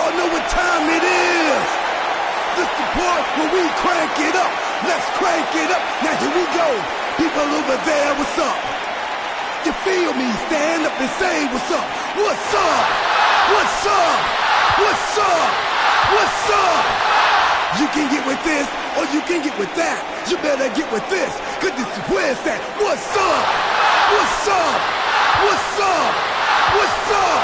all know what time it is. This the part where we crank it up. Let's crank it up. Now here we go. People over there, what's up? You feel me? Stand up and say what's up. What's up? What's up? What's up? What's up? You can get with this or you can get with that. You better get with this, cause this is where it's at. What's up? What's up? What's up? What's up?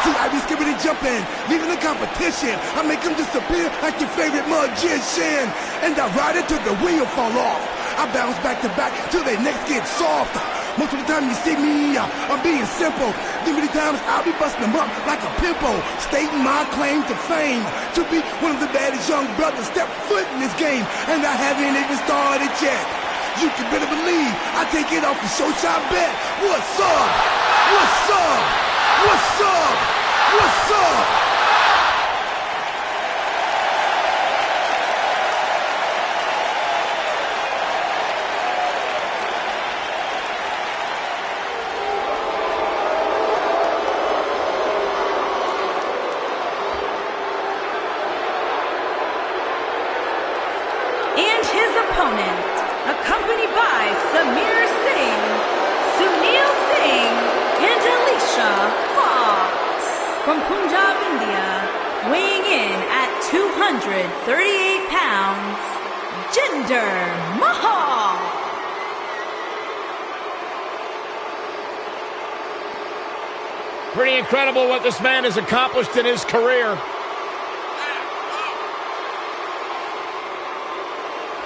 See, I be skipping and jumping, leaving the competition. I make them disappear like your favorite magician. And I ride it till the wheel fall off. I bounce back to back till their necks get soft. Most of the time you see me, I'm being simple. Then many times I'll be busting them up like a pimple, stating my claim to fame, to be one of the baddest young brothers step foot in this game. And I haven't even started yet. You can better believe I take it off the show shot bet. What's up? What's up? What's up? What's up? And his opponent, accompanied by Samir Singh, Sunil Singh, and Alicia Fox, from Punjab, India, weighing in at 238 pounds, Jinder Mahal. Pretty incredible what this man has accomplished in his career.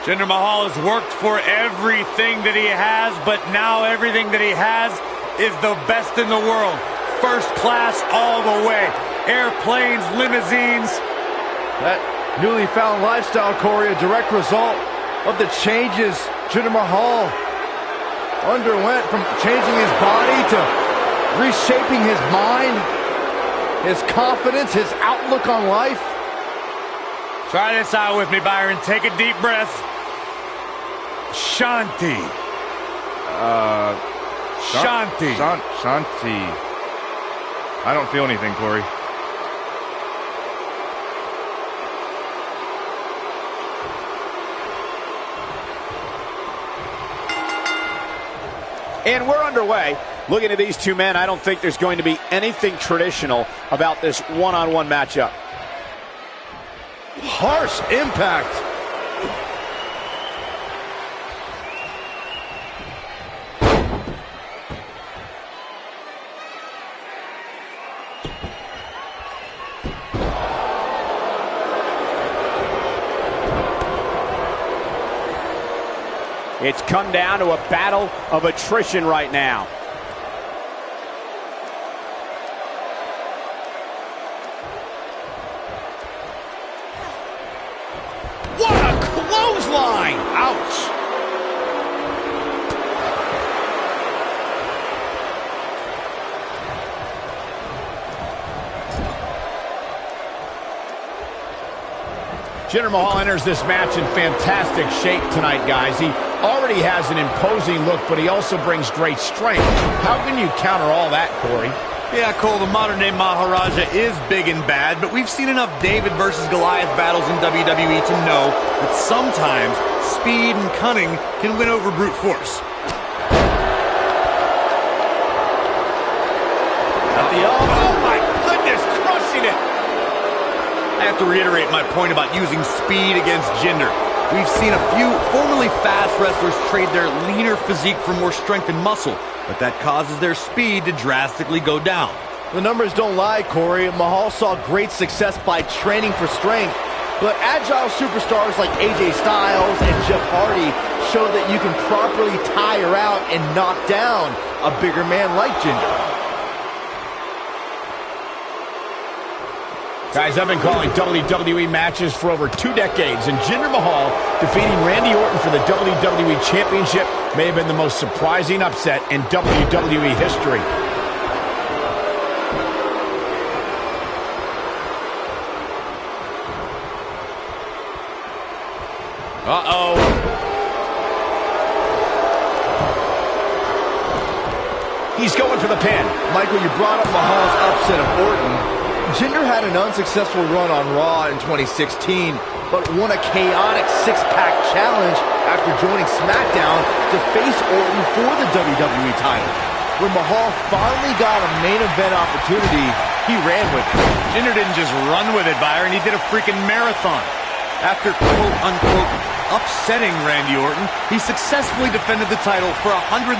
Jinder Mahal has worked for everything that he has, but now everything that he has is the best in the world. First class all the way. Airplanes, limousines. That newly found lifestyle, Corey, a direct result of the changes Jinder Mahal underwent, from changing his body to reshaping his mind, his confidence, his outlook on life. Try this out with me, Byron. Take a deep breath. Shanti. Shanti. Shanti. I don't feel anything, Corey. And we're underway. Looking at these two men, I don't think there's going to be anything traditional about this one-on-one matchup. Harsh impact. It's come down to a battle of attrition right now. What a clothesline! Ouch! Jinder Mahal enters this match in fantastic shape tonight, guys. He already has an imposing look, but he also brings great strength. How can you counter all that, Corey? Yeah, Cole, the modern-day Maharaja is big and bad, but we've seen enough David versus Goliath battles in WWE to know that sometimes speed and cunning can win over brute force. Oh, my goodness, crushing it! I have to reiterate my point about using speed against Jinder. We've seen a few formerly fast wrestlers trade their leaner physique for more strength and muscle, but that causes their speed to drastically go down. The numbers don't lie, Corey. Mahal saw great success by training for strength, but agile superstars like AJ Styles and Jeff Hardy show that you can properly tire out and knock down a bigger man like Jinder. Guys, I've been calling WWE matches for over 2 decades, and Jinder Mahal defeating Randy Orton for the WWE Championship may have been the most surprising upset in WWE history. Uh-oh. He's going for the pin. Michael, you brought up Mahal's upset of Orton. Jinder had an unsuccessful run on Raw in 2016, but won a chaotic six-pack challenge after joining SmackDown to face Orton for the WWE title. When Mahal finally got a main event opportunity, he ran with it. Jinder didn't just run with it, Byron. He did a freaking marathon. After quote-unquote upsetting Randy Orton, he successfully defended the title for 170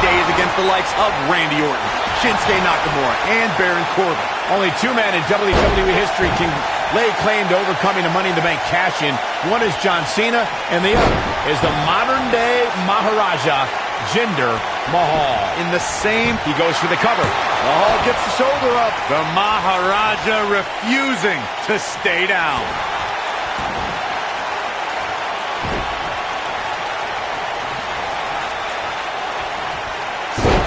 days against the likes of Randy Orton, Shinsuke Nakamura, and Baron Corbin. Only two men in WWE history can lay claim to overcoming the Money in the Bank cash-in. One is John Cena, and the other is the modern-day Maharaja, Jinder Mahal. In the same, he goes for the cover. Mahal gets the shoulder up. The Maharaja refusing to stay down.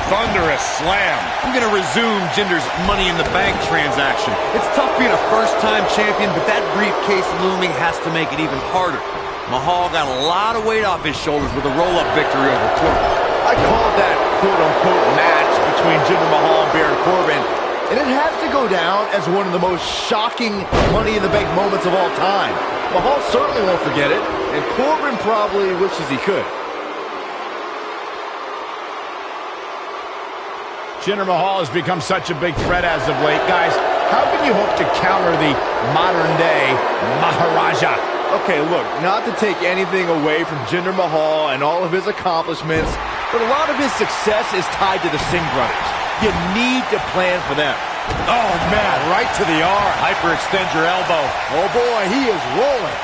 Thunderous slam. I'm going to resume Jinder's Money in the Bank transaction. It's tough being a first-time champion, but that briefcase looming has to make it even harder. Mahal got a lot of weight off his shoulders with a roll-up victory over Corbin. I called that quote-unquote match between Jinder Mahal and Baron Corbin, and it has to go down as one of the most shocking Money in the Bank moments of all time. Mahal certainly won't forget it, and Corbin probably wishes he could. Jinder Mahal has become such a big threat as of late. Guys, how can you hope to counter the modern-day Maharaja? Okay, look, not to take anything away from Jinder Mahal and all of his accomplishments, but a lot of his success is tied to the Singh brothers. You need to plan for them. Oh, man, right to the arm. Hyperextend your elbow. Oh, boy, he is rolling.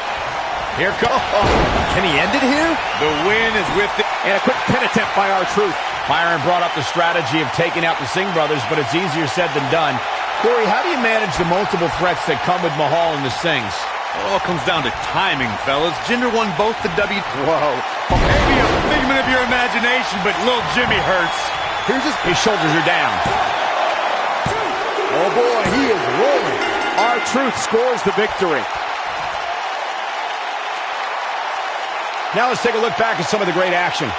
Here comes. Oh, can he end it here? The win is with the... And a quick pin attempt by R-Truth. Byron brought up the strategy of taking out the Singh brothers, but it's easier said than done. Corey, how do you manage the multiple threats that come with Mahal and the Singhs? It all comes down to timing, fellas. Jinder won both the Whoa. Maybe a figment of your imagination, but little Jimmy hurts. Here's his shoulders are down. Oh, boy, he is rolling. R-Truth scores the victory. Now let's take a look back at some of the great action.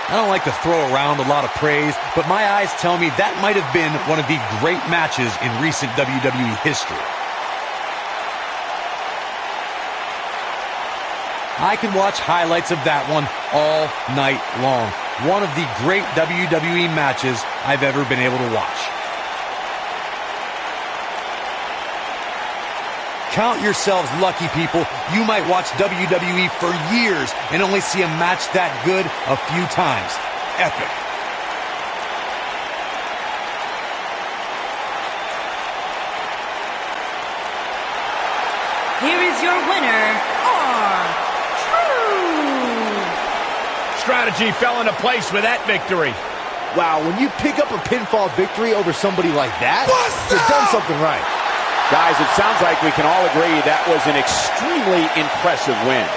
I don't like to throw around a lot of praise, but my eyes tell me that might have been one of the great matches in recent WWE history. I can watch highlights of that one all night long. One of the great WWE matches I've ever been able to watch. Count yourselves lucky, people. You might watch WWE for years and only see a match that good a few times. Epic. Here is your winner, R-Truth. Strategy fell into place with that victory. Wow, when you pick up a pinfall victory over somebody like that, you've done something right. Guys, it sounds like we can all agree that was an extremely impressive win.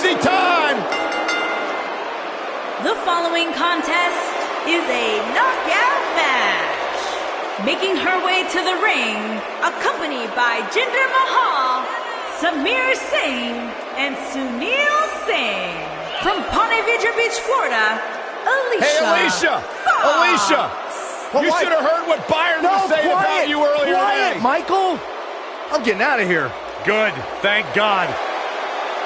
controversy time! The following contest is a knockout match. Making her way to the ring, accompanied by Jinder Mahal, Samir Singh, and Sunil Singh. From Ponte Vedra Beach, Florida, Alicia. Hey, Alicia! Fox. Alicia! Well, You should have heard what Byron was saying about you earlier quiet, today. Michael! I'm getting out of here. Good, thank God.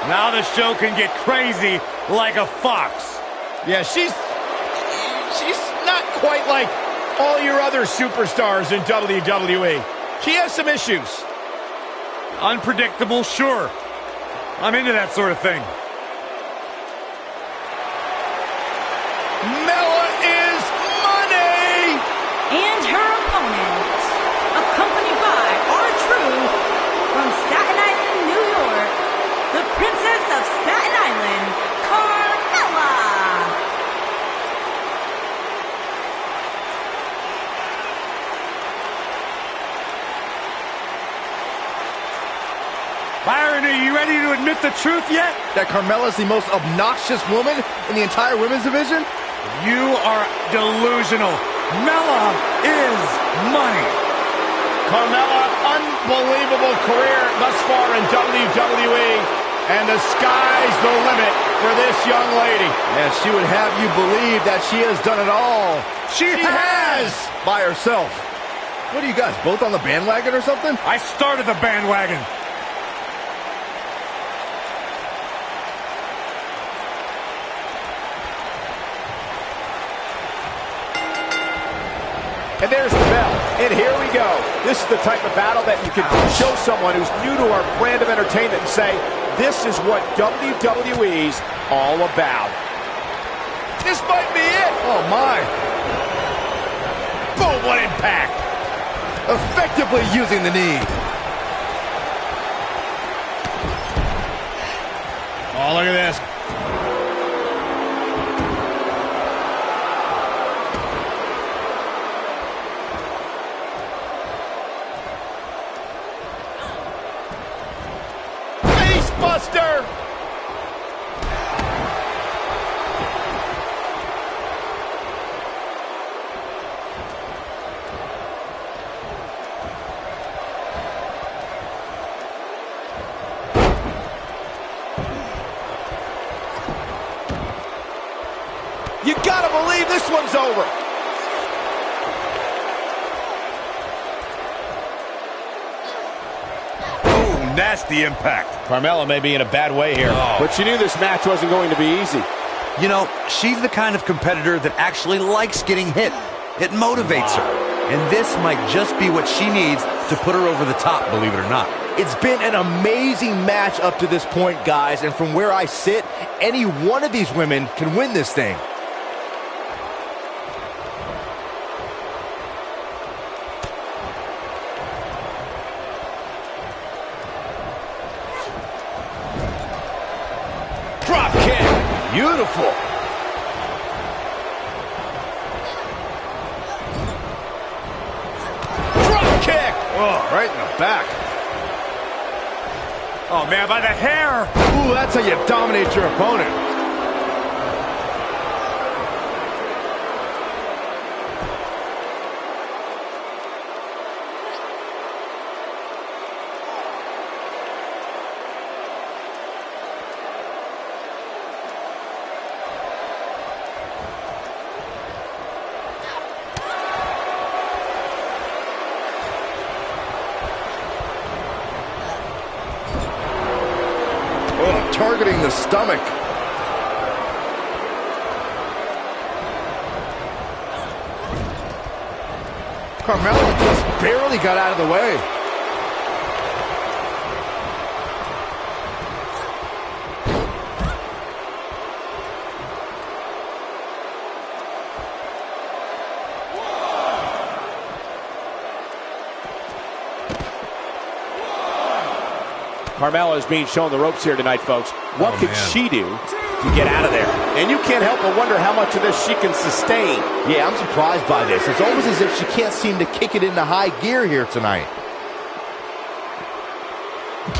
Now the show can get crazy like a fox. Yeah, she's not quite like all your other superstars in WWE. She has some issues. Unpredictable, sure. I'm into that sort of thing. Mella is money! And her opponent, accompanied by R-Truth, from Staten Island, New York, the Princess of Staten Island, Carmella. Byron, are you ready to admit the truth yet? That Carmella's the most obnoxious woman in the entire women's division? You are delusional. Mella is money. Carmella, unbelievable career thus far in WWE, and the sky's the limit for this young lady. And she would have you believe that she has done it all. She has! By herself. What are you guys, both on the bandwagon or something? I started the bandwagon. And there's the bell. And here we go. This is the type of battle that you can show someone who's new to our brand of entertainment and say, this is what WWE's all about. This might be it. Oh, my. Boom, what impact. Effectively using the knee. Oh, look at this. Buster! You gotta believe this one's over. Nasty impact. Carmella may be in a bad way here, but she knew this match wasn't going to be easy. You know, she's the kind of competitor that actually likes getting hit. It motivates her. And this might just be what she needs to put her over the top, believe it or not. It's been an amazing match up to this point, guys, and from where I sit, any one of these women can win this thing. Drop kick. Beautiful. Drop kick. Oh, right in the back. Oh, man, by the hair. Ooh, that's how you dominate your opponent. Targeting the stomach. Carmella just barely got out of the way. Carmella is being shown the ropes here tonight, folks. What can she do to get out of there? And you can't help but wonder how much of this she can sustain. Yeah, I'm surprised by this. It's almost as if she can't seem to kick it into high gear here tonight.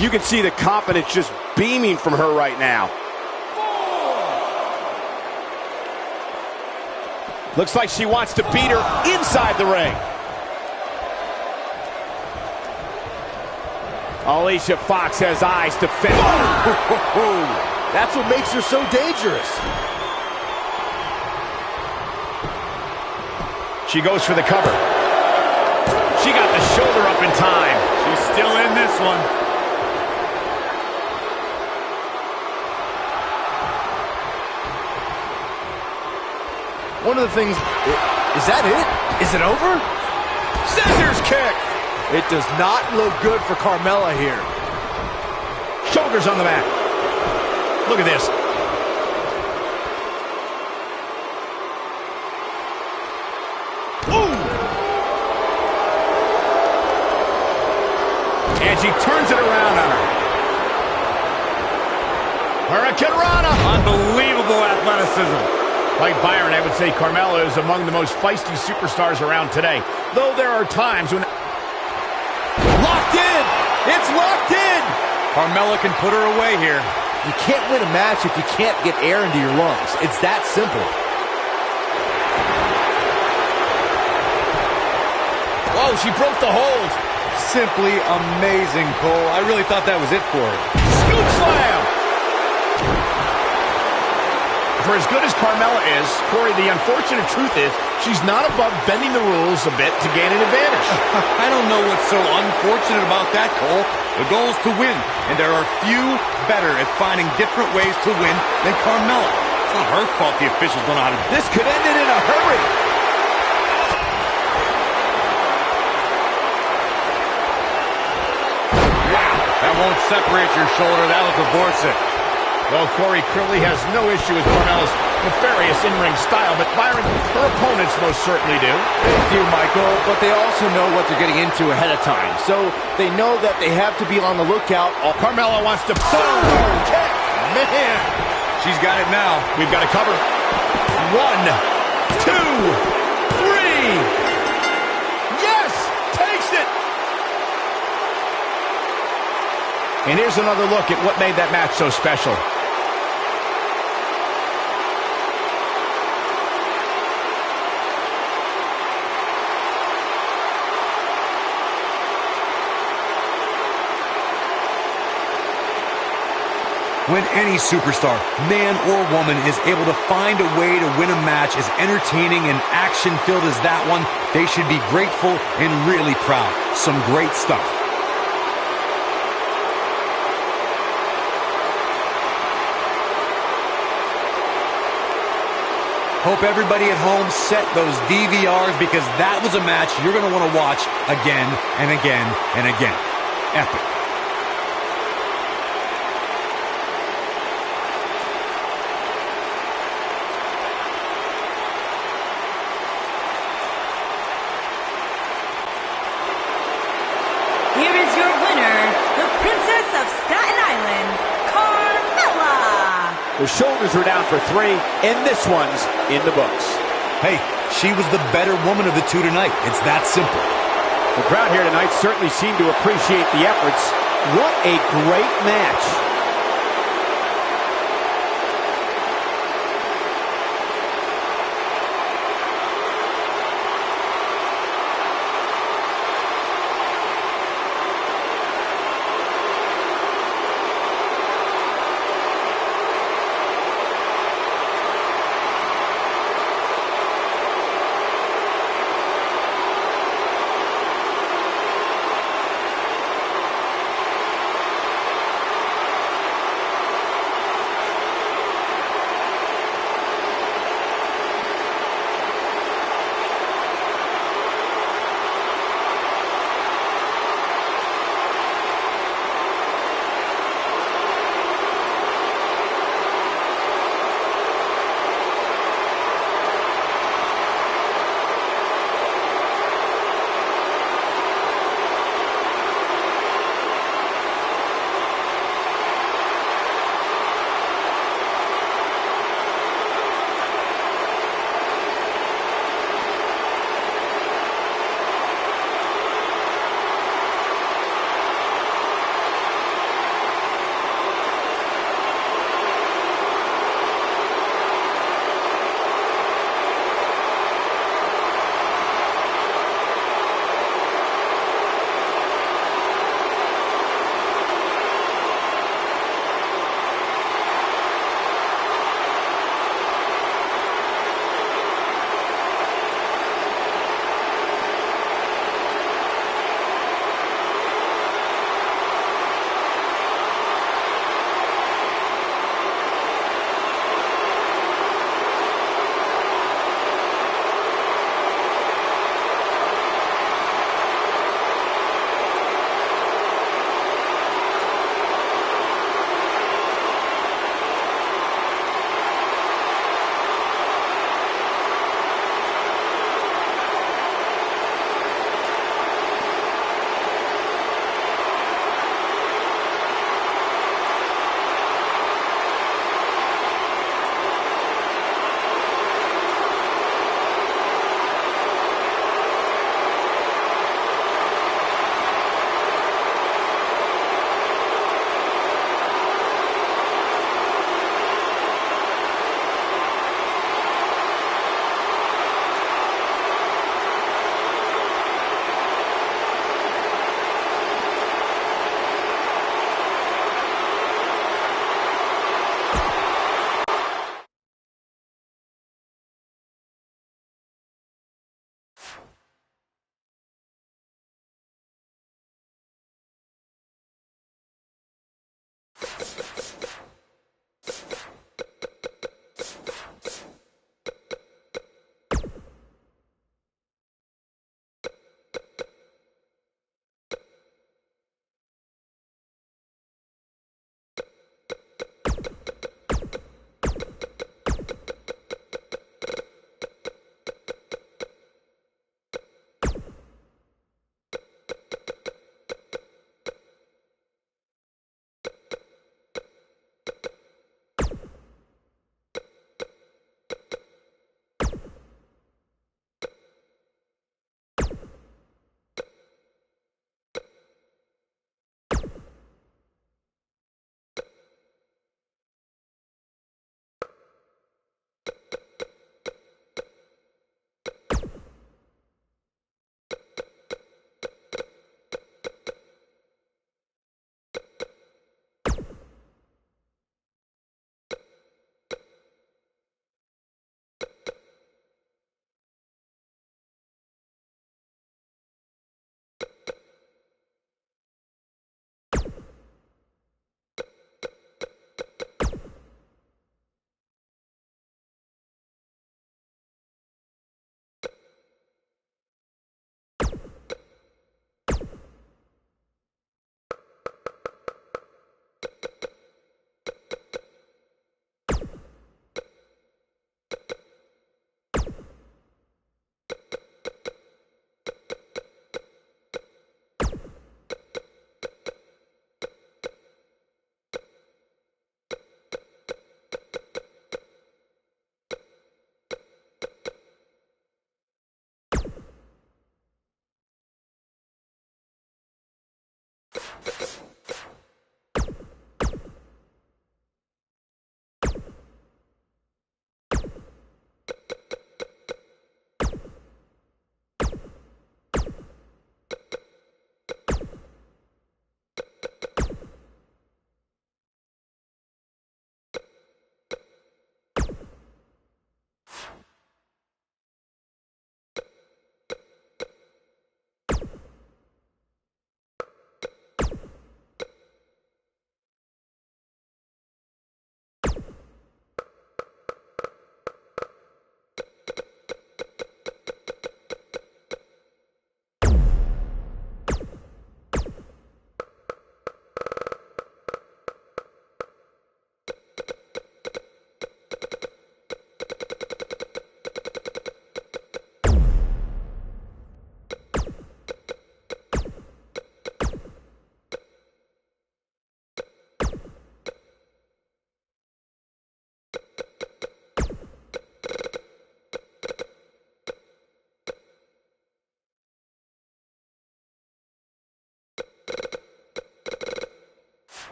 You can see the confidence just beaming from her right now. Looks like she wants to beat her inside the ring. Alicia Fox has eyes to fend. That's what makes her so dangerous. She goes for the cover. She got the shoulder up in time. She's still in this one. One of the things... Is that it? Is it over? Scissors kick. It does not look good for Carmella here. Shoulders on the mat. Look at this. Ooh. And she turns it around on her. Hurricane Rana. Unbelievable athleticism. Like Byron, I would say Carmella is among the most feisty superstars around today. Though there are times when... Locked in! It's locked in! Carmella can put her away here. You can't win a match if you can't get air into your lungs. It's that simple. Whoa, she broke the hold. Simply amazing, Cole. I really thought that was it for her. Scoop slam! For as good as Carmella is, Corey, the unfortunate truth is she's not above bending the rules a bit to gain an advantage. I don't know what's so unfortunate about that, Cole. The goal is to win, and there are few better at finding different ways to win than Carmella. It's not her fault the officials don't know how to... This could end it in a hurry. Wow, that won't separate your shoulder. That'll divorce it. Well, Corey clearly has no issue with Carmella's nefarious in-ring style, but Byron, her opponents most certainly do. They do, Michael, but they also know what they're getting into ahead of time. So they know that they have to be on the lookout. Carmella wants to... Boom! Kick! Man! She's got it now. We've got to cover. 1, 2, 3. Yes! Takes it! And here's another look at what made that match so special. When any superstar, man or woman, is able to find a way to win a match as entertaining and action-filled as that one, they should be grateful and really proud. Some great stuff. Hope everybody at home set those DVRs, because that was a match you're going to want to watch again and again and again. Epic. Here is your winner, the Princess of Staten Island, Carmella. The shoulders were down for 3, and this one's in the books. Hey, she was the better woman of the two tonight. It's that simple. The crowd here tonight certainly seemed to appreciate the efforts. What a great match.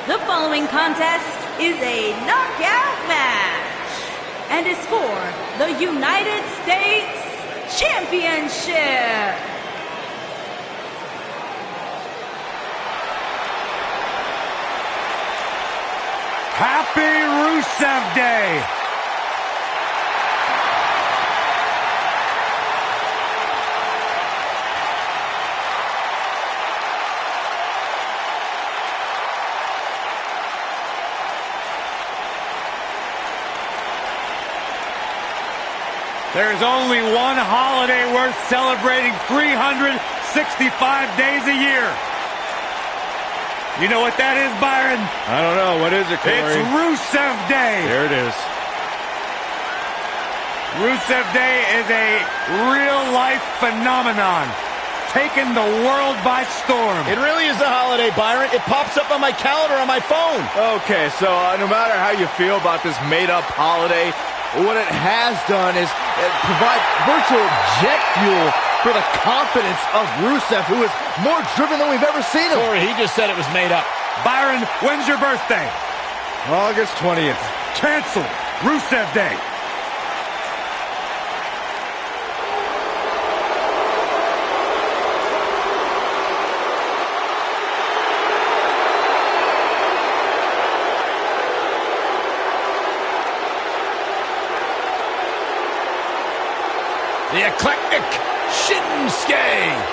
The following contest is a knockout match and is for the United States Championship. Happy Rusev Day! There's only one holiday worth celebrating 365 days a year. You know what that is, Byron? I don't know. What is it, Corey? It's Rusev Day. There it is. Rusev Day is a real-life phenomenon, taking the world by storm. It really is a holiday, Byron. It pops up on my calendar on my phone. Okay, so no matter how you feel about this made-up holiday, what it has done is provide virtual jet fuel for the confidence of Rusev, who is more driven than we've ever seen him. Corey, he just said it was made up. Byron, when's your birthday? August 20th. Cancel Rusev Day. The eclectic Shinsuke.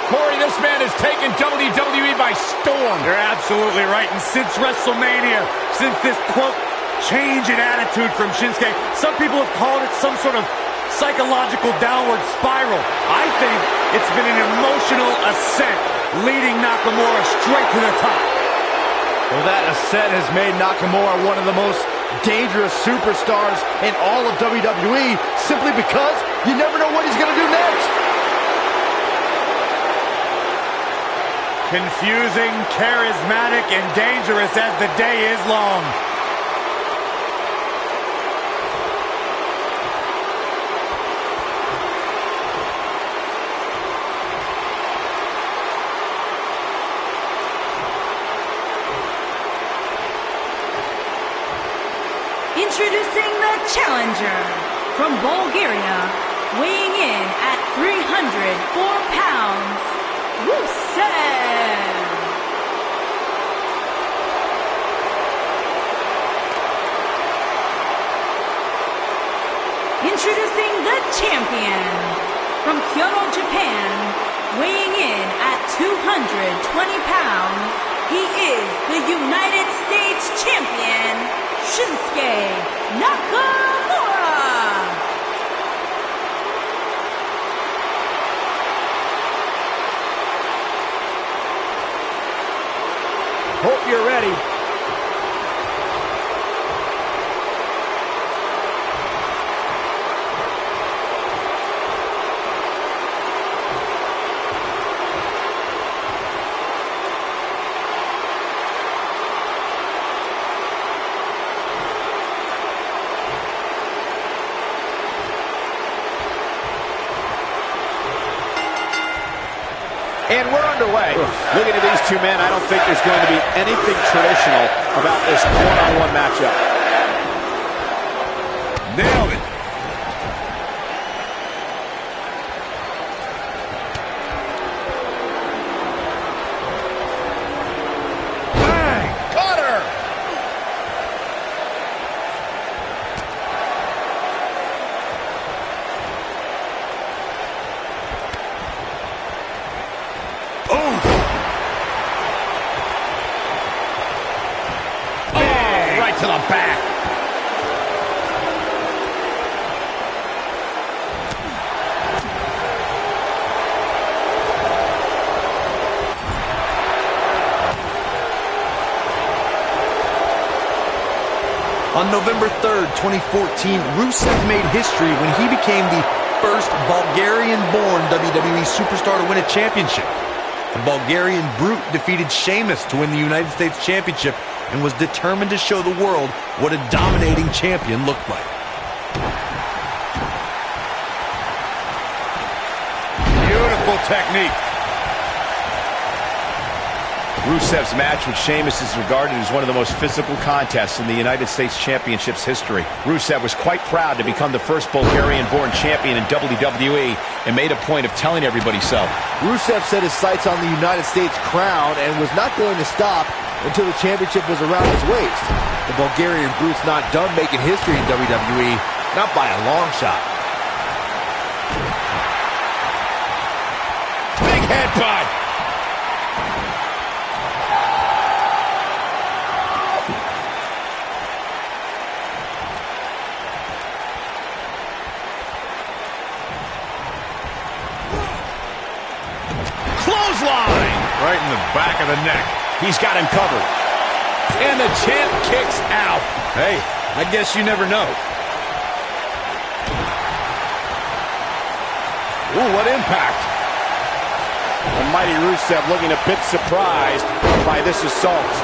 Corey, this man has taken WWE by storm. You're absolutely right. And since WrestleMania, since this, quote, change in attitude from Shinsuke, some people have called it some sort of psychological downward spiral. I think it's been an emotional ascent, leading Nakamura straight to the top. Well, that ascent has made Nakamura one of the most dangerous superstars in all of WWE, simply because you never know what he's going to do next. Confusing, charismatic, and dangerous as the day is long. Introducing the challenger from Bulgaria, weighing in at 304 pounds, Rusev. Introducing the champion from Kyoto, Japan, weighing in at 220 pounds, he is the United States champion, Shinsuke Nakamura. Hope you're ready. And we're underway. Looking at these two men, I don't think there's going to be anything traditional about this one-on-one matchup. Nailed it. Bang! Caught her! To the back. On November 3rd, 2014, Rusev made history when he became the first Bulgarian-born WWE superstar to win a championship. The Bulgarian Brute defeated Sheamus to win the United States Championship and was determined to show the world what a dominating champion looked like. Beautiful technique. Rusev's match with Sheamus is regarded as one of the most physical contests in the United States Championship's history. Rusev was quite proud to become the first Bulgarian-born champion in WWE and made a point of telling everybody so. Rusev set his sights on the United States crown and was not going to stop until the championship was around his waist. The Bulgarian Brute's not done making history in WWE, not by a long shot. Big headbutt. Clothesline. Right in the back of the neck. He's got him covered. And the champ kicks out. Hey, I guess you never know. Ooh, what impact. The mighty Rusev looking a bit surprised by this assault.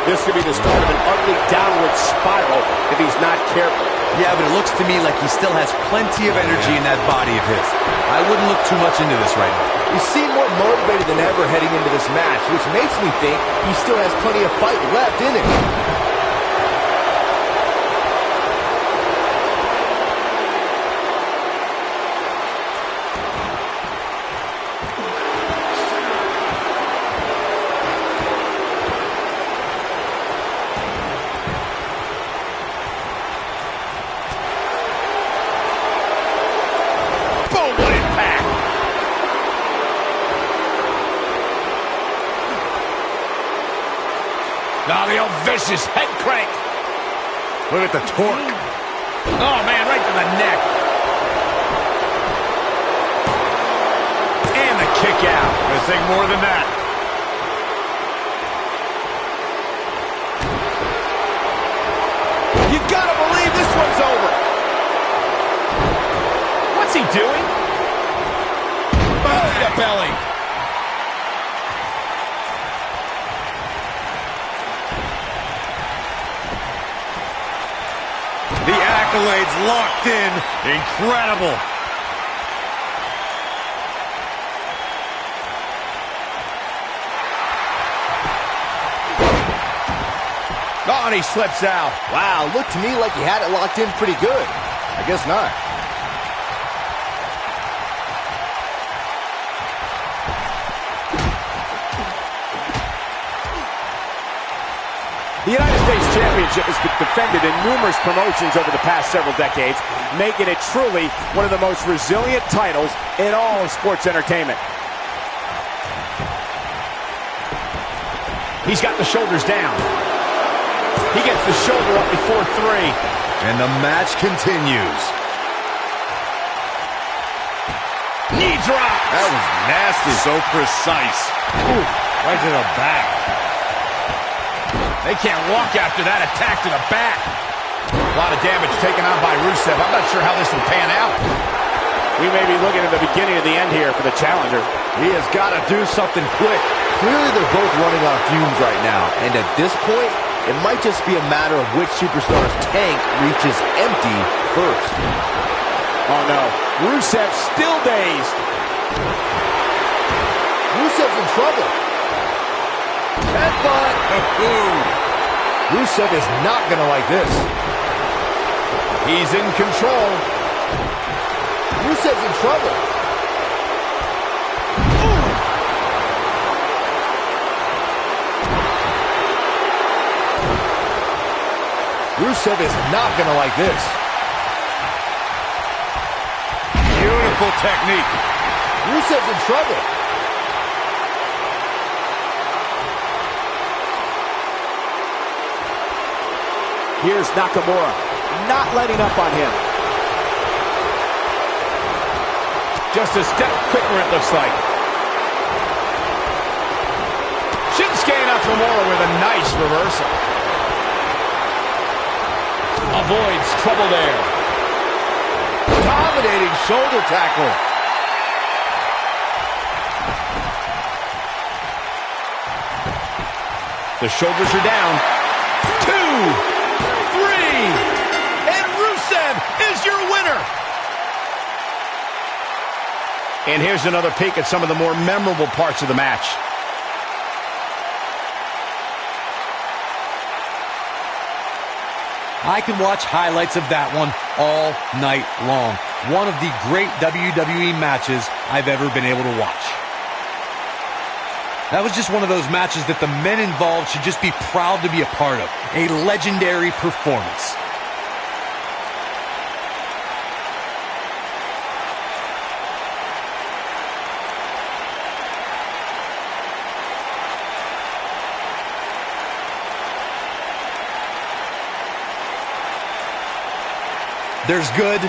This could be the start of an ugly downward spiral if he's not careful. Yeah, but it looks to me like he still has plenty of energy in that body of his. I wouldn't look too much into this right now. He seemed more motivated than ever heading into this match, which makes me think he still has plenty of fight left in him. Boom, what impact. Now the old vicious head crank. Look at the torque. Oh, man, right to the neck. And the kick out. Gonna take more than that. You gotta believe this one's over. What's he doing? Belly to belly. The accolades locked in. Incredible. Oh, and he slips out. Wow, looked to me like he had it locked in pretty good. I guess not. The United States Championship has been defended in numerous promotions over the past several decades, making it truly one of the most resilient titles in all of sports entertainment. He's got the shoulders down. He gets the shoulder up before 3. And the match continues. Knee drop. That was nasty. So precise. Ooh, right to the back. They can't walk after that attack to the back. A lot of damage taken on by Rusev. I'm not sure how this will pan out. We may be looking at the beginning of the end here for the challenger. He has got to do something quick. Clearly they're both running on fumes right now, and at this point, it might just be a matter of which superstar's tank reaches empty first. Oh no, Rusev still dazed. Rusev's in trouble. Headbutt. Rusev is not going to like this. He's in control. Rusev's in trouble. Rusev is not going to like this. Beautiful technique. Rusev's in trouble. Here's Nakamura, not letting up on him. Just a step quicker, it looks like. Shinsuke Nakamura with a nice reversal. avoids trouble there. Dominating shoulder tackle. The shoulders are down. 2, 3, and Rusev is your winner. And here's another peek at some of the more memorable parts of the match. I can watch highlights of that one all night long. One of the great WWE matches I've ever been able to watch. That was just one of those matches that the men involved should just be proud to be a part of. A legendary performance. There's good,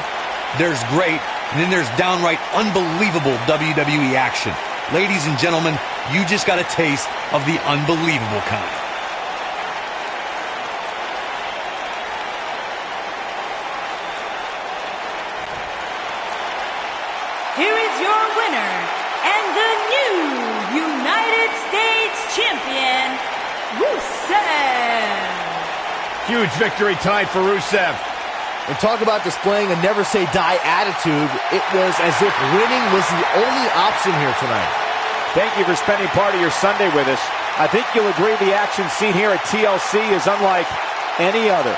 there's great, and then there's downright unbelievable WWE action. Ladies and gentlemen, you just got a taste of the unbelievable kind. Here is your winner and the new United States Champion, Rusev. Huge victory tonight for Rusev. And talk about displaying a never-say-die attitude. It was as if winning was the only option here tonight. Thank you for spending part of your Sunday with us. I think you'll agree the action seen here at TLC is unlike any other.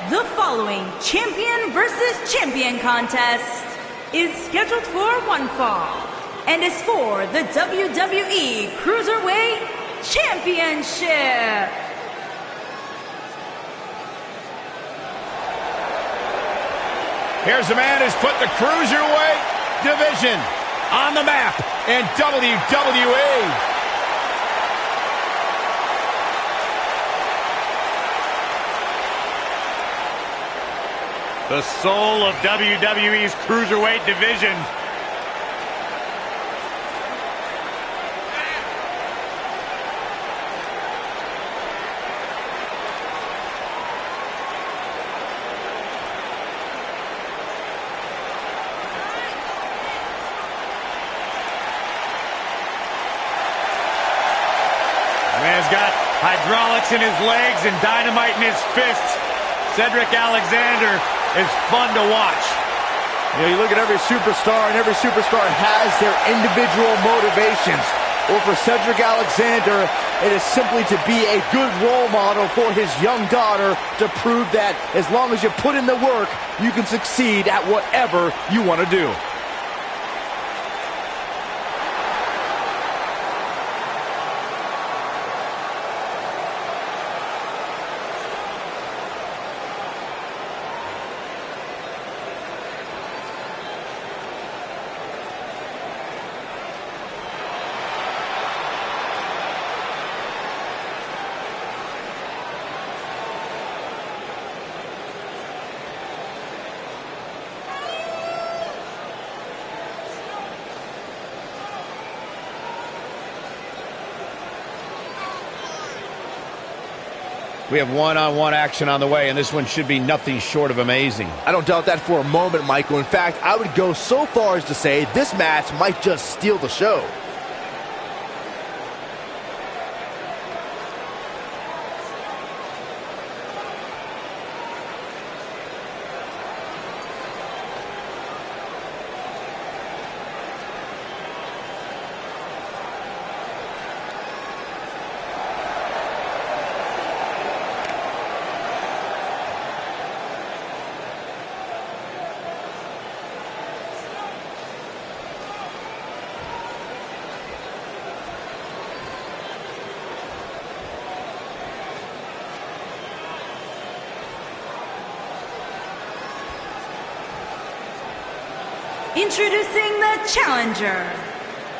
The following champion versus champion contest is scheduled for one fall and is for the WWE Cruiserweight Championship. Here's a man who's put the Cruiserweight division on the map in WWE. The soul of WWE's Cruiserweight division. Man's got hydraulics in his legs and dynamite in his fists. Cedric Alexander is fun to watch. You know, you look at every superstar, and every superstar has their individual motivations. Well, for Cedric Alexander, it is simply to be a good role model for his young daughter to prove that as long as you put in the work, you can succeed at whatever you want to do. We have one-on-one action on the way, and this one should be nothing short of amazing. I don't doubt that for a moment, Michael. In fact, I would go so far as to say this match might just steal the show. Introducing the challenger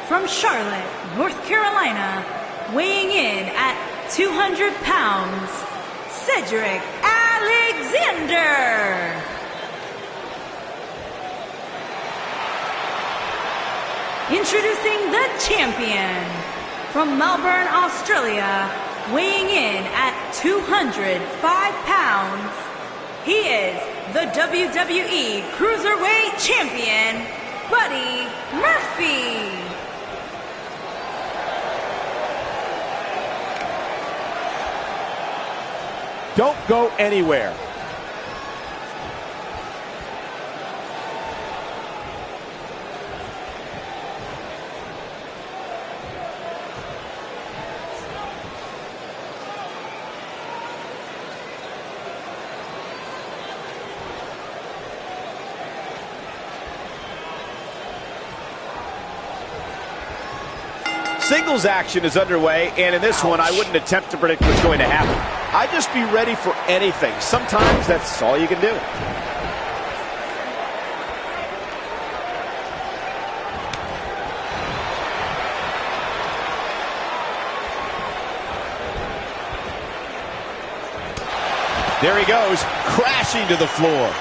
from Charlotte, North Carolina, weighing in at 200 pounds, Cedric Alexander. Introducing the champion from Melbourne, Australia, weighing in at 205 pounds, he is the WWE Cruiserweight Champion, Buddy Murphy. Don't go anywhere. Singles action is underway, and in this one, I wouldn't attempt to predict what's going to happen. I'd just be ready for anything. Sometimes that's all you can do. There he goes, crashing to the floor.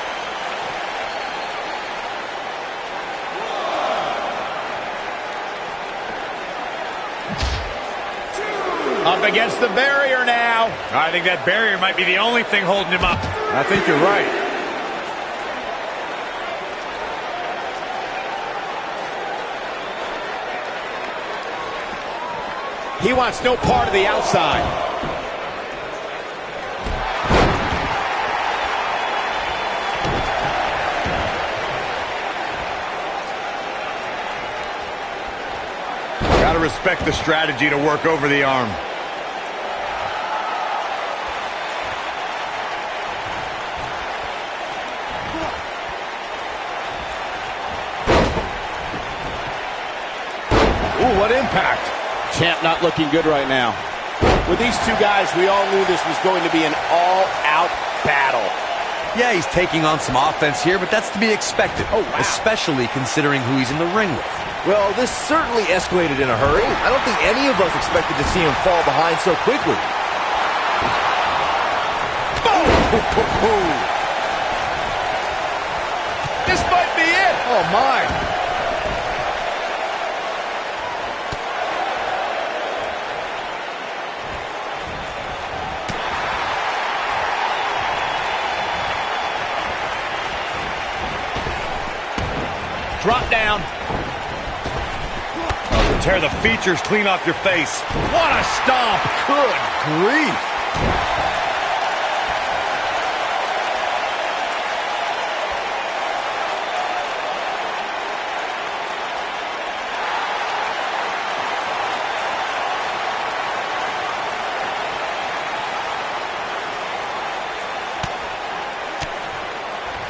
Up against the barrier now. I think that barrier might be the only thing holding him up. I think you're right. He wants no part of the outside. Gotta respect the strategy to work over the arm. Ooh, what impact. Champ not looking good right now. With these two guys, we all knew this was going to be an all-out battle. Yeah, he's taking on some offense here, but that's to be expected. Oh, wow. Especially considering who he's in the ring with. Well, this certainly escalated in a hurry. I don't think any of us expected to see him fall behind so quickly. Boom! This might be it. Oh, my. Drop down. Tear the features clean off your face. What a stomp. Good grief.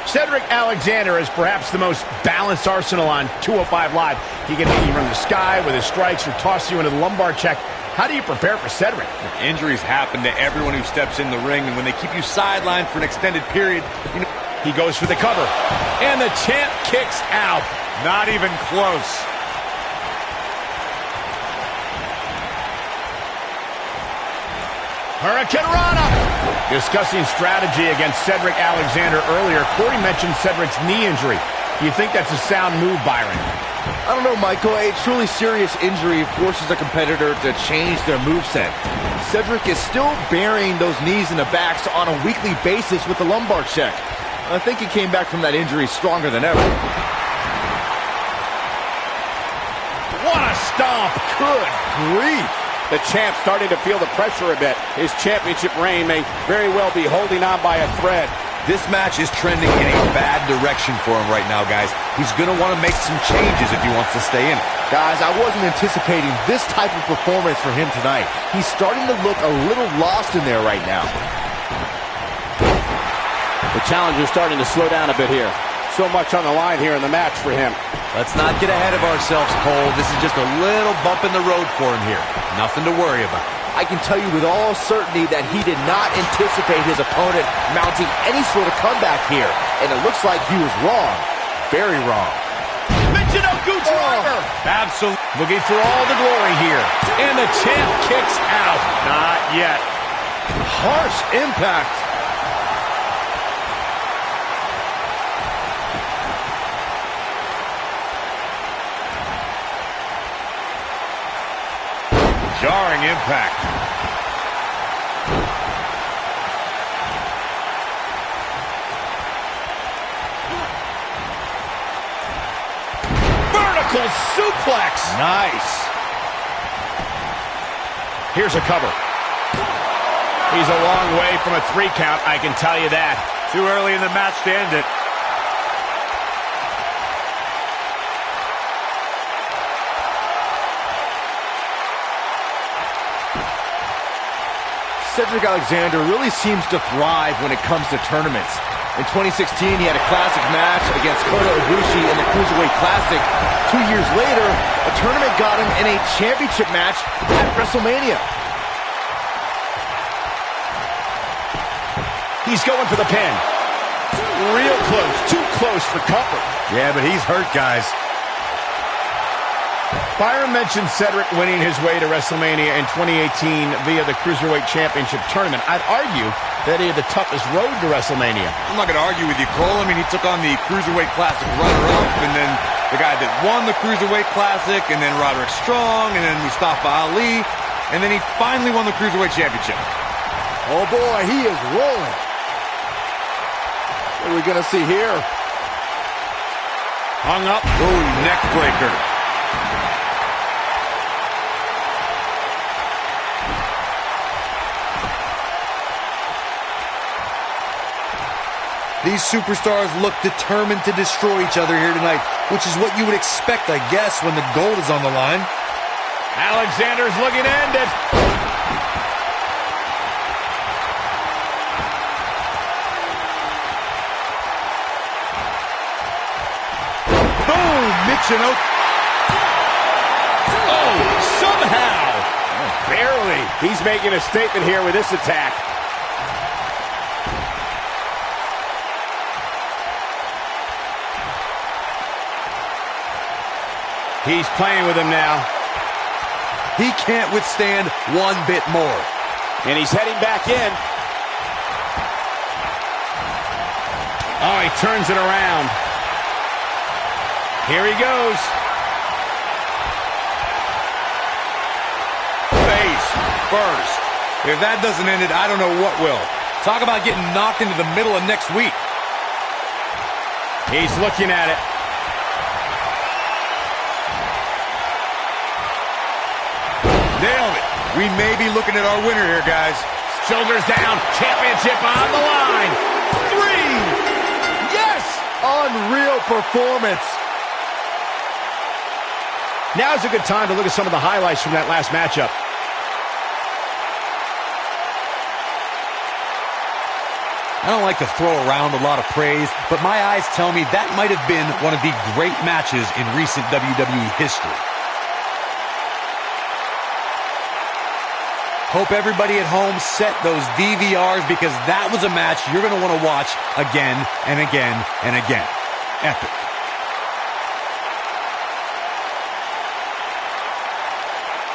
Cedric Alexander is perhaps the most balanced arsenal on 205 Live. He can hit you from the sky with his strikes or toss you into the lumbar check. How do you prepare for Cedric? Injuries happen to everyone who steps in the ring, and when they keep you sidelined for an extended period, He goes for the cover. And the champ kicks out. not even close. Hurricane Rana. Discussing strategy against Cedric Alexander earlier, Corey mentioned Cedric's knee injury. Do you think that's a sound move, Byron? I don't know, Michael. A truly serious injury forces a competitor to change their moveset. Cedric is still burying those knees in the backs on a weekly basis with the lumbar check. I think he came back from that injury stronger than ever. What a stomp. Good grief. The champ starting to feel the pressure a bit. His championship reign may very well be holding on by a thread. This match is trending in a bad direction for him right now, guys. He's going to want to make some changes if he wants to stay in it. Guys, I wasn't anticipating this type of performance for him tonight. He's starting to look a little lost in there right now. The challenger's starting to slow down a bit here. So much on the line here in the match for him. Let's not get ahead of ourselves, Cole. This is just a little bump in the road for him here. Nothing to worry about. I can tell you with all certainty that he did not anticipate his opponent mounting any sort of comeback here. And it looks like he was wrong. Very wrong. Michinoku driver. Absolutely. Looking for all the glory here. And the champ kicks out. Not yet. Harsh impact. Jarring impact. Vertical suplex. Nice. Here's a cover. He's a long way from a 3 count, I can tell you that. Too early in the match to end it. Cedric Alexander really seems to thrive when it comes to tournaments. In 2016, he had a classic match against Kota Ibushi in the Cruiserweight Classic. 2 years later, a tournament got him in a championship match at WrestleMania. He's going for the pin. Real close, too close for comfort. Yeah, but he's hurt, guys. Byron mentioned Cedric winning his way to WrestleMania in 2018 via the Cruiserweight Championship Tournament. I'd argue that he had the toughest road to WrestleMania. I'm not going to argue with you, Cole. I mean, he took on the Cruiserweight Classic runner-up, and then the guy that won the Cruiserweight Classic, and then Roderick Strong, and then Mustafa Ali, and then he finally won the Cruiserweight Championship. Oh boy, he is rolling. What are we going to see here? Hung up. Ooh, neck breaker. These superstars look determined to destroy each other here tonight, which is what you would expect, I guess, when the gold is on the line. Alexander's looking to end it. Boom! Michinoku. Oh, He's making a statement here with this attack. He's playing with him now. He can't withstand one bit more. And he's heading back in. Oh, he turns it around. Here he goes. Face first. If that doesn't end it, I don't know what will. Talk about getting knocked into the middle of next week. He's looking at it. Nailed it. We may be looking at our winner here, guys. Shoulders down. Championship on the line. 3. Yes! Unreal performance. Now's a good time to look at some of the highlights from that last matchup. I don't like to throw around a lot of praise, but my eyes tell me that might have been one of the great matches in recent WWE history. Hope everybody at home set those DVRs, because that was a match you're going to want to watch again and again and again. Epic.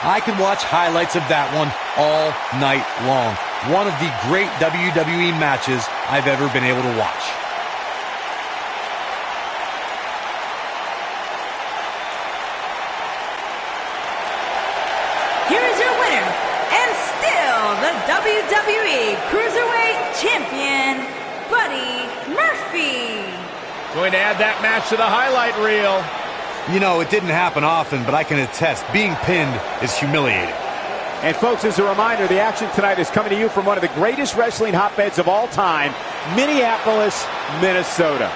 I can watch highlights of that one all night long. One of the great WWE matches I've ever been able to watch. Here is your winner, and still the WWE Cruiserweight Champion, Buddy Murphy. Going to add that match to the highlight reel. You know, it didn't happen often, but I can attest, being pinned is humiliating. And folks, as a reminder, the action tonight is coming to you from one of the greatest wrestling hotbeds of all time, Minneapolis, Minnesota.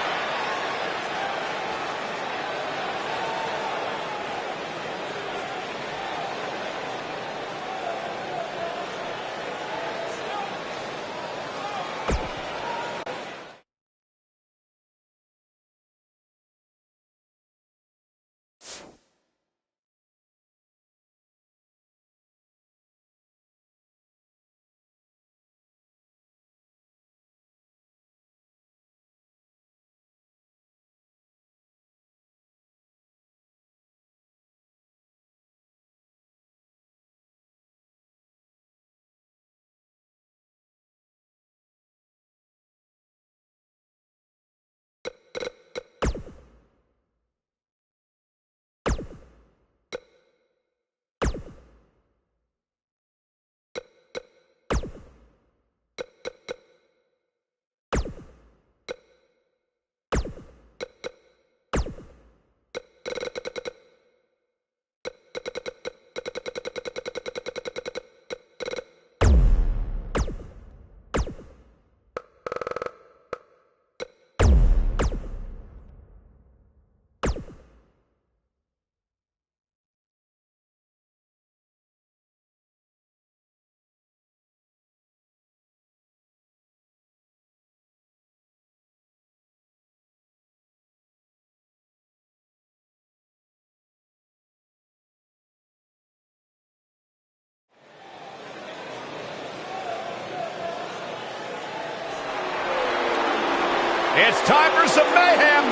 It's time for some mayhem.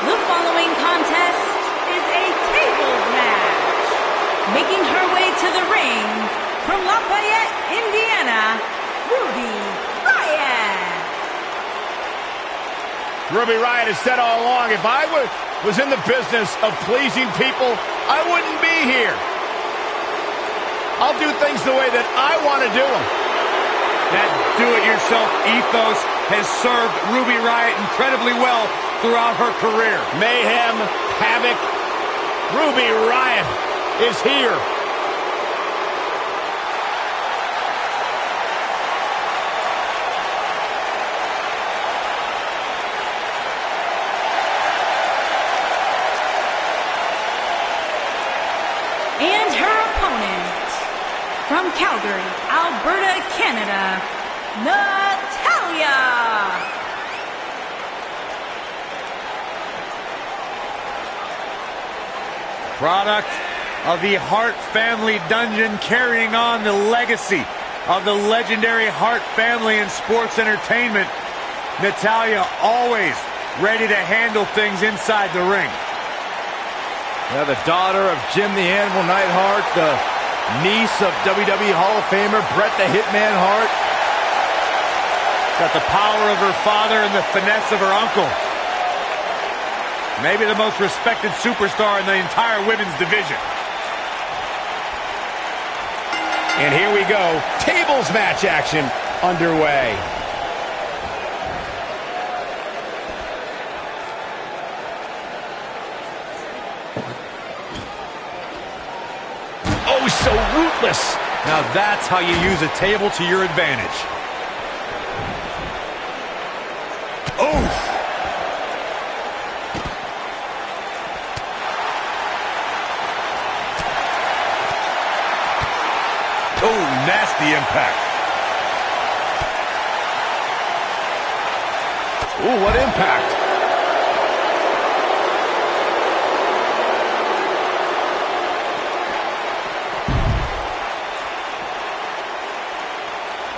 The following contest is a tables match. Making her way to the ring from Lafayette, Indiana, Ruby Riott. Ruby Riott has said all along, if I was in the business of pleasing people, I wouldn't be here. I'll do things the way that I want to do them. That do-it-yourself ethos has served Ruby Riott incredibly well throughout her career. Mayhem, havoc. Ruby Riott is here. And her opponent, from Calgary, Alberta, Canada, Natalya. Product of the Hart family dungeon, carrying on the legacy of the legendary Hart family in sports entertainment. Natalya always ready to handle things inside the ring. Yeah, the daughter of Jim the Animal Neidhart, the niece of WWE Hall of Famer Bret the Hitman Hart. Got the power of her father and the finesse of her uncle. Maybe the most respected superstar in the entire women's division. And here we go. Tables match action underway. Oh, so ruthless. Now that's how you use a table to your advantage. Oh! Oh, nasty impact. Ooh, what impact.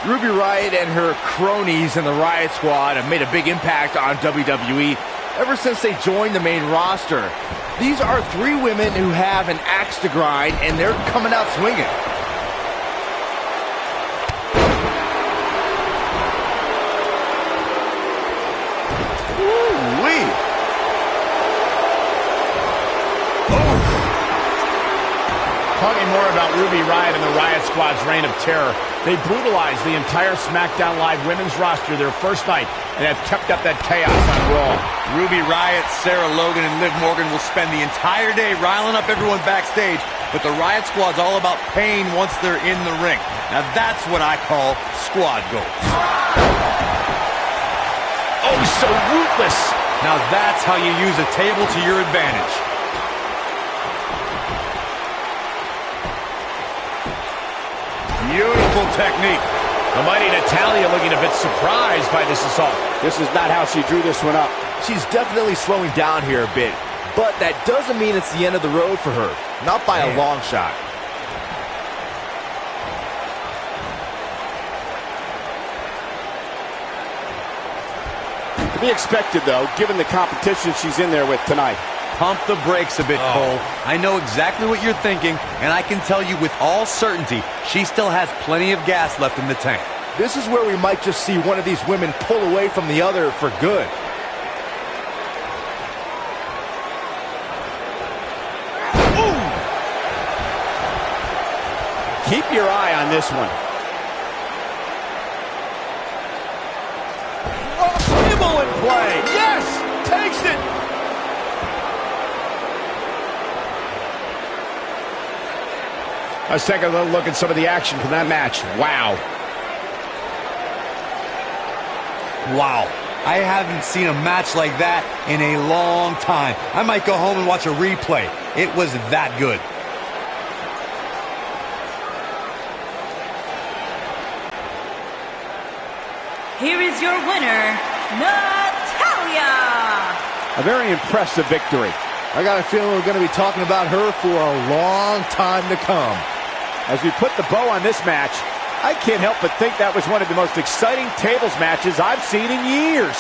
Ruby Riott and her cronies in the Riott Squad have made a big impact on WWE ever since they joined the main roster. These are three women who have an axe to grind, and they're coming out swinging. Talking more about Ruby Riott and the Riott Squad's reign of terror. They brutalized the entire SmackDown Live women's roster their first night and have kept up that chaos on Raw. Ruby Riott, Sarah Logan, and Liv Morgan will spend the entire day riling up everyone backstage, but the Riott Squad's all about pain once they're in the ring. Now that's what I call squad goals. Oh, so ruthless. Now that's how you use a table to your advantage. Beautiful technique. The mighty Natalya looking a bit surprised by this assault. This is not how she drew this one up. She's definitely slowing down here a bit, but that doesn't mean it's the end of the road for her. Not by a long shot. To be expected, though, given the competition she's in there with tonight. Pump the brakes a bit, Cole. I know exactly what you're thinking, and I can tell you with all certainty, she still has plenty of gas left in the tank. This is where we might just see one of these women pull away from the other for good. Ooh! Keep your eye on this one. Oh, Kimmel in play. Yes! Takes it! Let's take a little look at some of the action from that match. Wow. Wow. I haven't seen a match like that in a long time. I might go home and watch a replay. It was that good. Here is your winner, Natalya. A very impressive victory. I got a feeling we're going to be talking about her for a long time to come. As we put the bow on this match, I can't help but think that was one of the most exciting tables matches I've seen in years.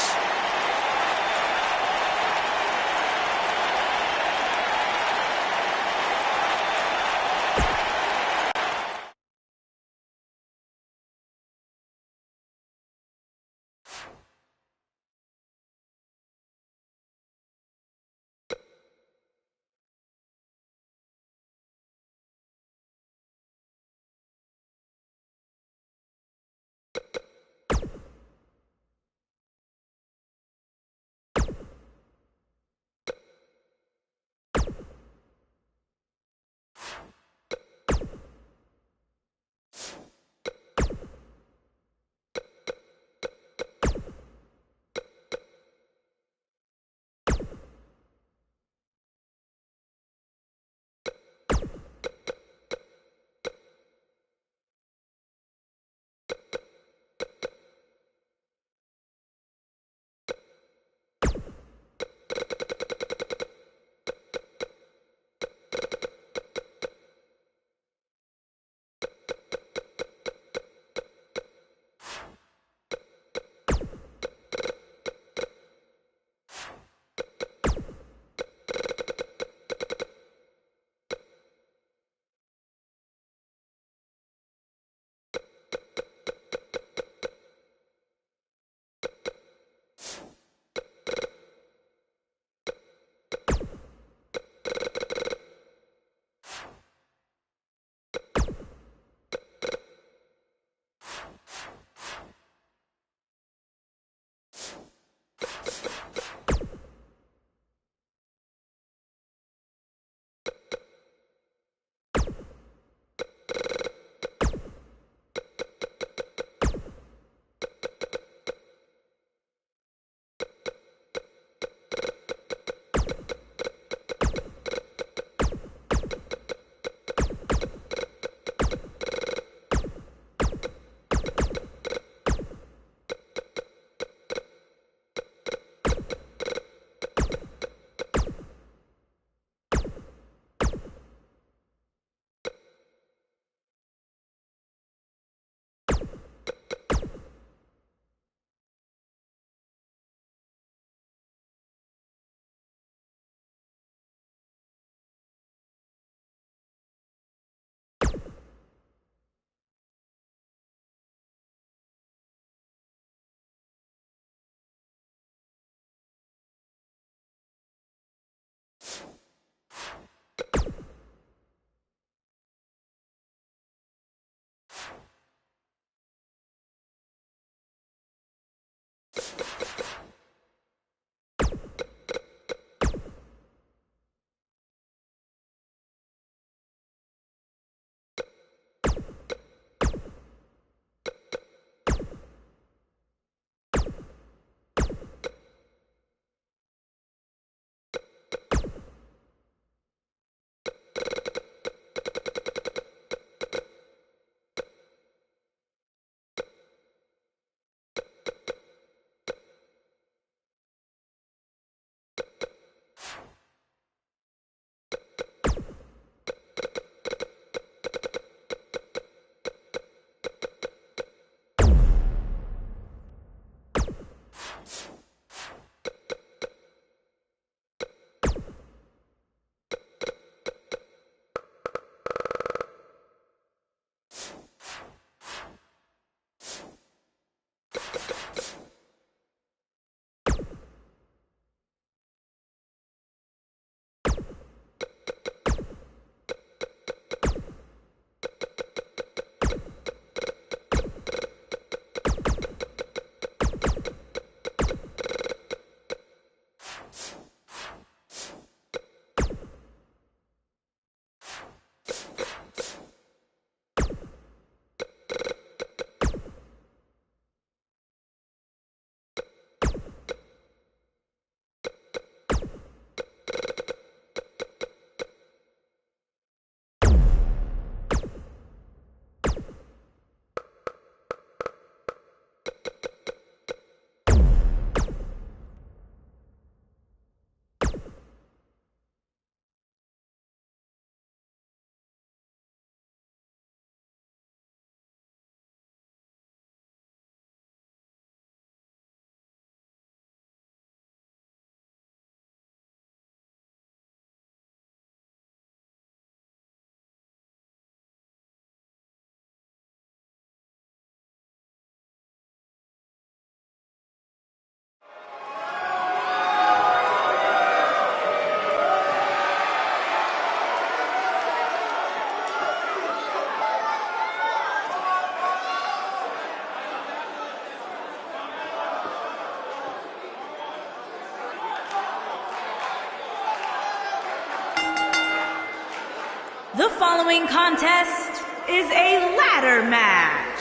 The following contest is a ladder match.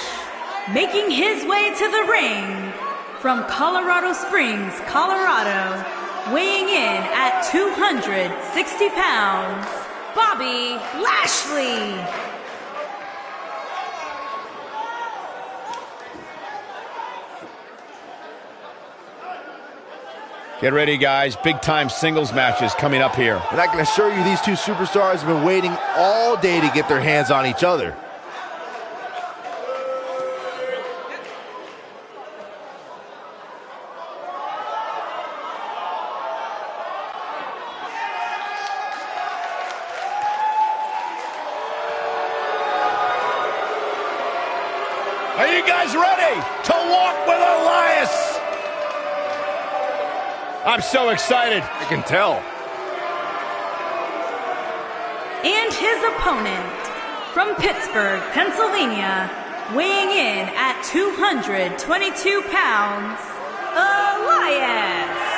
Making his way to the ring from Colorado Springs, Colorado, weighing in at 260 pounds, Bobby Lashley. Get ready, guys. Big-time singles matches coming up here. And I can assure you these two superstars have been waiting all day to get their hands on each other. Are you guys ready to walk with Elias? I'm so excited. I can tell. And his opponent from Pittsburgh, Pennsylvania, weighing in at 222 pounds, Elias.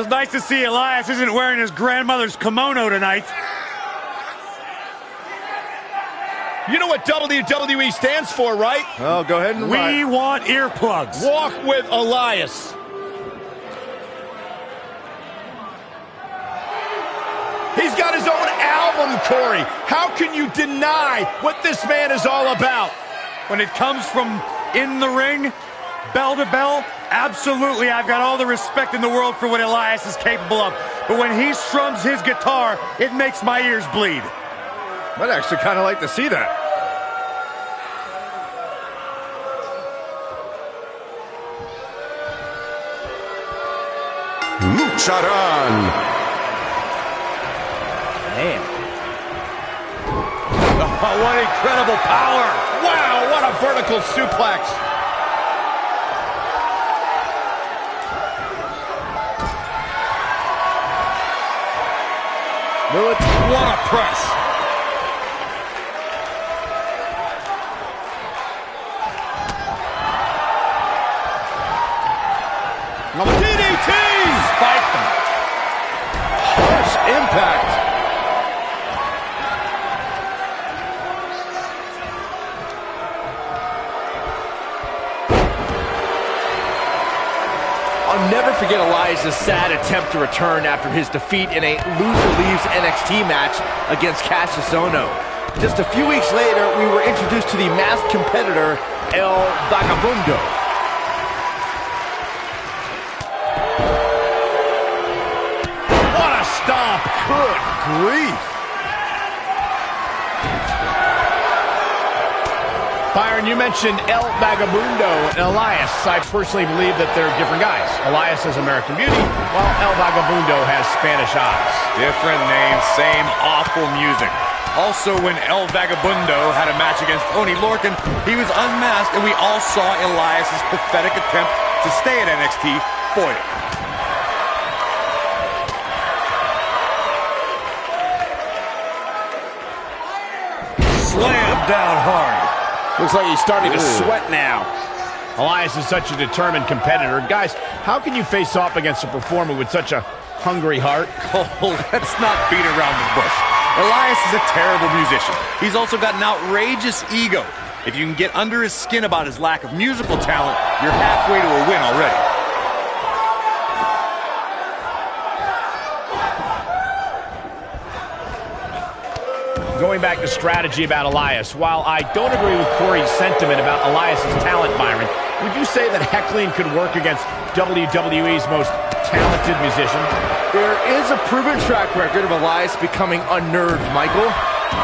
It's nice to see Elias isn't wearing his grandmother's kimono tonight. You know what WWE stands for, right? Oh, go ahead and We want earplugs. Walk with Elias. He's got his own album, Corey. How can you deny what this man is all about? When it comes from in the ring, bell to bell, absolutely, I've got all the respect in the world for what Elias is capable of. But when he strums his guitar, it makes my ears bleed. I'd actually kind of like to see that. Lucharan. Man. Oh, what incredible power. Wow, what a vertical suplex. What a press. DDT! Spike them. Harsh impact. I'll never forget Elias' sad attempt to return after his defeat in a loser leaves NXT match against Cassius Ohno. Just a few weeks later, we were introduced to the masked competitor, El Vagabundo. What a stomp! Good grief. Byron, you mentioned El Vagabundo and Elias. I personally believe that they're different guys. Elias has American Beauty, while El Vagabundo has Spanish eyes. Different names, same awful music. Also, when El Vagabundo had a match against Oni Lorcan, he was unmasked, and we all saw Elias' pathetic attempt to stay at NXT foiled. Slammed down hard. Looks like he's starting to sweat now. Elias is such a determined competitor. Guys, how can you face off against a performer with such a hungry heart? Oh, let's not beat around the bush. Elias is a terrible musician. He's also got an outrageous ego. If you can get under his skin about his lack of musical talent, you're halfway to a win already. Going back to strategy about Elias, while I don't agree with Corey's sentiment about Elias' talent, Byron, would you say that heckling could work against WWE's most talented musician? There is a proven track record of Elias becoming unnerved, Michael.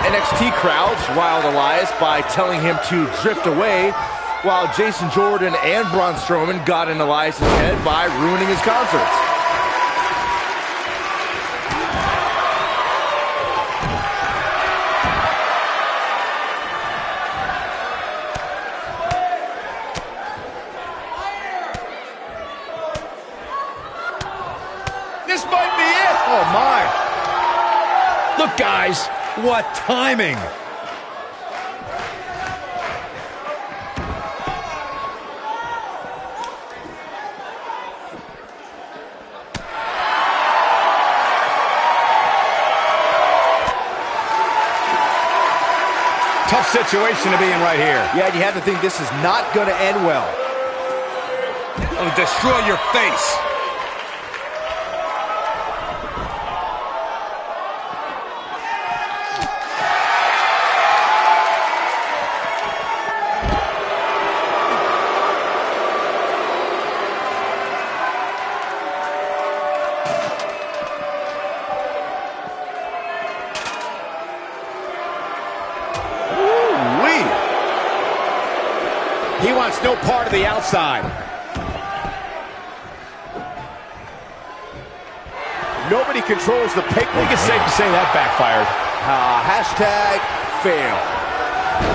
NXT crowds riled Elias by telling him to drift away, while Jason Jordan and Braun Strowman got in Elias' head by ruining his concerts. This might be it! Oh, my. Look, guys. What timing! Tough situation to be in right here. Yeah, and you have to think this is not going to end well. I'll destroy your face! He wants no part of the outside. Nobody controls the pick. I think it's safe to say that backfired. Hashtag fail.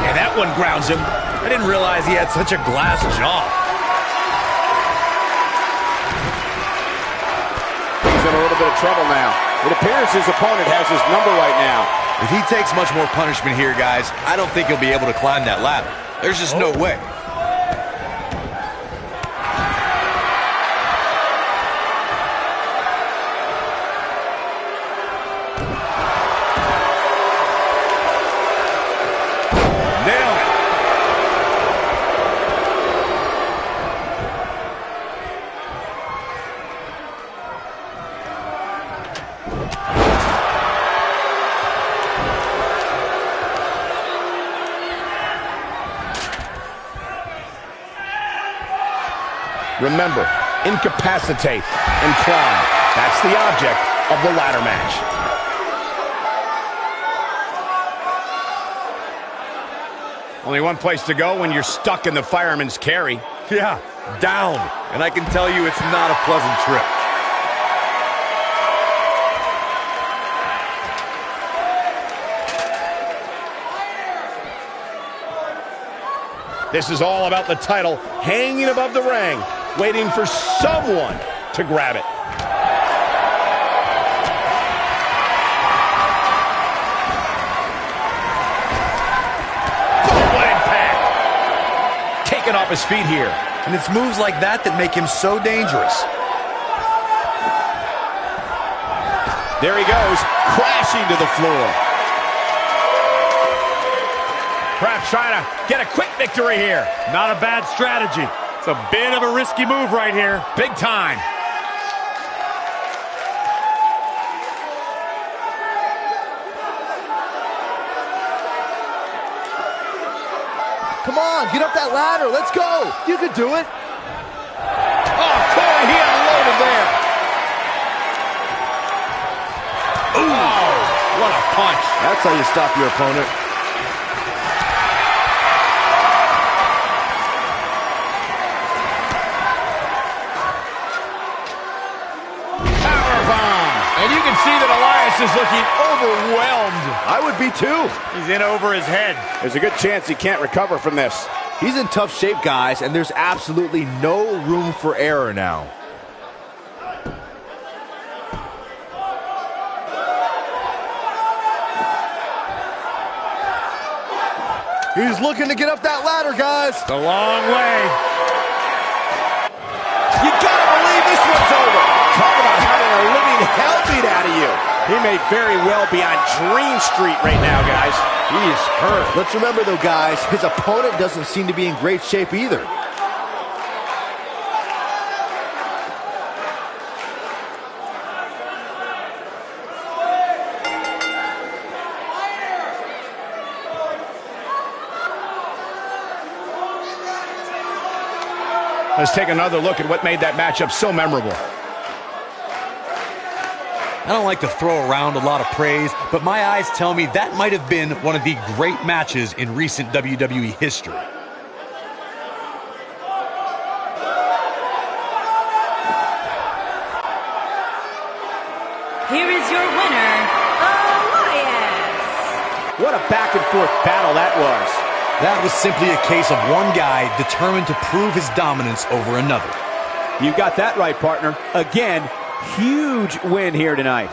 And that one grounds him. I didn't realize he had such a glass jaw. He's in a little bit of trouble now. It appears his opponent has his number right now. If he takes much more punishment here, guys, I don't think he'll be able to climb that ladder. There's just no way. Remember, incapacitate and climb. That's the object of the ladder match. Only one place to go when you're stuck in the fireman's carry. Yeah, down. And I can tell you it's not a pleasant trip. This is all about the title hanging above the ring, waiting for someone to grab it. Boom, what impact! Taken off his feet here. And it's moves like that that make him so dangerous. There he goes, crashing to the floor. Perhaps trying to get a quick victory here. Not a bad strategy. It's a bit of a risky move right here. Big time. Come on, get up that ladder. Let's go. You can do it. Oh, Corey, he unloaded there. Ooh, what a punch. That's how you stop your opponent. And you can see that Elias is looking overwhelmed. I would be too. He's in over his head. There's a good chance he can't recover from this. He's in tough shape, guys, and there's absolutely no room for error now. He's looking to get up that ladder, guys. It's a long way. You gotta believe this one's over. Talk about having a living hell beat out of you. He may very well be on Dream Street right now, guys. He is hurt. Let's remember, though, guys, his opponent doesn't seem to be in great shape either. Let's take another look at what made that matchup so memorable. I don't like to throw around a lot of praise, but my eyes tell me that might have been one of the great matches in recent WWE history. Here is your winner, Elias. What a back-and-forth battle that was. That was simply a case of one guy determined to prove his dominance over another. You got that right, partner. Again, huge win here tonight.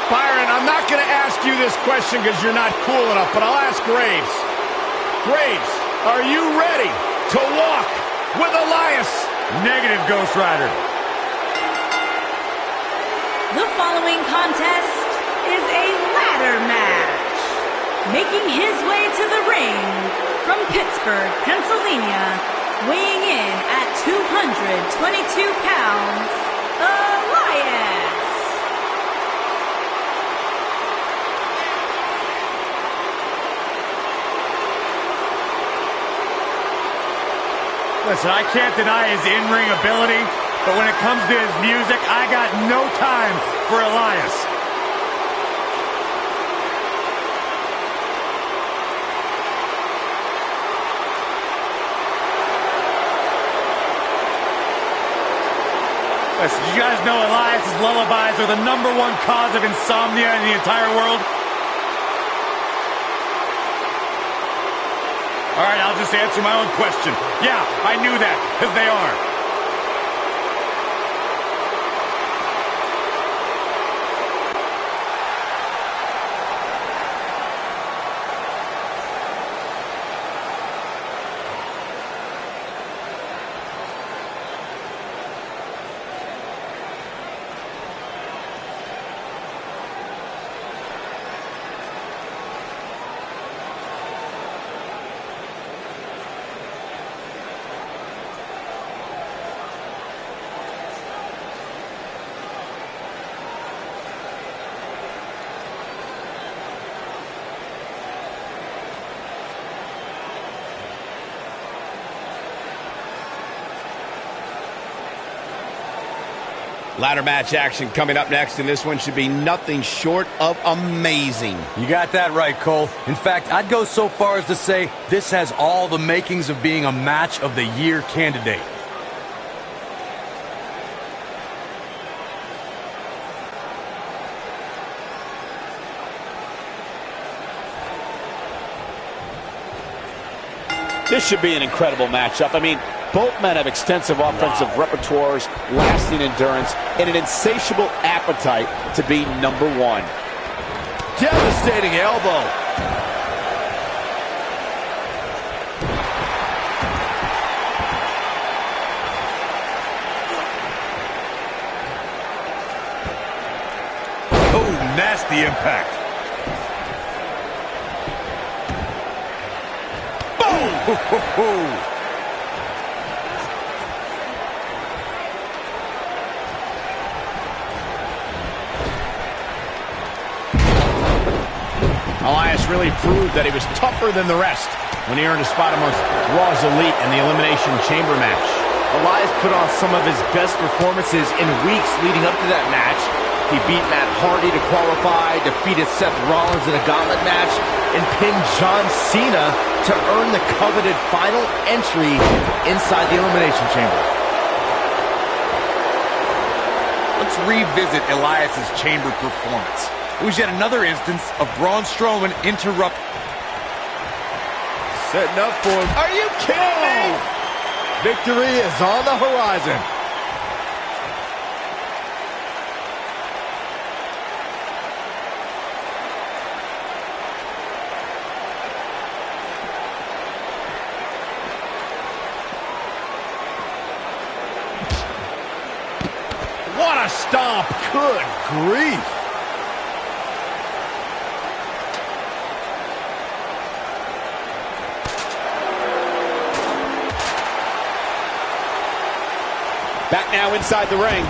Byron, I'm not going to ask you this question because you're not cool enough, but I'll ask Graves. Graves, are you ready to walk with Elias? Negative, Ghost Rider. The following contest is a ladder match. Making his way to the ring from Pittsburgh, Pennsylvania, weighing in at 222 pounds, Elias. Listen, I can't deny his in-ring ability, but when it comes to his music, I got no time for Elias. Listen, did you guys know Elias's lullabies are the #1 cause of insomnia in the entire world? All right, I'll just answer my own question. Yeah, I knew that, because they are. Ladder match action coming up next, and this one should be nothing short of amazing. You got that right, Cole. In fact, I'd go so far as to say this has all the makings of being a match of the year candidate. This should be an incredible matchup. I mean, both men have extensive offensive repertoires, lasting endurance, and an insatiable appetite to be #1. Devastating elbow. Oh, nasty impact. Boom! Elias really proved that he was tougher than the rest when he earned a spot amongst Raw's Elite in the Elimination Chamber match. Elias put on some of his best performances in weeks leading up to that match. He beat Matt Hardy to qualify, defeated Seth Rollins in a gauntlet match, and pinned John Cena to earn the coveted final entry inside the Elimination Chamber. Let's revisit Elias's chamber performance. It was yet another instance of Braun Strowman interrupt. Setting up for him. Are you kidding me? Victory is on the horizon. What a stomp! Good grief. Back now inside the ring.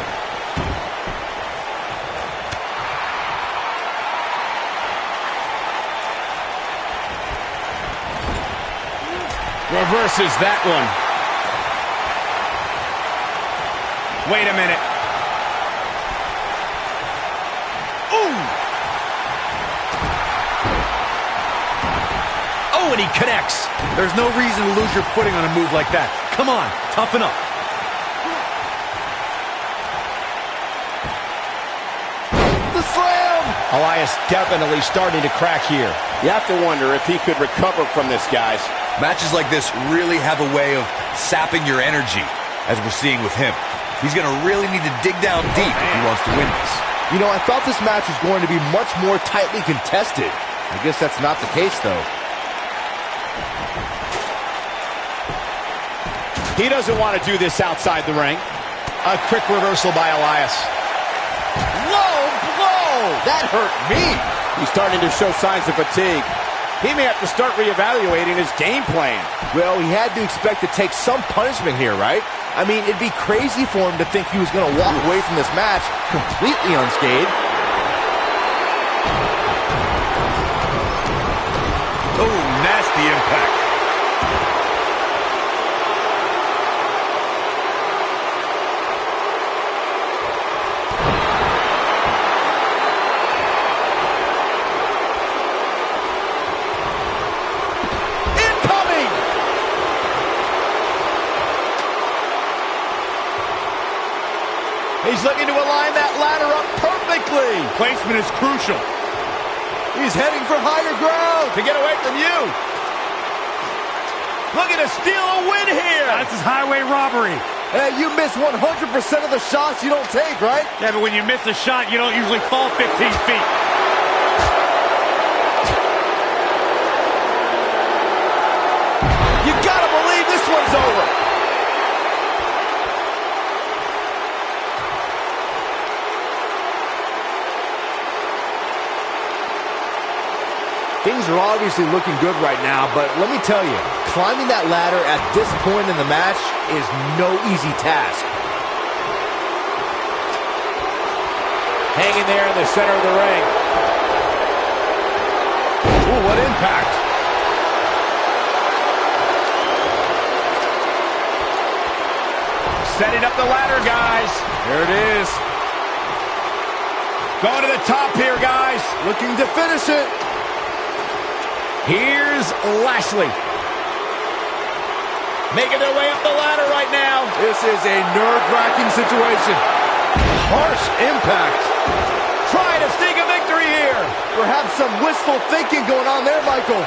Reverses that one. Wait a minute. Ooh! Oh, and he connects. There's no reason to lose your footing on a move like that. Come on, toughen up. Elias definitely starting to crack here. You have to wonder if he could recover from this, guys. Matches like this really have a way of sapping your energy, as we're seeing with him. He's going to really need to dig down deep if he wants to win this. You know, I thought this match was going to be much more tightly contested. I guess that's not the case, though. He doesn't want to do this outside the ring. A quick reversal by Elias. Low blow! That hurt me. He's starting to show signs of fatigue. He may have to start reevaluating his game plan. Well, he had to expect to take some punishment here, right? I mean, it'd be crazy for him to think he was going to walk away from this match completely unscathed. Oh, nasty impact. He's looking to align that ladder up perfectly. Placement is crucial. He's heading for higher ground. To get away from you. Looking to steal a win here. This is highway robbery. Hey, you miss 100% of the shots you don't take, right? Yeah, but when you miss a shot, you don't usually fall 15 feet. You gotta believe this one's over. Things are obviously looking good right now, but let me tell you, climbing that ladder at this point in the match is no easy task. Hanging there in the center of the ring. Ooh, what impact. Setting up the ladder, guys. There it is. Going to the top here, guys. Looking to finish it. Here's Lashley. Making their way up the ladder right now. This is a nerve-wracking situation. Harsh impact. Trying to sneak a victory here. Perhaps some wishful thinking going on there, Michael.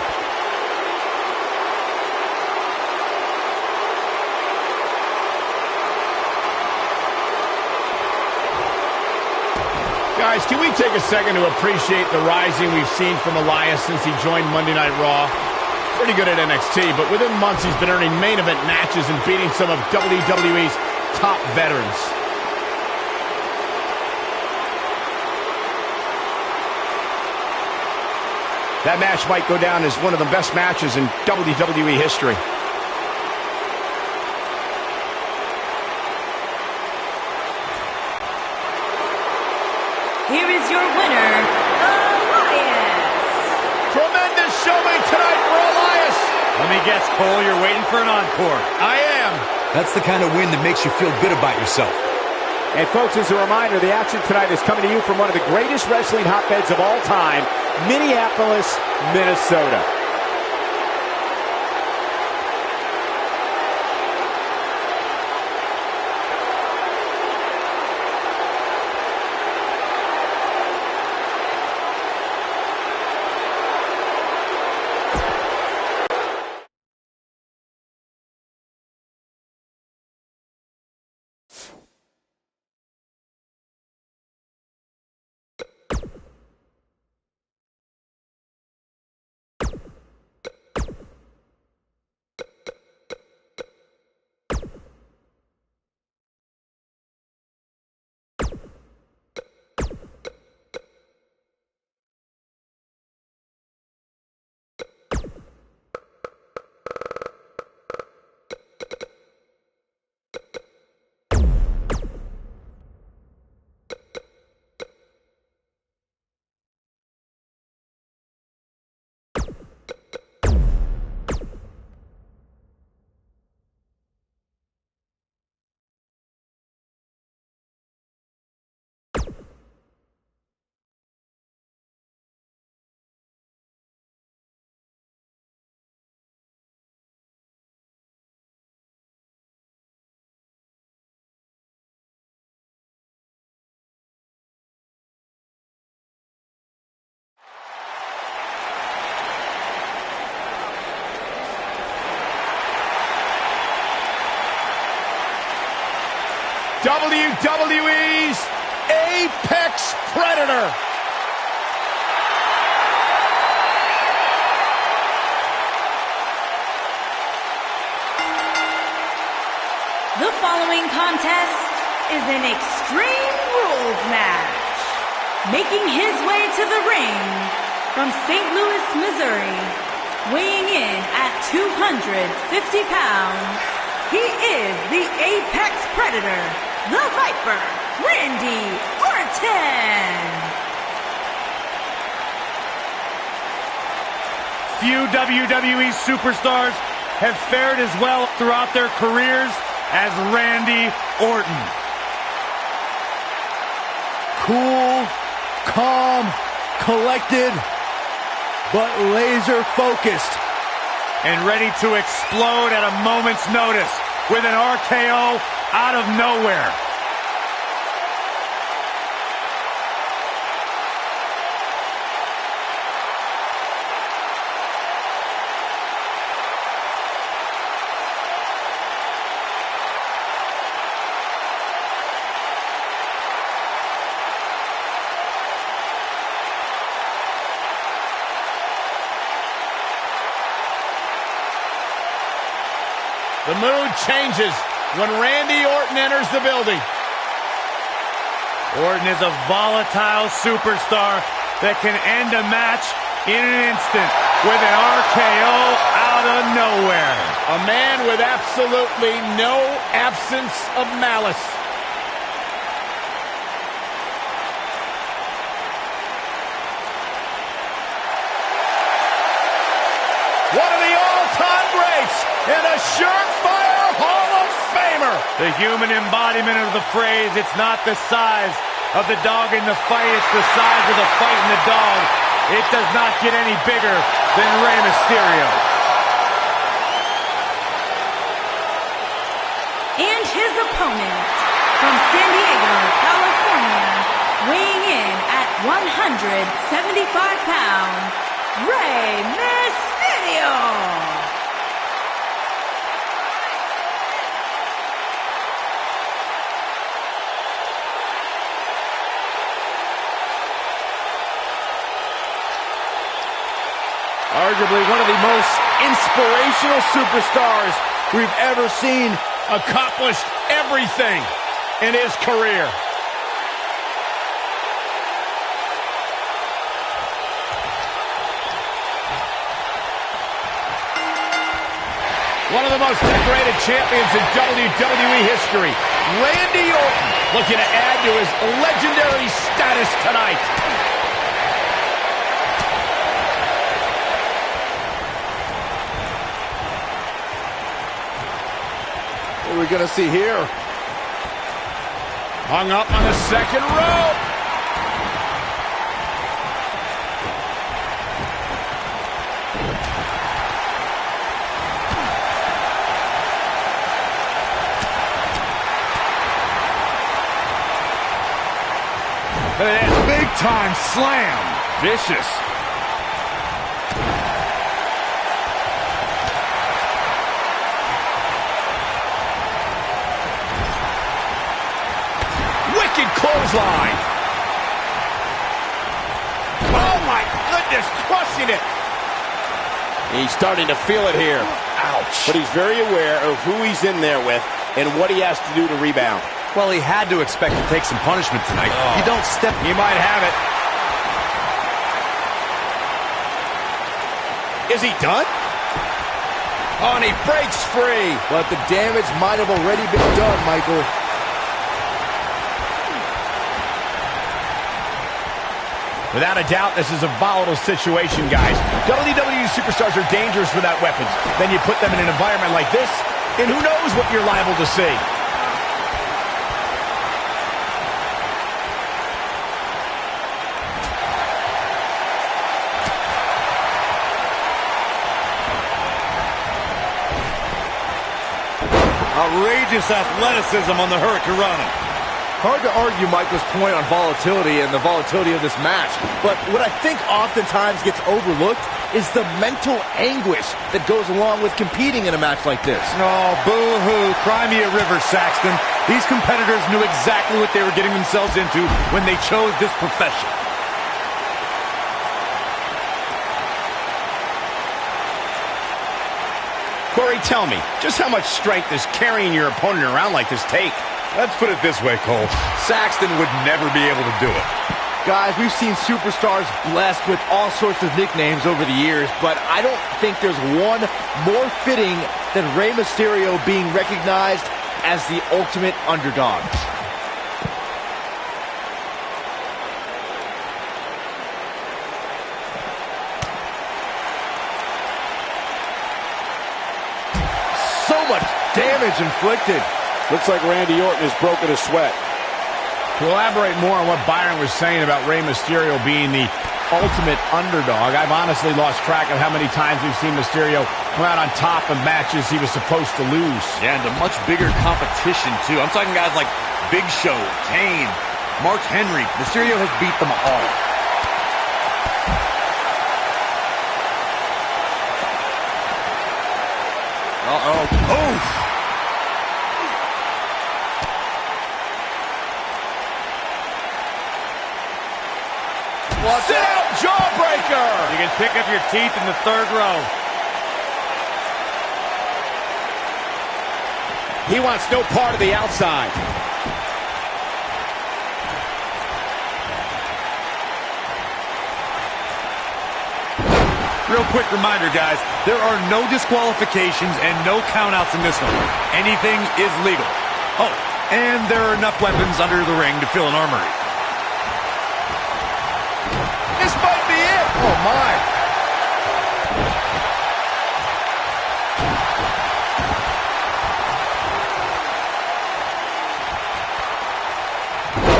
Guys, can we take a second to appreciate the rising we've seen from Elias since he joined Monday Night Raw? Pretty good at NXT, but within months he's been earning main event matches and beating some of WWE's top veterans. That match might go down as one of the best matches in WWE history. Here is your winner, Elias. Tremendous showing tonight for Elias. Let me guess, Cole, you're waiting for an encore. I am. That's the kind of win that makes you feel good about yourself. And folks, as a reminder, the action tonight is coming to you from one of the greatest wrestling hotbeds of all time, Minneapolis, Minnesota. WWE's Apex Predator. The following contest is an Extreme Rules match. Making his way to the ring from St. Louis, Missouri, weighing in at 250 pounds, he is the Apex Predator, the Viper, Randy Orton. Few WWE superstars have fared as well throughout their careers as Randy Orton. Cool, calm, collected, but laser focused. And ready to explode at a moment's notice with an RKO out of nowhere. The mood changes when Randy Orton enters the building. Orton is a volatile superstar that can end a match in an instant with an RKO out of nowhere. A man with absolutely no absence of malice. One of the all-time greats and a surefire Hall of Famer. The human embodiment of the phrase, it's not the size of the dog in the fight, it's the size of the fight in the dog. It does not get any bigger than Rey Mysterio. And his opponent, from San Diego, California, weighing in at 175 pounds, Rey Mysterio. Arguably one of the most inspirational superstars we've ever seen. Accomplished everything in his career. One of the most decorated champions in WWE history, Randy Orton, looking to add to his legendary status tonight. What are we going to see here? Hung up on the second rope. Big time slam. Vicious. Clothesline. Oh my goodness, crushing it. He's starting to feel it here. Ouch. But he's very aware of who he's in there with and what he has to do to rebound. Well, he had to expect to take some punishment tonight. Oh. You don't step... He might have it. Is he done? Oh, and he breaks free. But the damage might have already been done, Michael. Without a doubt, this is a volatile situation, guys. WWE superstars are dangerous without weapons. Then you put them in an environment like this, and who knows what you're liable to see. Outrageous athleticism on the Hurricanrana. Hard to argue Michael's point on volatility and the volatility of this match, but what I think oftentimes gets overlooked is the mental anguish that goes along with competing in a match like this. Oh, boo-hoo. Cry me a river, Saxton. These competitors knew exactly what they were getting themselves into when they chose this profession. Corey, tell me, just how much strength does carrying your opponent around like this take? Let's put it this way, Cole. Saxton would never be able to do it. Guys, we've seen superstars blessed with all sorts of nicknames over the years, but I don't think there's one more fitting than Rey Mysterio being recognized as the ultimate underdog. So much damage inflicted. Looks like Randy Orton has broken a sweat. To elaborate more on what Byron was saying about Rey Mysterio being the ultimate underdog, I've honestly lost track of how many times we've seen Mysterio come out on top of matches he was supposed to lose. Yeah, and a much bigger competition, too. I'm talking guys like Big Show, Kane, Mark Henry. Mysterio has beat them all. Uh-oh. Oof! Sit out, jawbreaker! You can pick up your teeth in the third row. He wants no part of the outside. Real quick reminder, guys, there are no disqualifications and no countouts in this one. Anything is legal. Oh, and there are enough weapons under the ring to fill an armory. This might be it! Oh, my.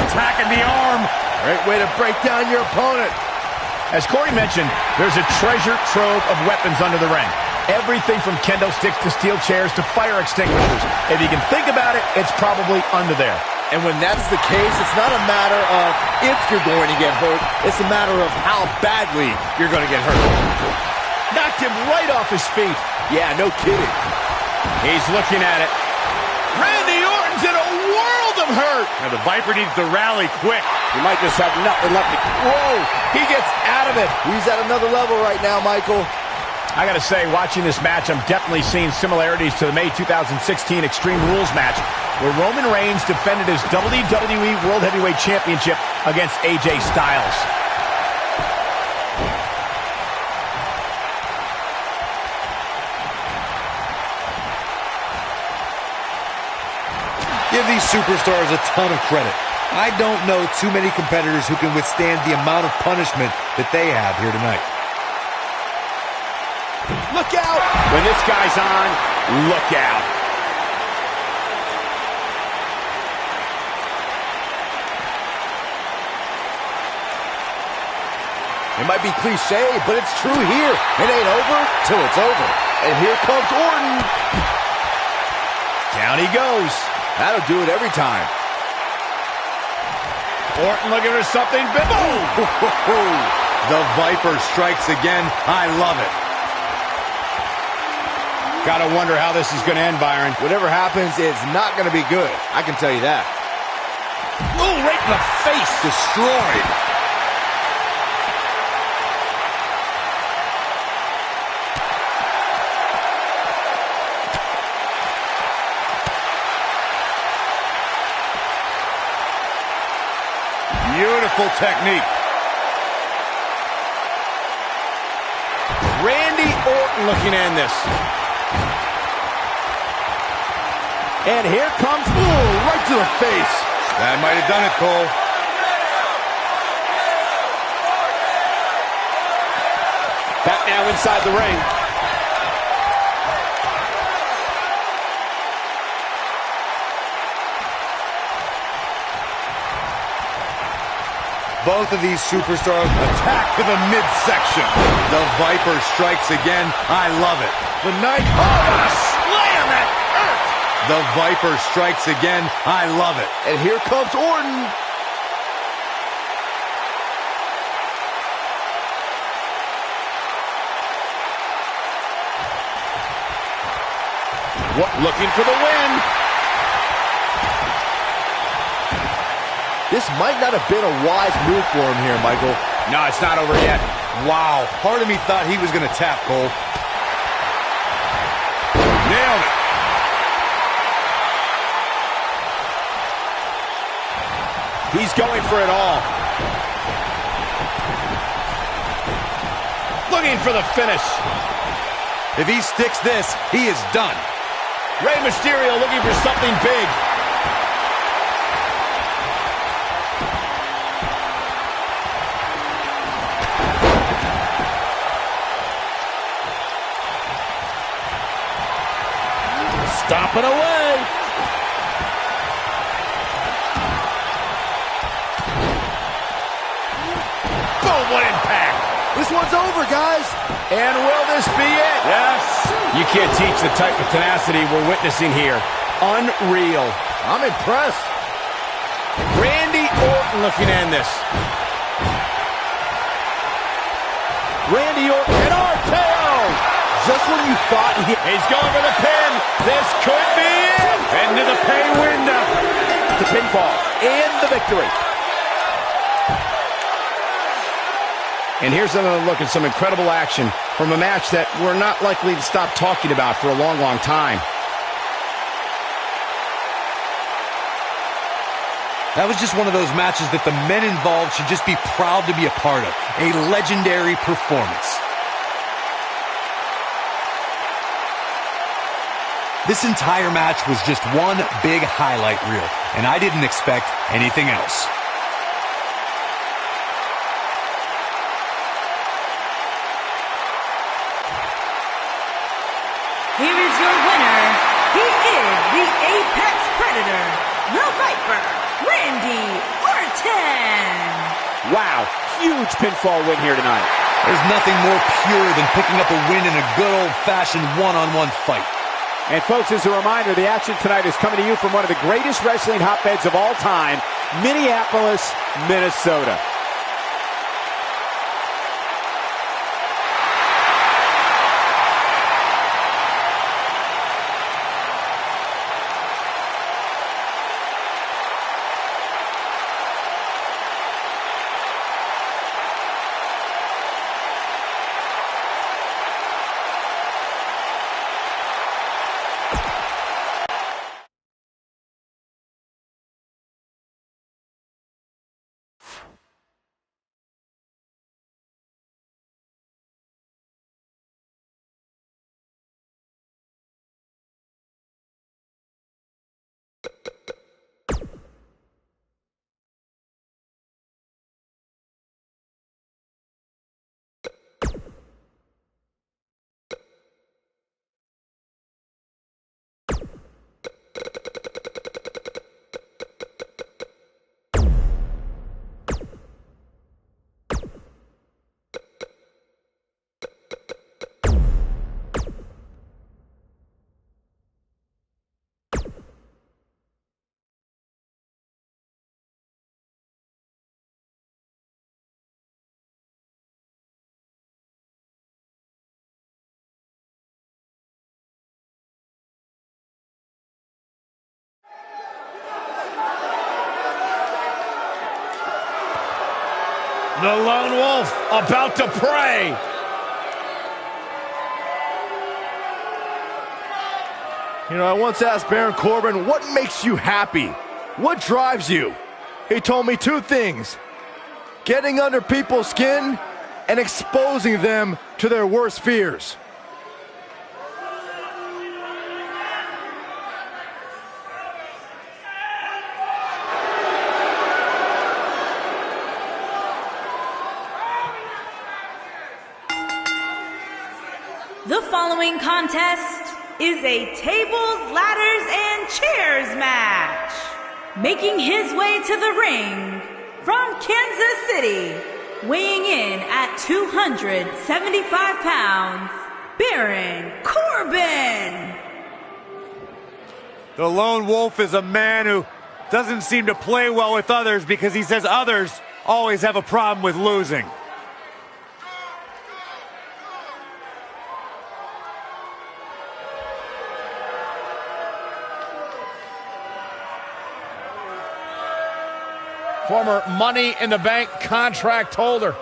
Attacking the arm. Great way to break down your opponent. As Corey mentioned, there's a treasure trove of weapons under the ring. Everything from kendo sticks to steel chairs to fire extinguishers. If you can think about it, it's probably under there. And when that's the case, it's not a matter of if you're going to get hurt. It's a matter of how badly you're going to get hurt. Knocked him right off his feet. Yeah, no kidding. He's looking at it. Randy Orton's in a world of hurt. Now the Viper needs to rally quick. He might just have nothing left to... Whoa, he gets out of it. He's at another level right now, Michael. I gotta say, watching this match, I'm definitely seeing similarities to the May 2016 Extreme Rules match, where Roman Reigns defended his WWE World Heavyweight Championship against AJ Styles. Give these superstars a ton of credit. I don't know too many competitors who can withstand the amount of punishment that they have here tonight. Look out! When this guy's on, look out. It might be cliche, but it's true here. It ain't over till it's over. And here comes Orton. Down he goes. That'll do it every time. Orton looking for something big. Boom! The Viper strikes again. I love it. Gotta wonder how this is gonna end, Byron. Whatever happens, it's not going to be good. I can tell you that. Ooh, right in the face. Destroyed. Beautiful technique. Randy Orton looking to end this. And here comes, ooh, right to the face. That might have done it, Cole. Back now inside the ring. Both of these superstars attack to the midsection. The Viper strikes again. I love it. The night. Oh, what a slam that hurt. The Viper strikes again. I love it. And here comes Orton. What? Looking for the win. This might not have been a wise move for him here, Michael. No, it's not over yet. Wow. Part of me thought he was going to tap, Cole. Nailed it. He's going for it all. looking for the finish. If he sticks this, he is done. Rey Mysterio looking for something big. Stomping away. Boom, what impact. This one's over, guys. And will this be it? Yes. You can't teach the type of tenacity we're witnessing here. Unreal. I'm impressed. Randy Orton looking to end this. Randy Orton, an RKO. Just when you thought He's going for the pin. This could be it. Into the pay window. The pinfall and the victory. And here's another look at some incredible action from a match that we're not likely to stop talking about for a long, long time. That was just one of those matches that the men involved should just be proud to be a part of. A legendary performance. This entire match was just one big highlight reel, and I didn't expect anything else. Here is your winner. He is the Apex Predator, the Viper, Randy Orton. Wow, huge pinfall win here tonight. There's nothing more pure than picking up a win in a good old-fashioned one-on-one fight. And folks, as a reminder, the action tonight is coming to you from one of the greatest wrestling hotbeds of all time, Minneapolis, Minnesota. The Lone Wolf about to pray. You know, I once asked Baron Corbin, what makes you happy? What drives you? He told me two things: getting under people's skin and exposing them to their worst fears. The following contest is a tables, ladders, and chairs match. Making his way to the ring from Kansas City, weighing in at 275 pounds, Baron Corbin. The Lone Wolf is a man who doesn't seem to play well with others because he says others always have a problem with losing. Former Money in the Bank contract holder.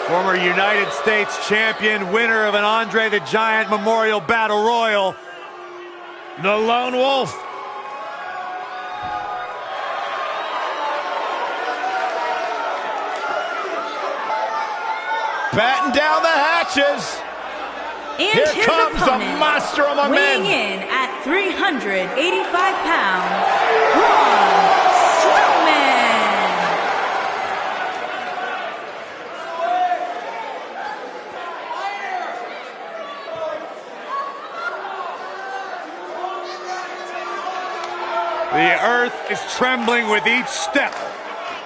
Former United States champion, winner of an Andre the Giant Memorial Battle Royal, The Lone Wolf. Batten down the hatches. And Here his comes the opponent, monster among men. weighing in at 385 pounds, Braun Strowman. The earth is trembling with each step.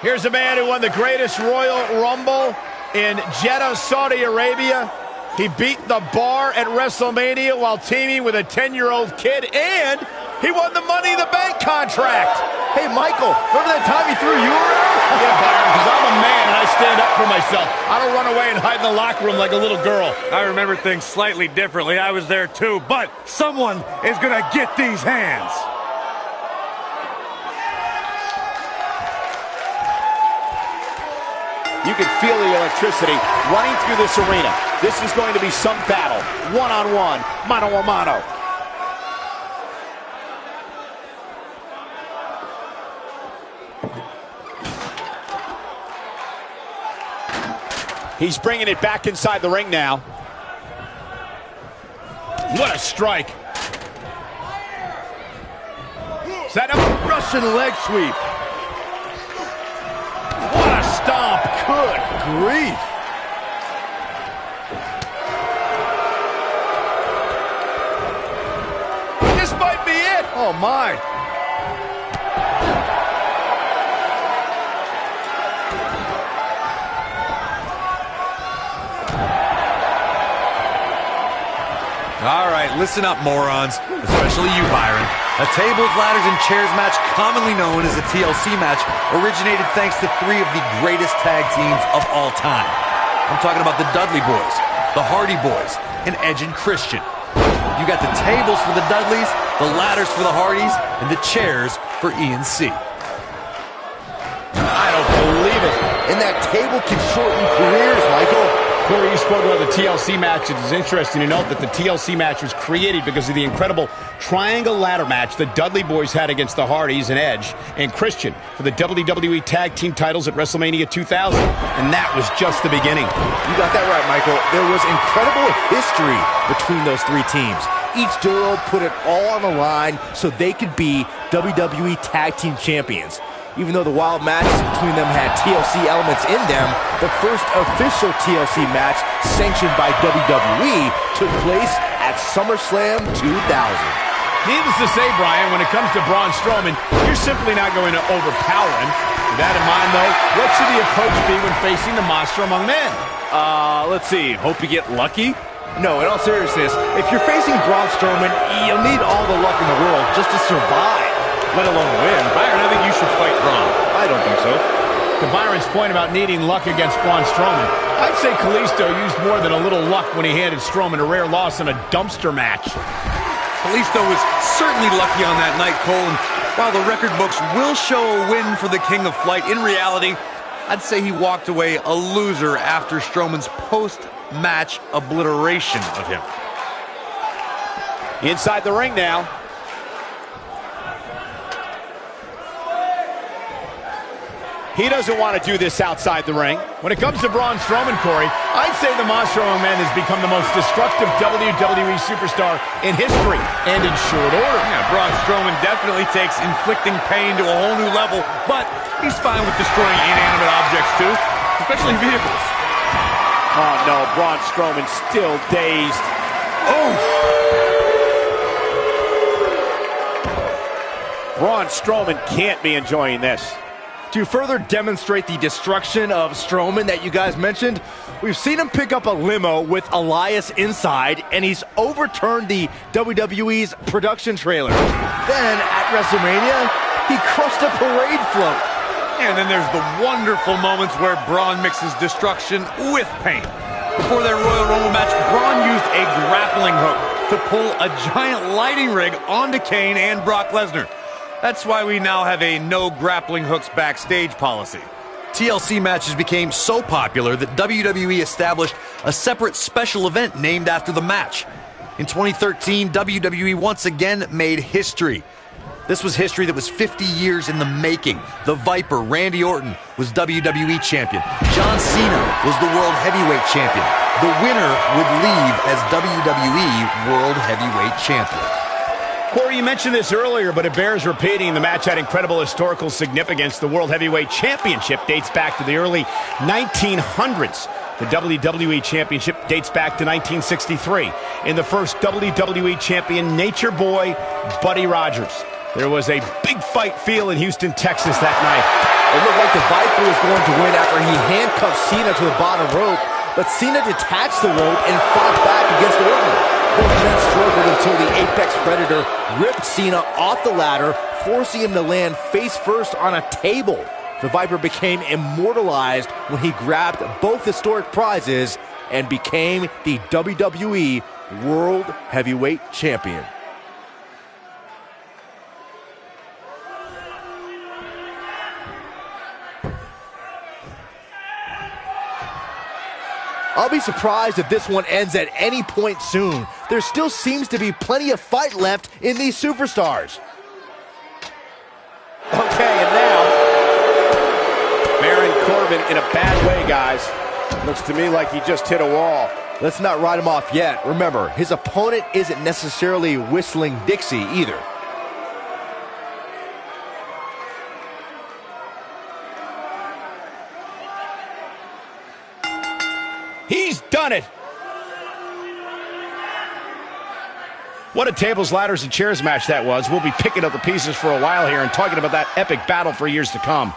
Here's a man who won the greatest Royal Rumble in Jeddah, Saudi Arabia. He beat the Bar at WrestleMania while teaming with a 10-year-old kid, and he won the Money in the Bank contract. Hey, Michael, remember that time he threw you around? Yeah, Byron, because I'm a man and I stand up for myself. I don't run away and hide in the locker room like a little girl. I remember things slightly differently. I was there too, but someone is going to get these hands. You can feel the electricity running through this arena. This is going to be some battle. One-on-one, mano-a-mano. He's bringing it back inside the ring now. What a strike. Set up. Russian leg sweep. What a stomp. Good grief. This might be it. Oh, my. All right, listen up, morons, especially you, Byron. A tables, ladders, and chairs match, commonly known as a TLC match, originated thanks to three of the greatest tag teams of all time. I'm talking about the Dudley Boys, the Hardy Boys, and Edge and Christian. You got the tables for the Dudleys, the ladders for the Hardys, and the chairs for E&C. I don't believe it. And that table can shorten careers, Michael. Corey, you spoke about the TLC match. It is interesting to note that the TLC match was created because of the incredible triangle ladder match the Dudley Boys had against the Hardys and Edge and Christian for the WWE Tag Team titles at WrestleMania 2000. And that was just the beginning. You got that right, Michael. There was incredible history between those three teams. Each duo put it all on the line so they could be WWE Tag Team Champions. Even though the wild matches between them had TLC elements in them, the first official TLC match sanctioned by WWE took place at SummerSlam 2000. Needless to say, Brian, when it comes to Braun Strowman, you're simply not going to overpower him. With that in mind, though, what should the approach be when facing the monster among men? Let's see. Hope you get lucky? No, in all seriousness, if you're facing Braun Strowman, you'll need all the luck in the world just to survive, let alone win. Byron, I think you should fight Braun. I don't think so. To Byron's point about needing luck against Braun Strowman, I'd say Kalisto used more than a little luck when he handed Strowman a rare loss in a dumpster match. Kalisto was certainly lucky on that night, Cole, and while the record books will show a win for the King of Flight, in reality, I'd say he walked away a loser after Strowman's post-match obliteration of him. Inside the ring now. He doesn't want to do this outside the ring. When it comes to Braun Strowman, Corey, I'd say the Monster Among Men has become the most destructive WWE superstar in history, and in short order. Yeah, Braun Strowman definitely takes inflicting pain to a whole new level, but he's fine with destroying inanimate objects too, especially vehicles. Oh no, Braun Strowman still dazed. Oh! Braun Strowman can't be enjoying this. To further demonstrate the destruction of Strowman that you guys mentioned, we've seen him pick up a limo with Elias inside, and he's overturned the WWE's production trailer. Then, at WrestleMania, he crushed a parade float. And then there's the wonderful moments where Braun mixes destruction with pain. Before their Royal Rumble match, Braun used a grappling hook to pull a giant lighting rig onto Kane and Brock Lesnar. That's why we now have a no grappling hooks backstage policy. TLC matches became so popular that WWE established a separate special event named after the match. In 2013, WWE once again made history. This was history that was 50 years in the making. The Viper, Randy Orton, was WWE Champion. John Cena was the World Heavyweight Champion. The winner would leave as WWE World Heavyweight Champion. Corey, you mentioned this earlier, but it bears repeating. The match had incredible historical significance. The World Heavyweight Championship dates back to the early 1900s. The WWE Championship dates back to 1963. In the first WWE Champion, Nature Boy, Buddy Rogers. There was a big fight feel in Houston, Texas that night. It looked like the Viper was going to win after he handcuffed Cena to the bottom rope, but Cena detached the rope and fought back against Orton. Both men struggled until the Apex Predator ripped Cena off the ladder, forcing him to land face first on a table. The Viper became immortalized when he grabbed both historic prizes and became the WWE World Heavyweight Champion. I'll be surprised if this one ends at any point soon. There still seems to be plenty of fight left in these superstars. Okay, and now, Baron Corbin in a bad way, guys. Looks to me like he just hit a wall. Let's not write him off yet. Remember, his opponent isn't necessarily whistling Dixie either. He's done it. What a tables, ladders, and chairs match that was. We'll be picking up the pieces for a while here and talking about that epic battle for years to come.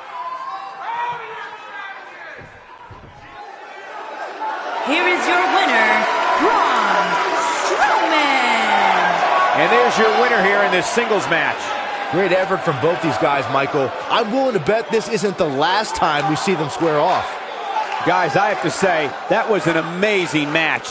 Here is your winner, Braun Strowman. And there's your winner here in this singles match. Great effort from both these guys, Michael. I'm willing to bet this isn't the last time we see them square off. Guys, I have to say, that was an amazing match.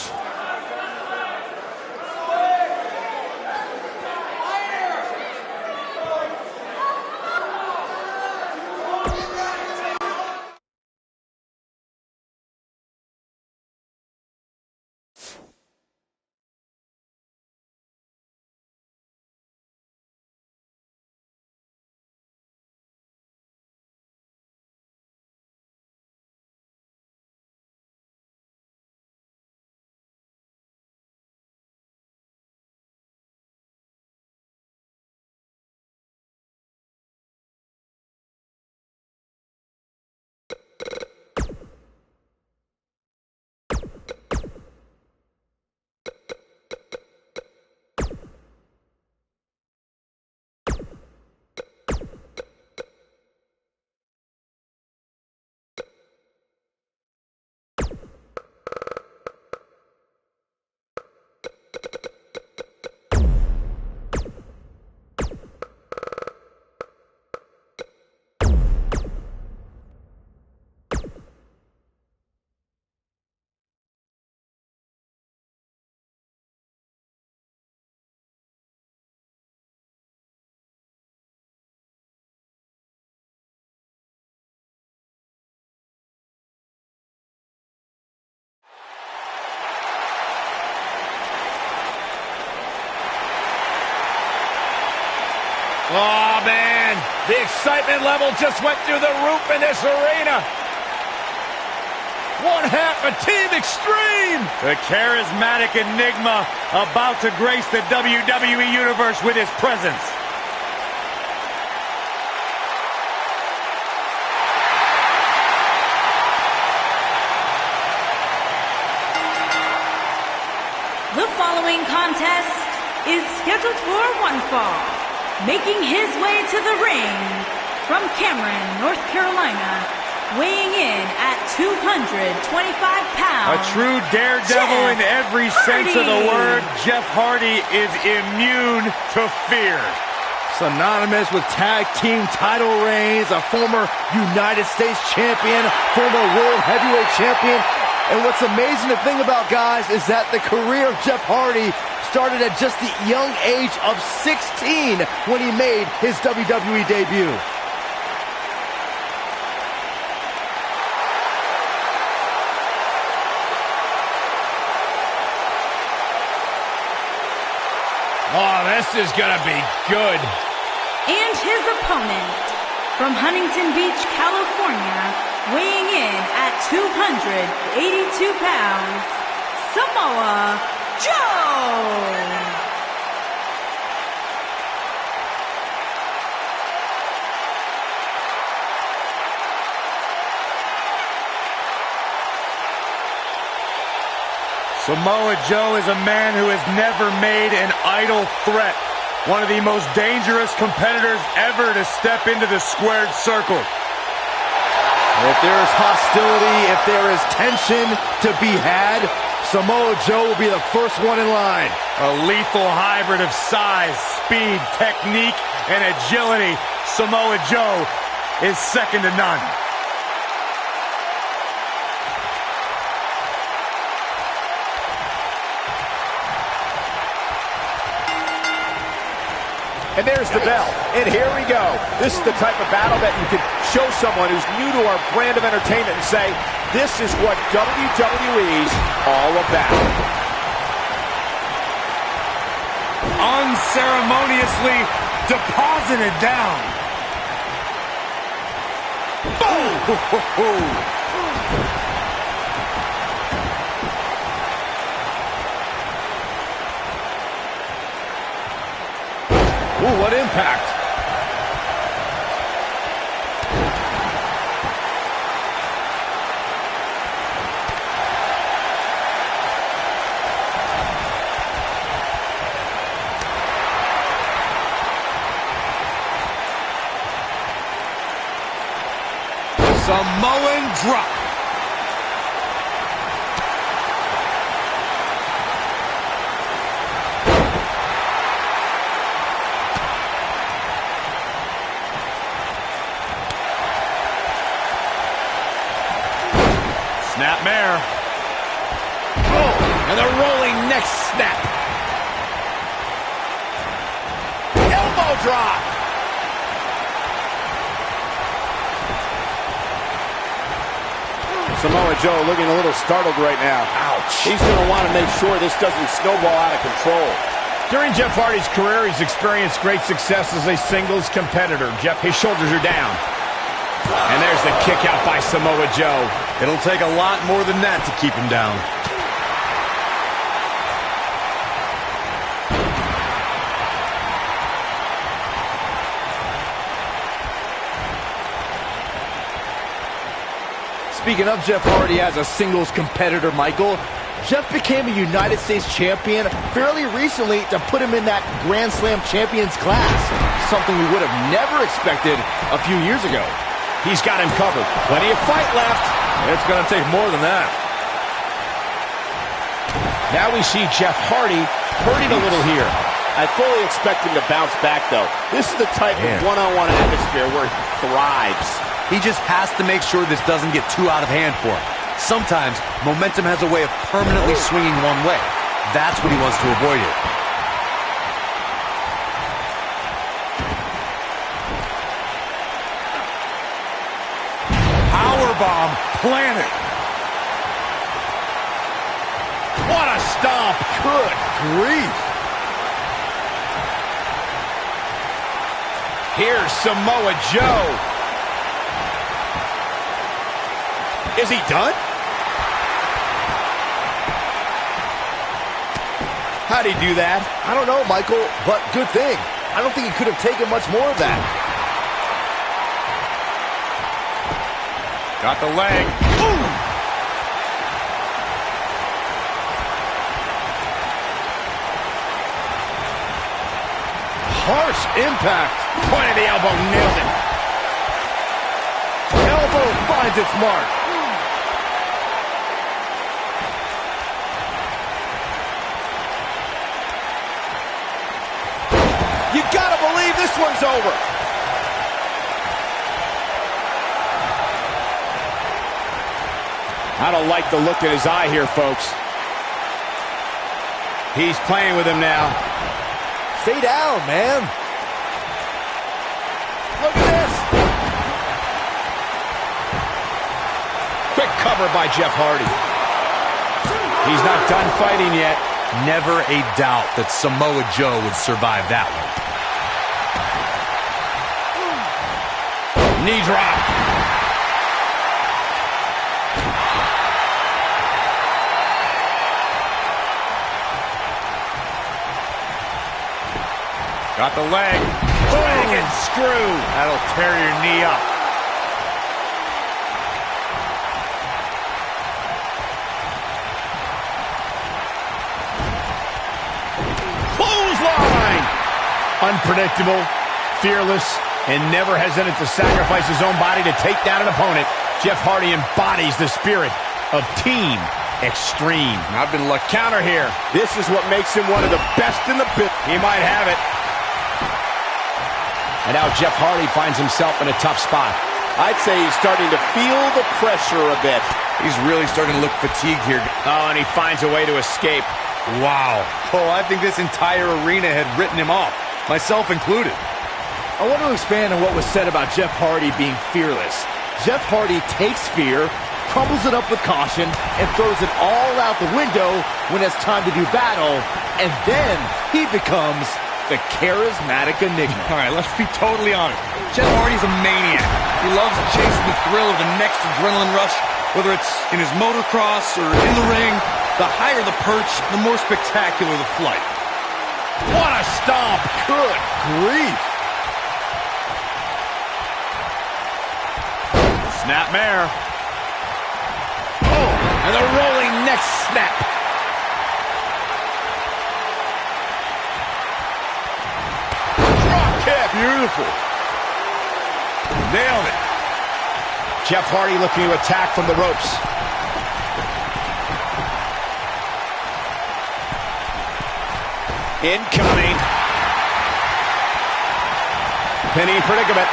Oh, man, the excitement level just went through the roof in this arena. One half of Team Extreme. The charismatic enigma about to grace the WWE Universe with his presence. The following contest is scheduled for one fall. Making his way to the ring from Cameron, North Carolina, weighing in at 225 pounds. A true daredevil in every sense of the word, Jeff Hardy is immune to fear. Synonymous with tag team title reigns, a former United States champion, former World Heavyweight champion. And what's amazing to think about, guys, is that the career of Jeff Hardy started at just the young age of 16 when he made his WWE debut. Oh, this is gonna be good. And his opponent, from Huntington Beach, California, weighing in at 282 pounds, Samoa Joe! Samoa Joe is a man who has never made an idle threat. One of the most dangerous competitors ever to step into the squared circle. If there is hostility, if there is tension to be had, Samoa Joe will be the first one in line. A lethal hybrid of size, speed, technique, and agility. Samoa Joe is second to none. And there's the bell. And here we go. This is the type of battle that you can show someone who's new to our brand of entertainment and say, this is what WWE's all about. Unceremoniously deposited down. Boom! Ooh, what impact. Samoan drop. Snapmare. Oh, and the rolling neck snap. Elbow drop. Samoa Joe looking a little startled right now. Ouch. He's going to want to make sure this doesn't snowball out of control. During Jeff Hardy's career, he's experienced great success as a singles competitor. Jeff, his shoulders are down. And there's the kick out by Samoa Joe. It'll take a lot more than that to keep him down. Speaking of Jeff Hardy as a singles competitor, Michael, Jeff became a United States champion fairly recently to put him in that Grand Slam champions class, something we would have never expected a few years ago. He's got him covered. Plenty of fight left. It's going to take more than that. Now we see Jeff Hardy hurting a little here. I fully expect him to bounce back, though. This is the type of one-on-one atmosphere where he thrives. He just has to make sure this doesn't get too out of hand for him. Sometimes, momentum has a way of permanently swinging one way. That's what he wants to avoid here. Powerbomb planted. What a stomp. Good grief. Here's Samoa Joe. Is he done? How'd he do that? I don't know, Michael, but good thing. I don't think he could have taken much more of that. Got the leg. Ooh. Harsh impact. Point of the elbow, nailed it. Elbow finds its mark. You gotta believe this one's over. I don't like the look in his eye here, folks. He's playing with him now. Stay down, man. Look at this. Quick cover by Jeff Hardy. He's not done fighting yet. Never a doubt that Samoa Joe would survive that one. Knee drop. Got the leg. Dragon screw. That'll tear your knee up. Clothesline. Unpredictable, fearless, and never hesitant to sacrifice his own body to take down an opponent. Jeff Hardy embodies the spirit of Team Extreme. I've been lucky. Counter here. This is what makes him one of the best in the business. He might have it. And now Jeff Hardy finds himself in a tough spot. I'd say he's starting to feel the pressure a bit. He's really starting to look fatigued here. Oh, and he finds a way to escape. Wow. Oh, I think this entire arena had written him off, myself included. I want to expand on what was said about Jeff Hardy being fearless. Jeff Hardy takes fear, crumbles it up with caution, and throws it all out the window when it's time to do battle, and then he becomes the charismatic enigma. All right, let's be totally honest. Jeff Hardy's a maniac. He loves chasing the thrill of the next adrenaline rush, whether it's in his motocross or in the ring. The higher the perch, the more spectacular the flight. What a stomp! Good grief. Snapmare. Oh, and the rolling neck snap. Drop kick. Beautiful. Nailed it. Jeff Hardy looking to attack from the ropes. Incoming. Penny predicament.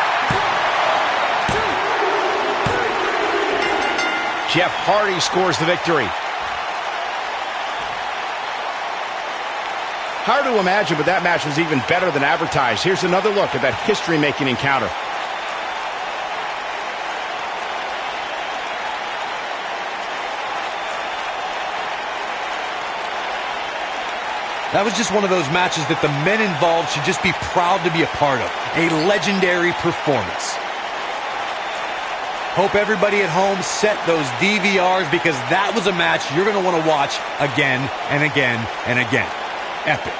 Jeff Hardy scores the victory. Hard to imagine, but that match was even better than advertised. Here's another look at that history-making encounter. That was just one of those matches that the men involved should just be proud to be a part of. A legendary performance. Hope everybody at home set those DVRs, because that was a match you're going to want to watch again and again and again. Epic.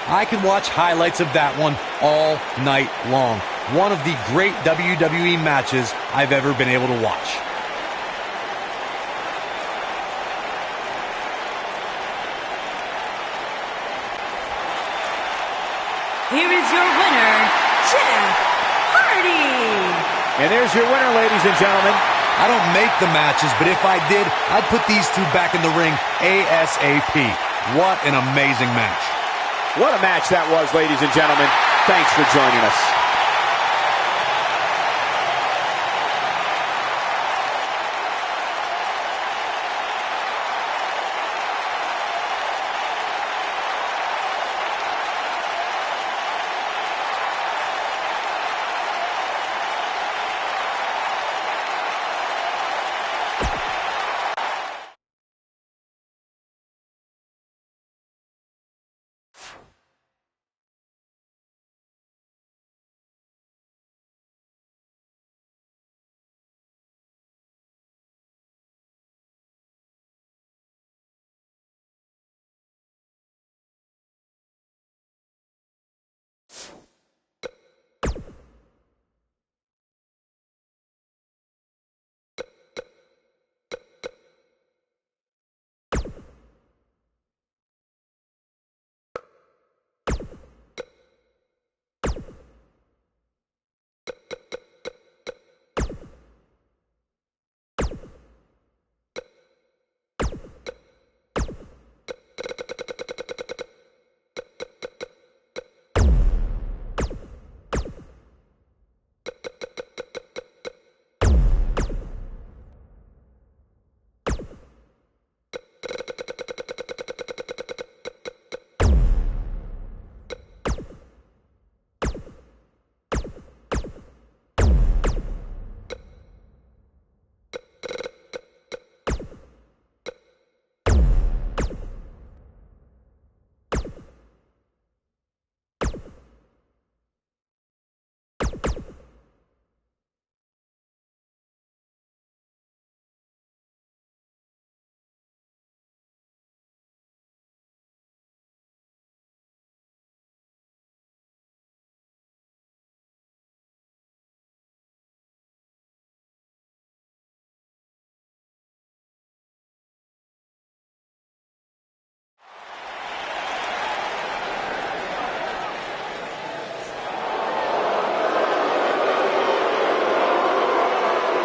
I could watch highlights of that one all night long. One of the great WWE matches I've ever been able to watch. Here is your winner, Jeff Hardy. And there's your winner, ladies and gentlemen. I don't make the matches, but if I did, I'd put these two back in the ring ASAP. What an amazing match. What a match that was, ladies and gentlemen. Thanks for joining us.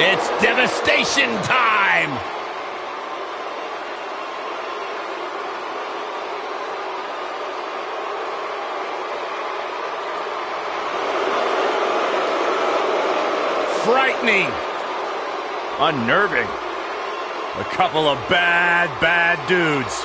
It's devastation time! Frightening. Unnerving. A couple of bad dudes.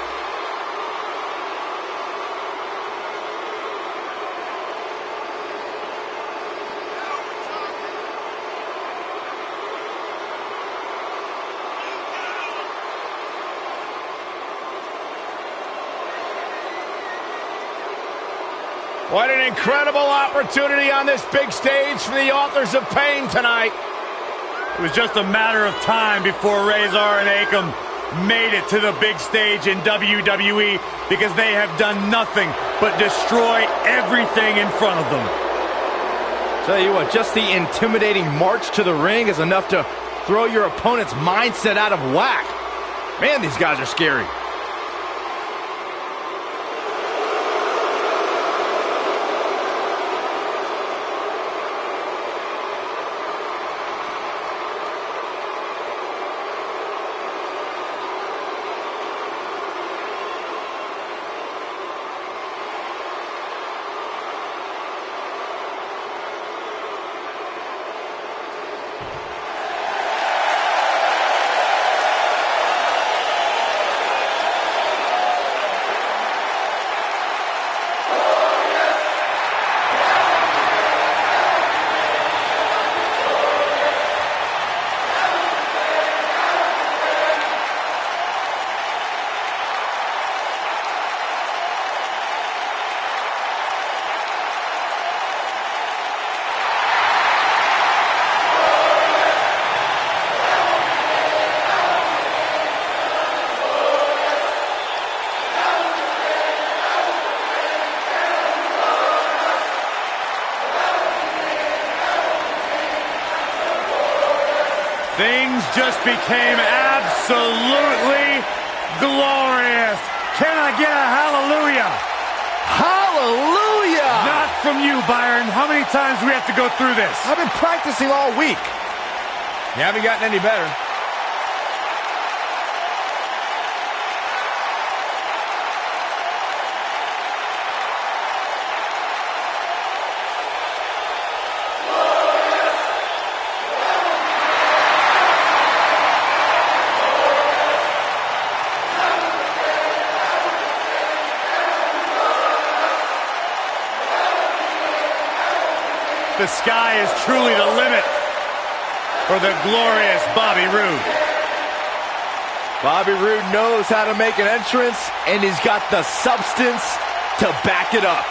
What an incredible opportunity on this big stage for the authors of pain tonight. It was just a matter of time before Razor and Akam made it to the big stage in WWE because they have done nothing but destroy everything in front of them. Tell you what, just the intimidating march to the ring is enough to throw your opponent's mindset out of whack. Man, these guys are scary. Things just became absolutely glorious. Can I get a hallelujah? Hallelujah! Not from you, Byron. How many times do we have to go through this? I've been practicing all week. You haven't gotten any better. The sky is truly the limit for the glorious Bobby Roode. Bobby Roode knows how to make an entrance, and he's got the substance to back it up.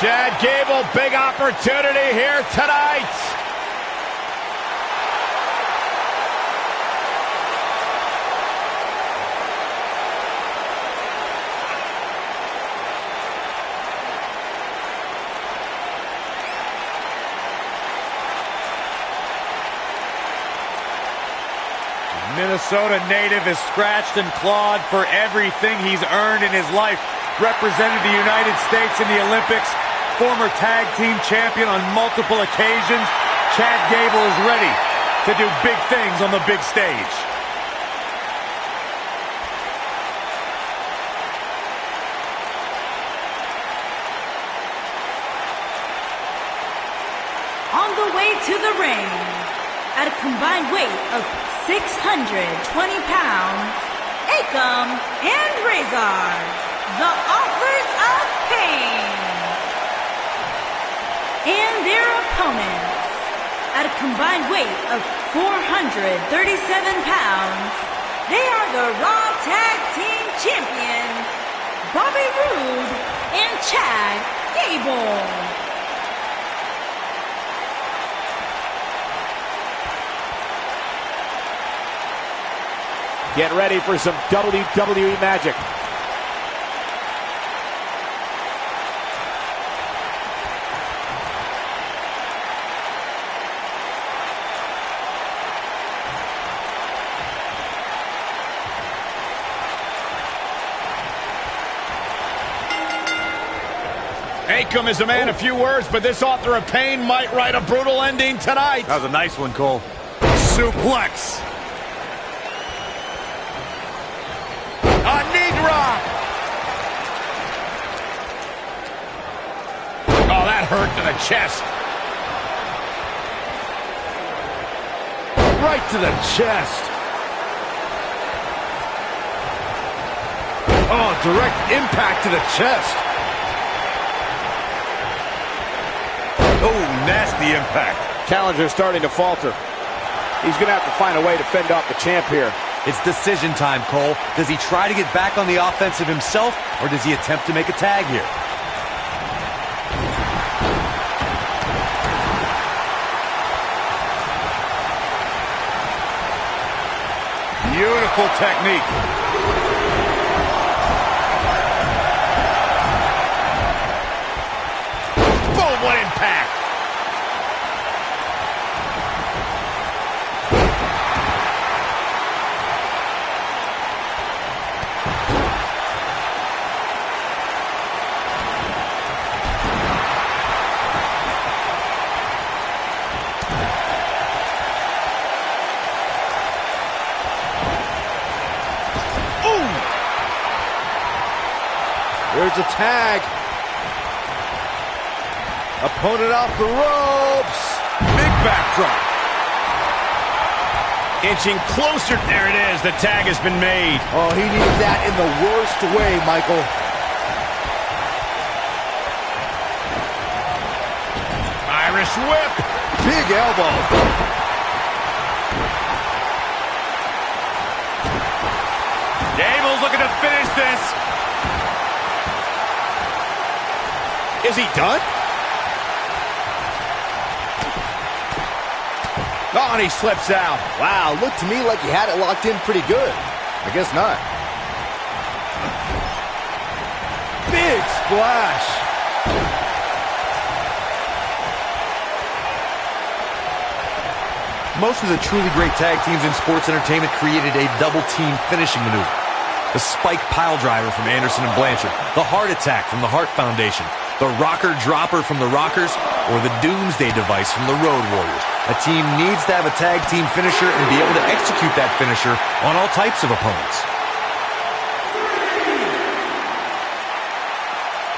Chad Gable, big opportunity here tonight. Minnesota native is scratched and clawed for everything he's earned in his life. Represented the United States in the Olympics. Former tag team champion on multiple occasions, Chad Gable is ready to do big things on the big stage. On the way to the ring, at a combined weight of 620 pounds, Akam and Razor, the authors of pain. And their opponents, at a combined weight of 437 pounds, they are the Raw Tag Team Champions, Bobby Roode and Chad Gable. Get ready for some WWE magic. Akam is a man of few words, but this author of pain might write a brutal ending tonight. That was a nice one, Cole. Suplex. A knee drop. Oh, that hurt to the chest. Right to the chest. Oh, direct impact to the chest. Oh, nasty impact. Challenger's starting to falter. He's going to have to find a way to fend off the champ here. It's decision time, Cole. Does he try to get back on the offensive himself, or does he attempt to make a tag here? Beautiful technique. Boom, what impact. There's a tag. Opponent off the ropes. Big backdrop. Inching closer. There it is. The tag has been made. Oh, he needed that in the worst way, Michael. Irish whip. Big elbow. Gable's looking to finish this. Is he done? Oh, and he slips out. Wow, looked to me like he had it locked in pretty good. I guess not. Big splash. Most of the truly great tag teams in sports entertainment created a double team finishing maneuver. The spike pile driver from Anderson and Blanchard, the heart attack from the Hart Foundation, the rocker dropper from the Rockers, or the Doomsday device from the Road Warriors. A team needs to have a tag team finisher and be able to execute that finisher on all types of opponents.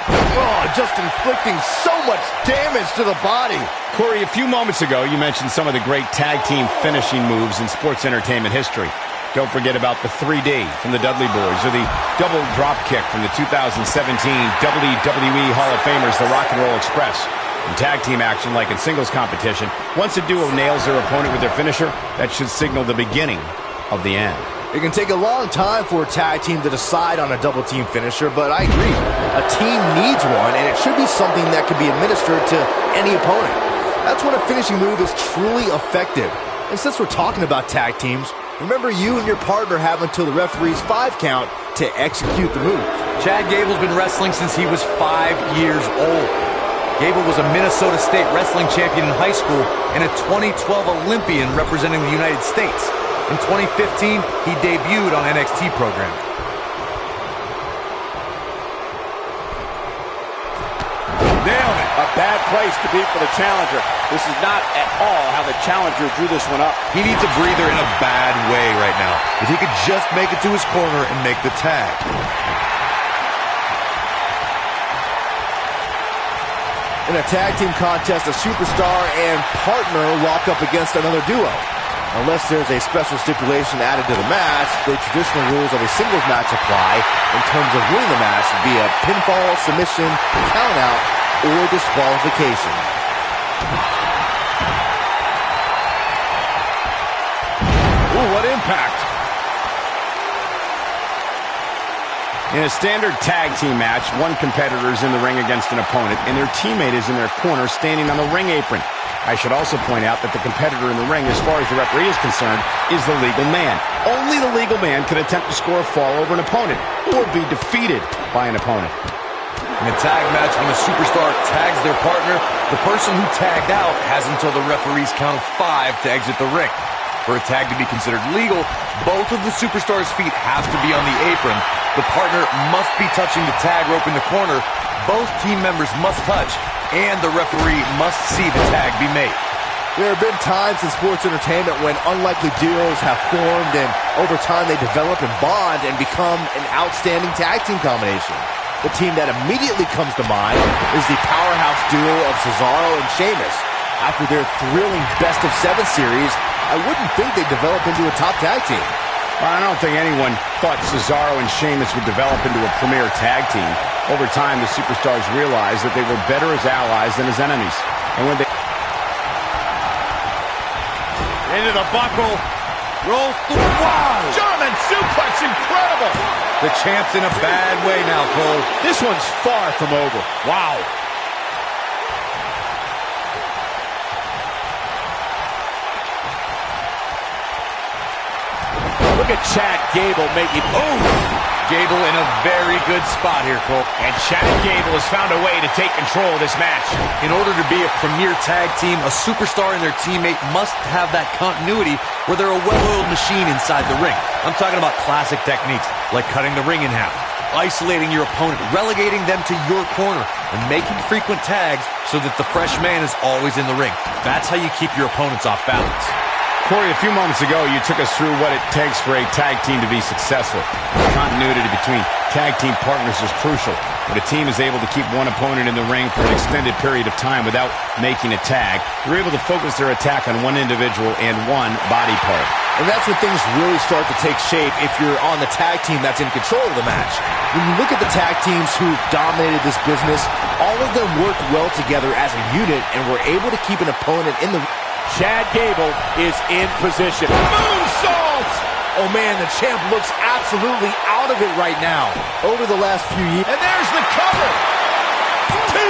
Oh, just inflicting so much damage to the body. Corey, a few moments ago, you mentioned some of the great tag team finishing moves in sports entertainment history. Don't forget about the 3D from the Dudley Boys or the double drop kick from the 2017 WWE Hall of Famers, the Rock and Roll Express. In tag team action, like in singles competition, once a duo nails their opponent with their finisher, that should signal the beginning of the end. It can take a long time for a tag team to decide on a double team finisher, but I agree. A team needs one, and it should be something that can be administered to any opponent. That's when a finishing move is truly effective. And since we're talking about tag teams, remember you and your partner have until the referee's 5 count to execute the move. Chad Gable's been wrestling since he was 5 years old. Gable was a Minnesota State wrestling champion in high school and a 2012 Olympian representing the United States. In 2015, he debuted on NXT programming. Nailed it. A bad place to be for the challenger. This is not at all how the challenger drew this one up. He needs a breather in a bad way right now. If he could just make it to his corner and make the tag. In a tag team contest, a superstar and partner lock up against another duo. Unless there's a special stipulation added to the match, the traditional rules of a singles match apply in terms of winning the match via pinfall, submission, countout, or disqualification. Ooh, what impact. In a standard tag team match, one competitor is in the ring against an opponent, and their teammate is in their corner standing on the ring apron. I should also point out that the competitor in the ring, as far as the referee is concerned, is the legal man. Only the legal man can attempt to score a fall over an opponent or be defeated by an opponent. In a tag match, when a superstar tags their partner, the person who tagged out has until the referee's count of 5 to exit the ring. For a tag to be considered legal, both of the superstar's feet have to be on the apron. The partner must be touching the tag rope in the corner. both team members must touch, and the referee must see the tag be made. There have been times in sports entertainment when unlikely duos have formed, and over time they develop and bond and become an outstanding tag team combination. The team that immediately comes to mind is the powerhouse duo of Cesaro and Sheamus. After their thrilling best-of-7 series, I wouldn't think they'd develop into a top tag team. Well, I don't think anyone thought Cesaro and Sheamus would develop into a premier tag team. Over time, the superstars realized that they were better as allies than as enemies. And when they... Into the buckle. Roll through. Wow. German suplex, incredible! The champ's in a bad way now, Cole. This one's far from over. Wow. Look at Chad Gable making... Oh! Gable in a very good spot here, Cole. And Chad Gable has found a way to take control of this match. In order to be a premier tag team, a superstar and their teammate must have that continuity where they're a well-oiled machine inside the ring. I'm talking about classic techniques, like cutting the ring in half, isolating your opponent, relegating them to your corner, and making frequent tags so that the fresh man is always in the ring. That's how you keep your opponents off balance. Corey, a few moments ago, you took us through what it takes for a tag team to be successful. The continuity between tag team partners is crucial. When a team is able to keep one opponent in the ring for an extended period of time without making a tag, they're able to focus their attack on one individual and one body part. And that's when things really start to take shape if you're on the tag team that's in control of the match. When you look at the tag teams who've dominated this business, all of them worked well together as a unit and were able to keep an opponent in the... Chad Gable is in position. Moonsault! Oh man, the champ looks absolutely out of it right now. Over the last few years... And there's the cover! 2,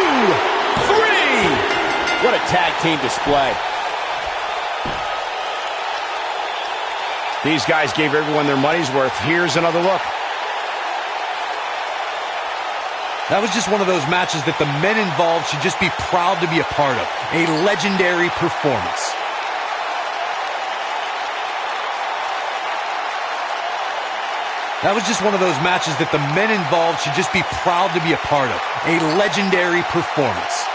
3! What a tag team display. These guys gave everyone their money's worth. Here's another look. That was just one of those matches that the men involved should just be proud to be a part of. A legendary performance. That was just one of those matches that the men involved should just be proud to be a part of. A legendary performance.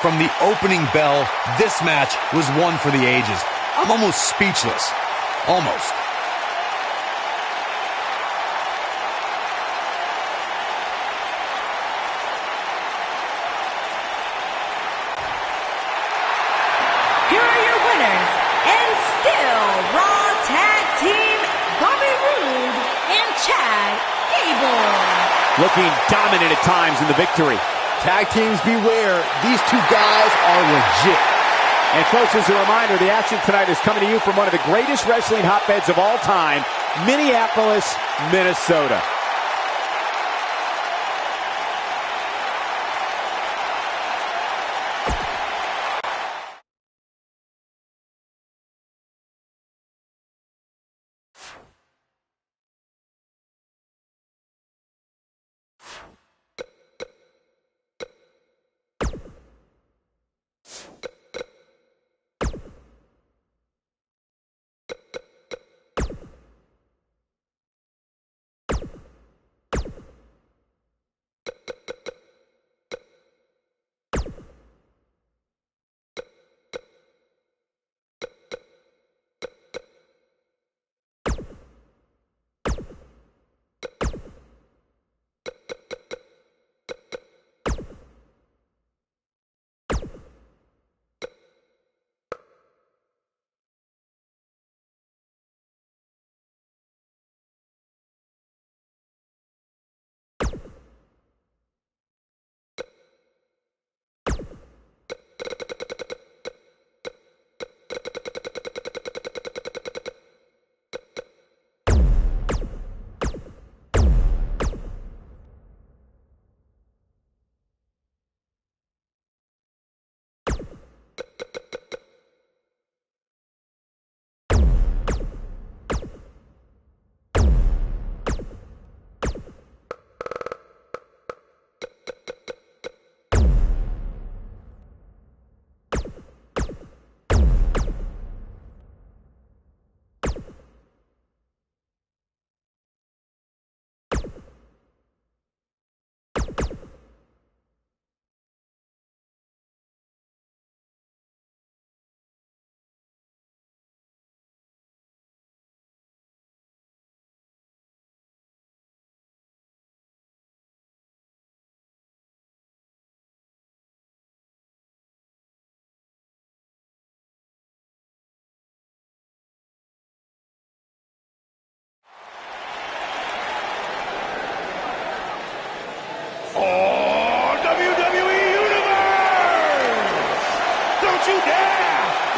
From the opening bell, this match was one for the ages. I'm almost speechless. Almost. Here are your winners, and still Raw Tag Team, Bobby Roode and Chad Gable. Looking dominant at times in the victory. Tag teams beware, these two guys are legit. And folks, as a reminder, the action tonight is coming to you from one of the greatest wrestling hotbeds of all time, Minneapolis, Minnesota.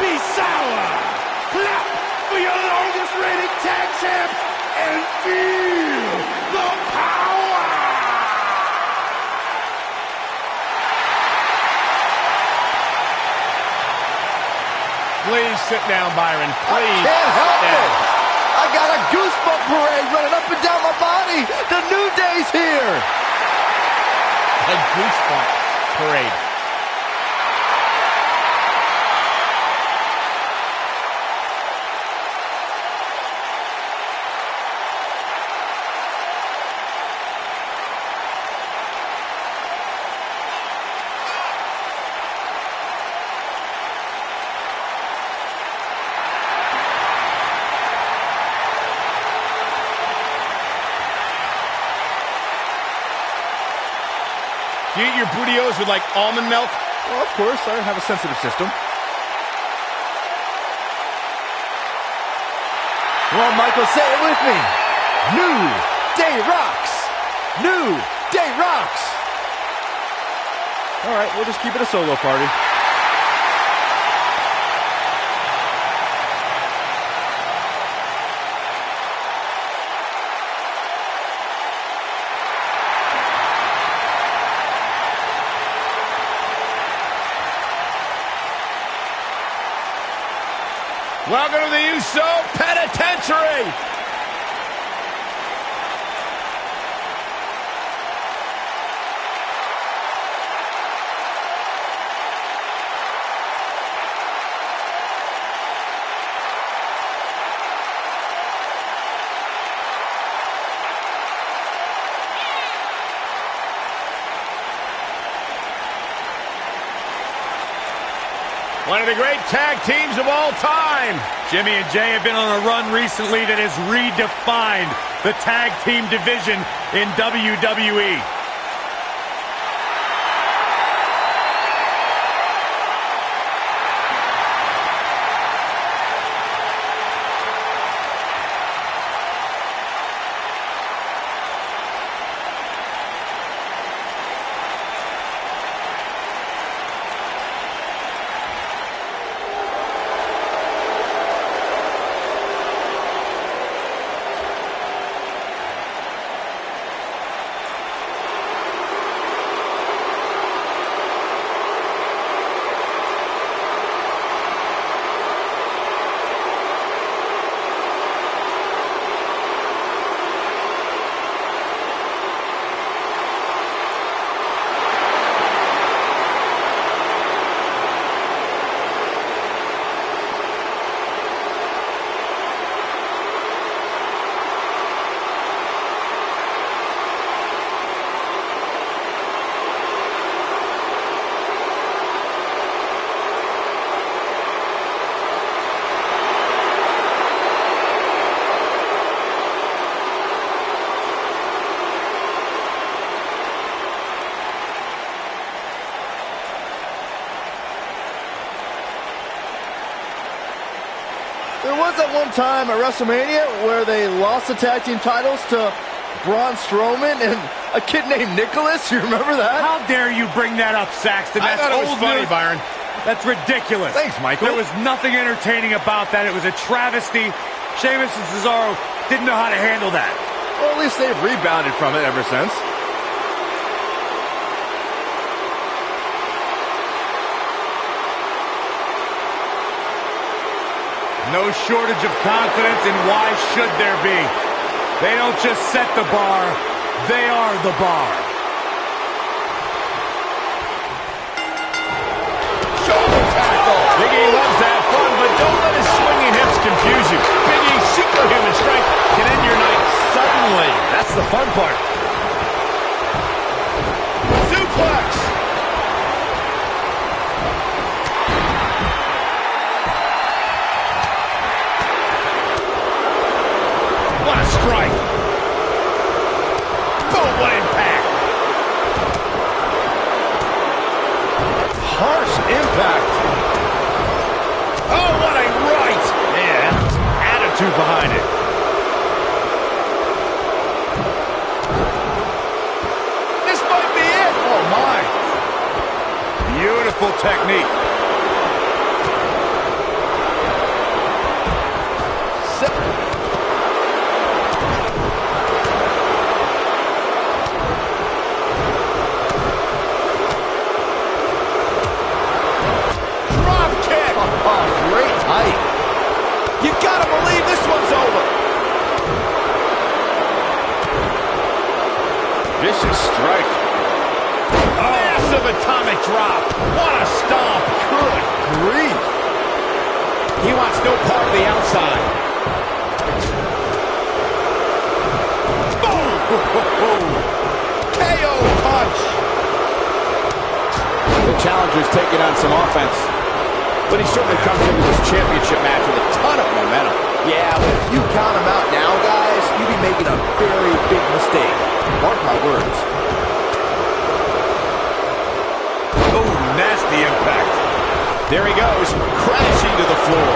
be sour. Clap for your longest reigning tag champs and feel the power. Please sit down, Byron. Please. I can't help it. I got a goosebump parade running up and down my body. The New Day's here. A goosebump parade. Do you eat your burritos with, like, almond milk? Well, of course, I have a sensitive system. Come on, Michael, say it with me. New Day rocks. New Day rocks. All right, we'll just keep it a solo party. Welcome to the USO Penitentiary. One of the great tag teams of all time. Jimmy and Jay have been on a run recently that has redefined the tag team division in WWE. There was that one time at WrestleMania where they lost the tag team titles to Braun Strowman and a kid named Nicholas. You remember that? How dare you bring that up, Saxton? I That's thought it was old funny, news. Byron. That's ridiculous. Thanks, Michael. There was nothing entertaining about that. It was a travesty. Sheamus and Cesaro didn't know how to handle that. Well, at least they've rebounded from it ever since. No shortage of confidence, and why should there be? They don't just set the bar, they are the bar. Shoulder tackle. Big E loves to have fun, but don't let his swinging hips confuse you. Big E's secret human strength can end your night suddenly. That's the fun part. Suplex. What a strike. Boom, what impact. Harsh impact. Oh, what a right. Man, attitude behind it. This might be it. Oh, my. Beautiful technique. Vicious strike. Massive atomic drop. What a stomp. Good grief. He wants no part of the outside. Boom! KO punch. The challenger's taking on some offense, but he certainly comes into this championship match with a ton of momentum. Yeah, but if you count him out now, guys, you'd be making a very big mistake. Mark my words. Oh, nasty impact. There he goes, crashing to the floor.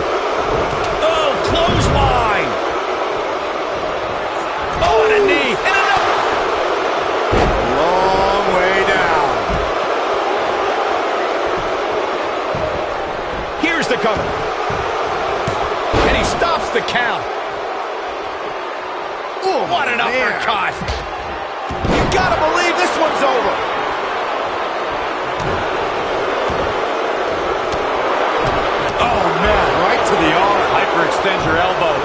Oh, clothesline. Oh, and a knee. And another. A long way down. Here's the cover. And he stops the count. Oh, What an man. uppercut. You gotta believe this one's over. Oh, man, right to the arm. Hyperextend your elbow.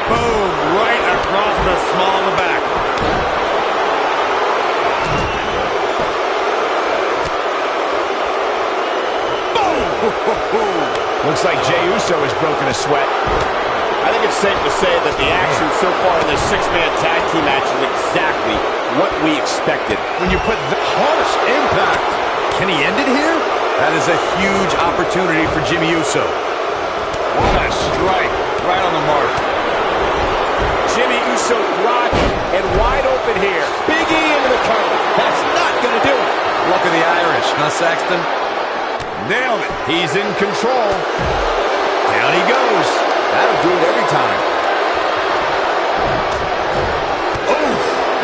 Boom, right across the small of the back. Looks like Jey Uso has broken a sweat. I think it's safe to say that the action so far in this six-man tag team match is exactly what we expected. When you put the harsh impact, can he end it here? That is a huge opportunity for Jimmy Uso. What a strike. Right on the mark. Jimmy Uso rocking and wide open here. Big E into the cover. That's not going to do it. Luck of the Irish, huh, Saxton? Nailed it. He's in control. Down he goes. That'll do it every time. Oh,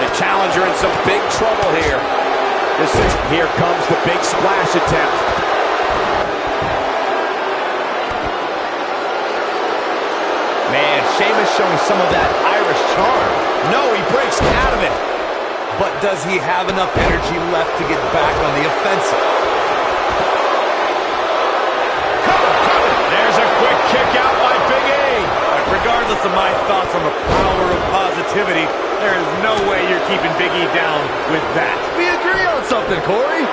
the challenger in some big trouble here. Here comes the big splash attempt. Man, Sheamus showing some of that Irish charm. No, he breaks out of it. But does he have enough energy left to get back on the offensive? There's a quick kick out by Big E. Regardless of my thoughts on the power of positivity, there is no way you're keeping Big E down with that. We agree on something, Corey.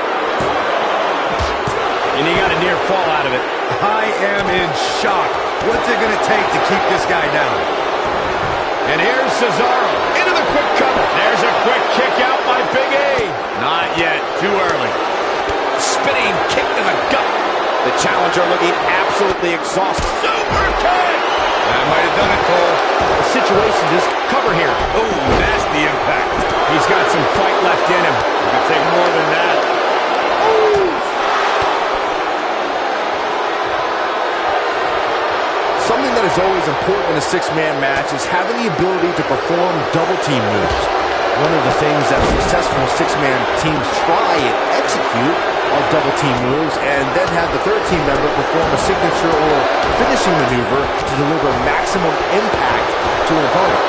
And he got a near fall out of it. I am in shock. What's it going to take to keep this guy down? And here's Cesaro into the quick cover. There's a quick kick out by Big E. Not yet. Too early. Spinning kick to the gut. The challenger looking absolutely exhausted. Super kick. That might have done it, Cole. The situation just Cover here. Oh, nasty impact. He's got some fight left in him. You can take more than that. Something that is always important in a six-man match is having the ability to perform double team moves. One of the things that successful six-man teams try and execute are double team moves, and then have the third team member perform a signature or finishing maneuver to deliver maximum impact to an opponent.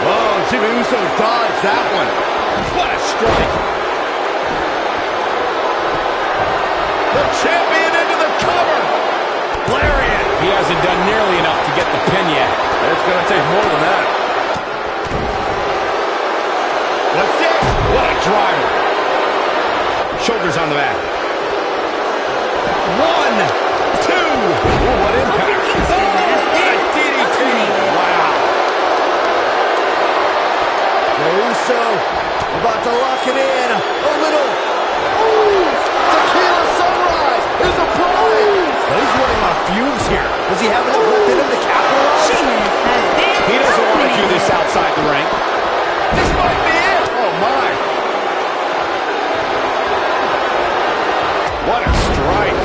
Whoa, Jimmy Uso dodged that one. What a strike. The champion into the cover. Lariat. He hasn't done nearly enough to get the pin yet. It's going to take more than that. What's this? What a driver. Shoulders on the mat. 1, 2. Ooh, what impact. What a DDT. Wow. Uso about to lock it in. A little. Ooh, tequila sunrise. Here's a prize. But he's running on fumes here. Does he have enough left in him to capitalize? Sheamus has been He doesn't want to do eliminated. this outside the ring. This might be it. Oh, my. What a strike.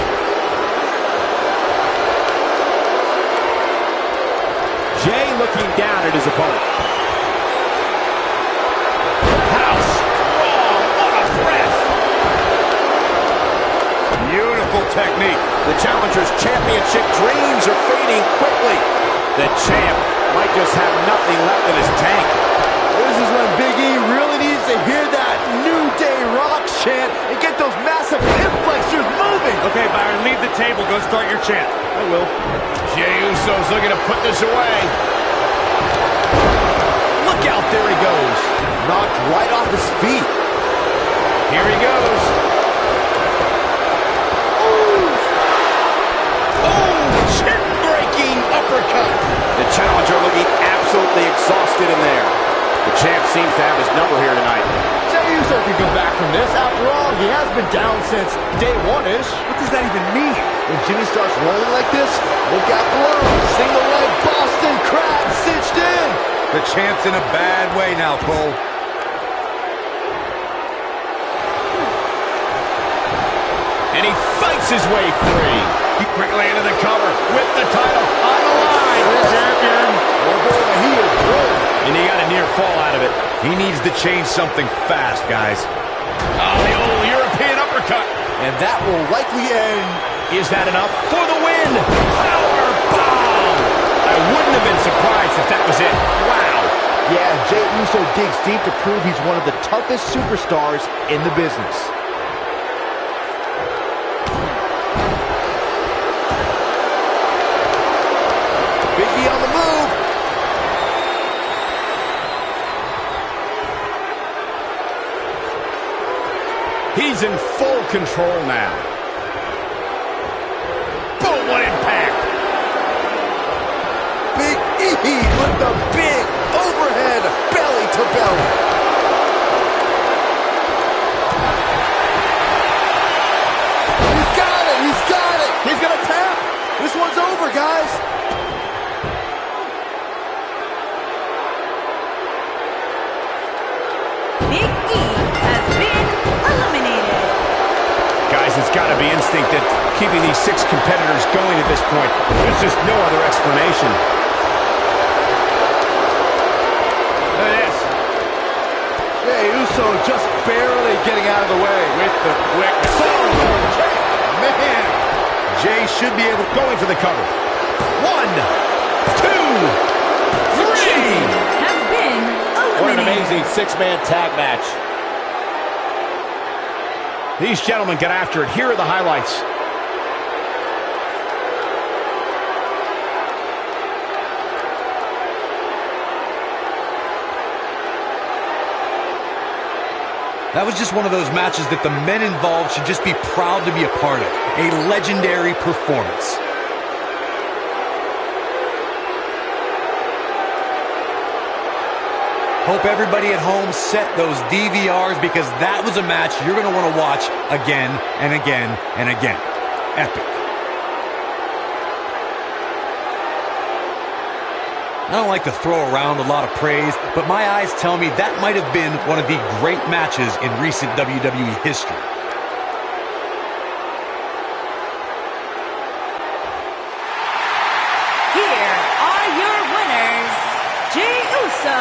Jey looking down at his opponent. How strong. What a press. Beautiful technique. The challenger's championship dreams are fading quickly. The champ might just have nothing left in his tank. This is when Big E really needs to hear that New Day Rock chant and get those massive hip flexors moving. Let's start your chant. I will. Jey Uso's looking to put this away. Look out, there he goes. Knocked right off his feet. Here he goes. Chin-breaking uppercut. The challenger looking absolutely exhausted in there. The champ seems to have his number here tonight. Jey Uso can come back from this. After all, he has been down since day one-ish. What does that even mean? When Jimmy starts rolling like this, look out below. Single leg Boston Crab cinched in. The champ's in a bad way now, Cole. And he fights his way free. He quickly into the cover with the title on the line. Champion. Oh boy, he is rolling. And he got a near fall out of it. He needs to change something fast, guys. Oh, the old European uppercut. And that will likely end. Is that enough for the win? Power bomb! I wouldn't have been surprised if that was it. Wow. Yeah, Jey Uso digs deep to prove he's one of the toughest superstars in the business. Biggie on the move. He's in full control now. Boom, what impact! Big E with the big overhead belly to belly. He's got it, he's got it. He's gonna tap. This one's over, guys. Big E has been eliminated. Guys, it's got to be instinct that keeping these 6 competitors going at this point. There's just no other explanation. Look at this. Jey Uso just barely getting out of the way. With the quickness. Man. Jey should be able to Going for the cover. 1, 2, 3. Has been eliminated. What an amazing 6-man tag match. These gentlemen get after it. Here are the highlights. That was just one of those matches that the men involved should just be proud to be a part of. A legendary performance. Hope everybody at home set those DVRs because that was a match you're going to want to watch again and again and again. Epic. I don't like to throw around a lot of praise, but my eyes tell me that might have been one of the great matches in recent WWE history. Here are your winners, Jey Uso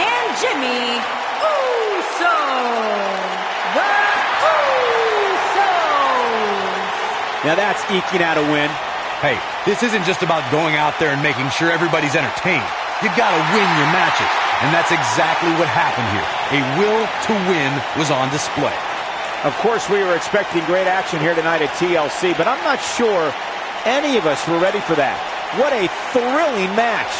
and Jimmy Uso. The Usos. Now that's eking out a win. Hey, this isn't just about going out there and making sure everybody's entertained. You've got to win your matches, and that's exactly what happened here. A will to win was on display. Of course, we were expecting great action here tonight at TLC, but I'm not sure any of us were ready for that. What a thrilling match.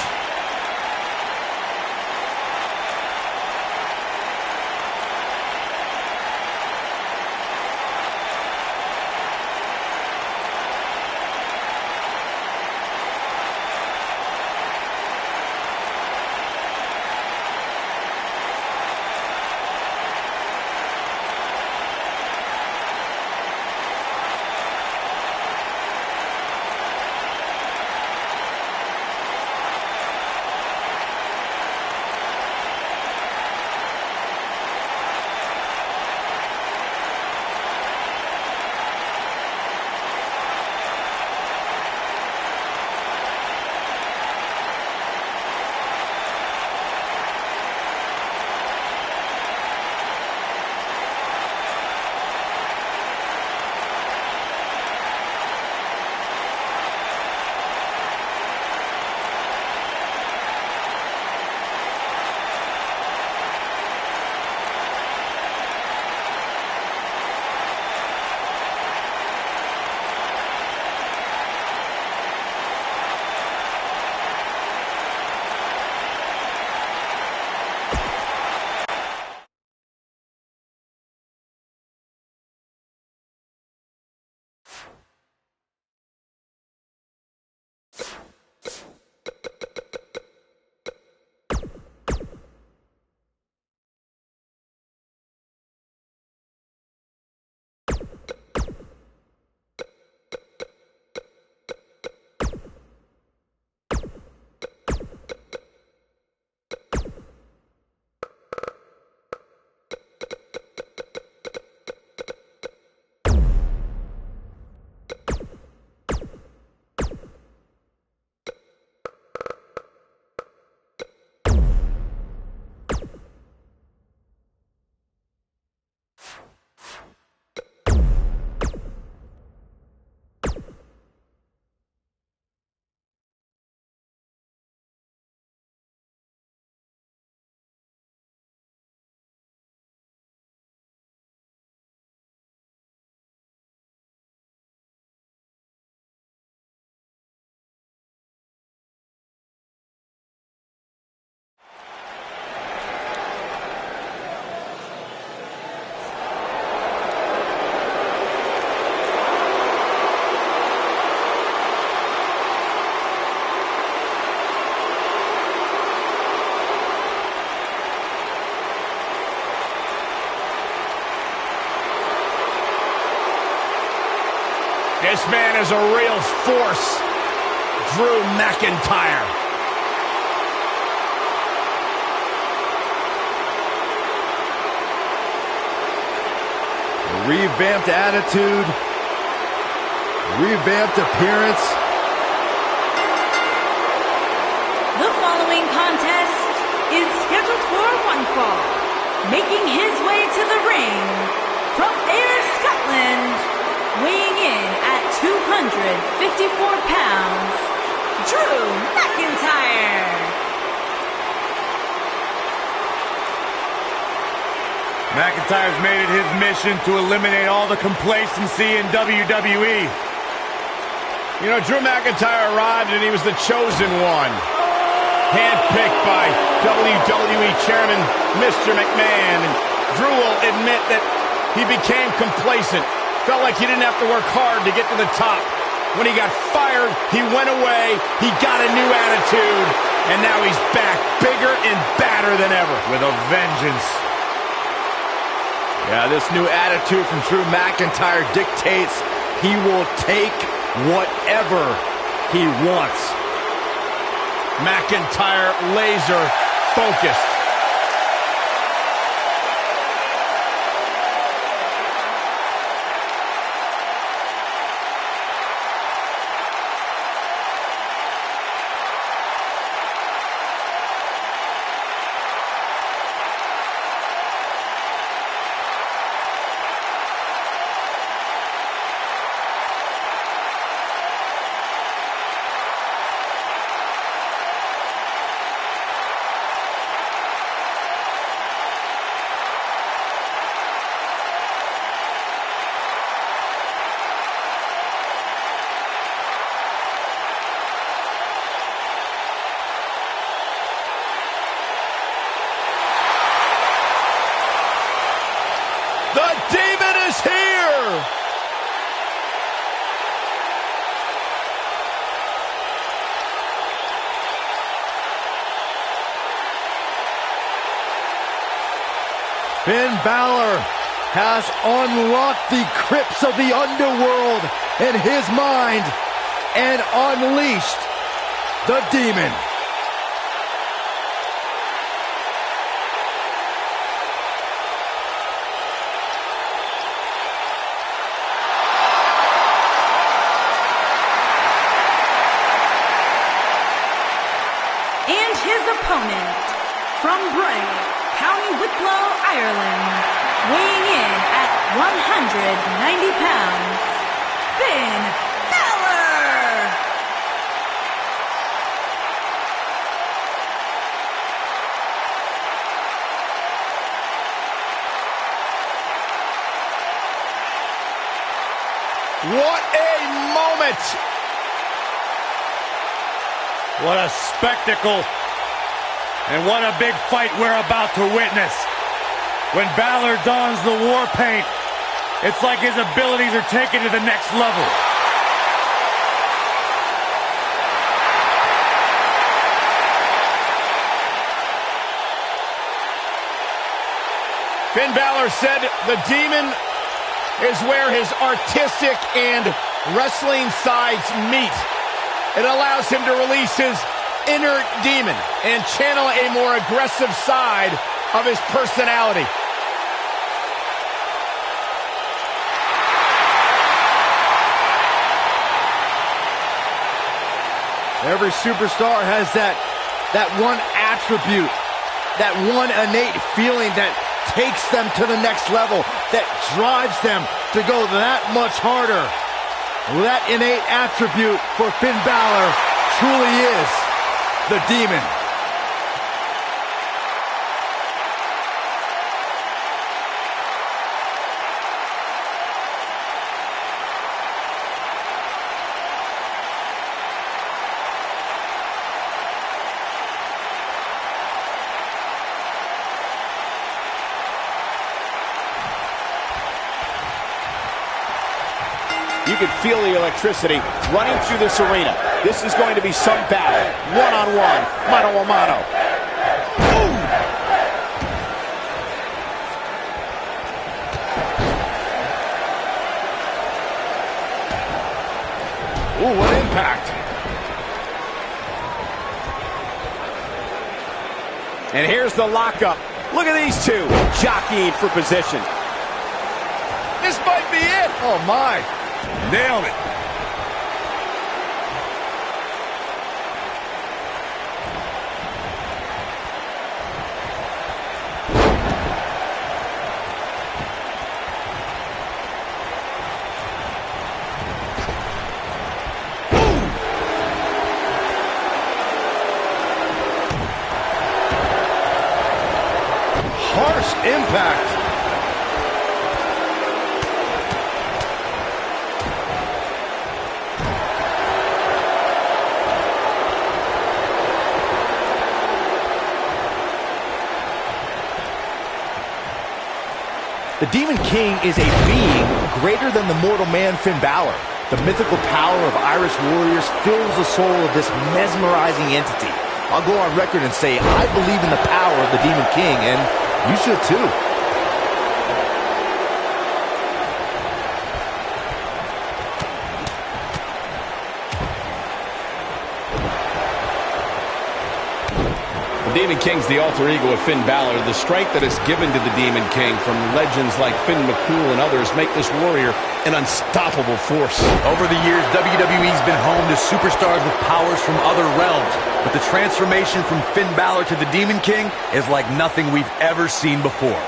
This man is a real force. Drew McIntyre. Revamped attitude, revamped appearance. The following contest is scheduled for one fall. Making his way to the ring from Ayr, Scotland, weighing in at 254 pounds, Drew McIntyre. McIntyre's made it his mission to eliminate all the complacency in WWE. You know, Drew McIntyre arrived and he was the chosen one. Handpicked by WWE Chairman Mr. McMahon. And Drew will admit that he became complacent. Felt like he didn't have to work hard to get to the top. When he got fired, he went away, he got a new attitude, and now he's back bigger and badder than ever. With a vengeance. Yeah, this new attitude from Drew McIntyre dictates he will take whatever he wants. McIntyre laser focused. The Demon is here! Finn Balor has unlocked the crypts of the underworld in his mind and unleashed the Demon. And his opponent, from Bray, County Wicklow, Ireland, weighing in at 190 pounds, Finn Balor! What a moment! What a spectacle. And what a big fight we're about to witness. When Balor dons the war paint, it's like his abilities are taken to the next level. Finn Balor said the Demon is where his artistic and wrestling sides meet. It allows him to release his inner demon and channel a more aggressive side of his personality. Every superstar has that one attribute, that one innate feeling that takes them to the next level, that drives them to go that much harder. Well, that innate attribute for Finn Balor truly is the Demon. You can feel the electricity running through this arena. This is going to be some battle. One-on-one, mano-a-mano. Ooh, what impact. And here's the lockup. Look at these two jockeying for position. This might be it. Oh, my. Nailed it. Harsh impact. The Demon King is a being greater than the mortal man Finn Balor. The mythical power of Irish warriors fills the soul of this mesmerizing entity. I'll go on record and say I believe in the power of the Demon King, and you should too. The Demon King's the alter ego of Finn Balor. The strength that is given to the Demon King from legends like Finn McCool and others make this warrior an unstoppable force. Over the years, WWE's been home to superstars with powers from other realms. But the transformation from Finn Balor to the Demon King is like nothing we've ever seen before.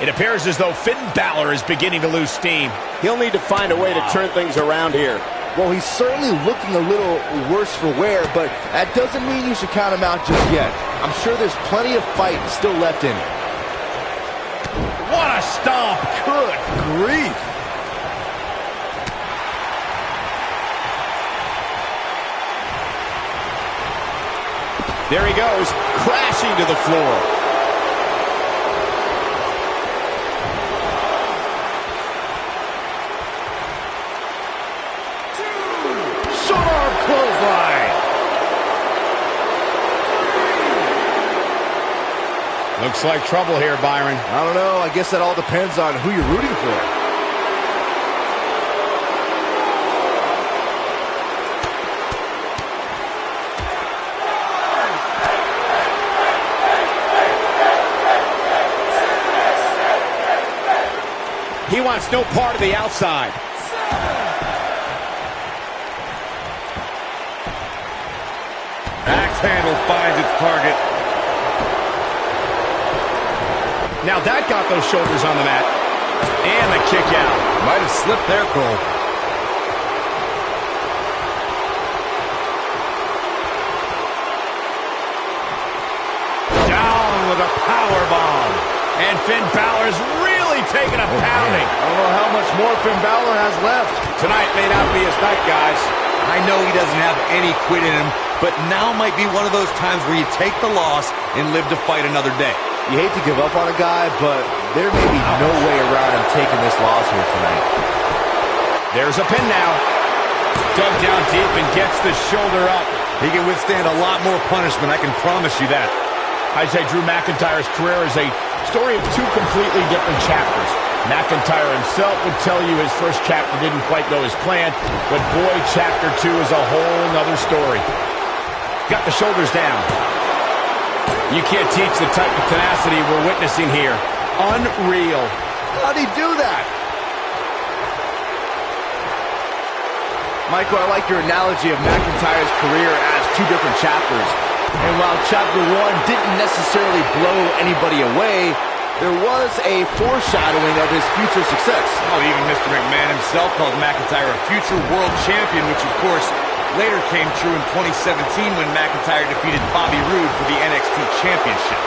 It appears as though Finn Balor is beginning to lose steam. He'll need to find a way to turn things around here. Well, he's certainly looking a little worse for wear, but that doesn't mean you should count him out just yet. I'm sure there's plenty of fight still left in him. What a stomp. Good grief. There he goes, crashing to the floor. Looks like trouble here, Byron. I don't know. I guess that all depends on who you're rooting for. He wants no part of the outside. Axe handle finds its target. Now that got those shoulders on the mat. And the kick out. Might have slipped there, Cole. Down with a power bomb. And Finn Balor's really taking a pounding. I don't know how much more Finn Balor has left. Tonight may not be his night, guys. I know he doesn't have any quit in him, but now might be one of those times where you take the loss and live to fight another day. You hate to give up on a guy, but there may be no way around him taking this loss here tonight. There's a pin now. Dug down deep and gets the shoulder up. He can withstand a lot more punishment, I can promise you that. I'd say Drew McIntyre's career is a story of two completely different chapters. McIntyre himself would tell you his first chapter didn't quite go as planned, but boy, chapter 2 is a whole nother story. Got the shoulders down. You can't teach the type of tenacity we're witnessing here. Unreal. How'd he do that? Michael, I like your analogy of McIntyre's career as two different chapters. And while chapter 1 didn't necessarily blow anybody away, there was a foreshadowing of his future success. Oh, even Mr. McMahon himself called McIntyre a future world champion, which of course later came true in 2017 when McIntyre defeated Bobby Roode for the NXT Championship.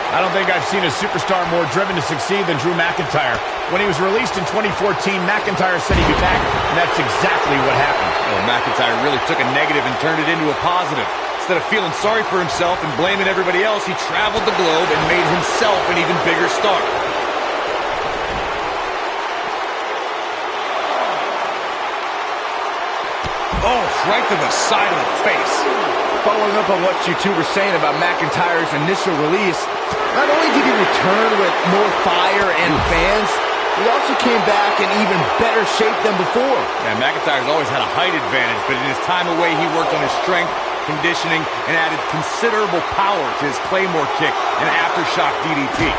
I don't think I've seen a superstar more driven to succeed than Drew McIntyre. When he was released in 2014, McIntyre said he'd be back, and that's exactly what happened. Well, McIntyre really took a negative and turned it into a positive. Instead of feeling sorry for himself and blaming everybody else, he traveled the globe and made himself an even bigger star. Oh, right to the side of the face. Following up on what you two were saying about McIntyre's initial release, not only did he return with more fire and fans, he also came back in even better shape than before. Yeah, McIntyre's always had a height advantage, but in his time away, he worked on his strength, conditioning, and added considerable power to his Claymore kick and aftershock DDT.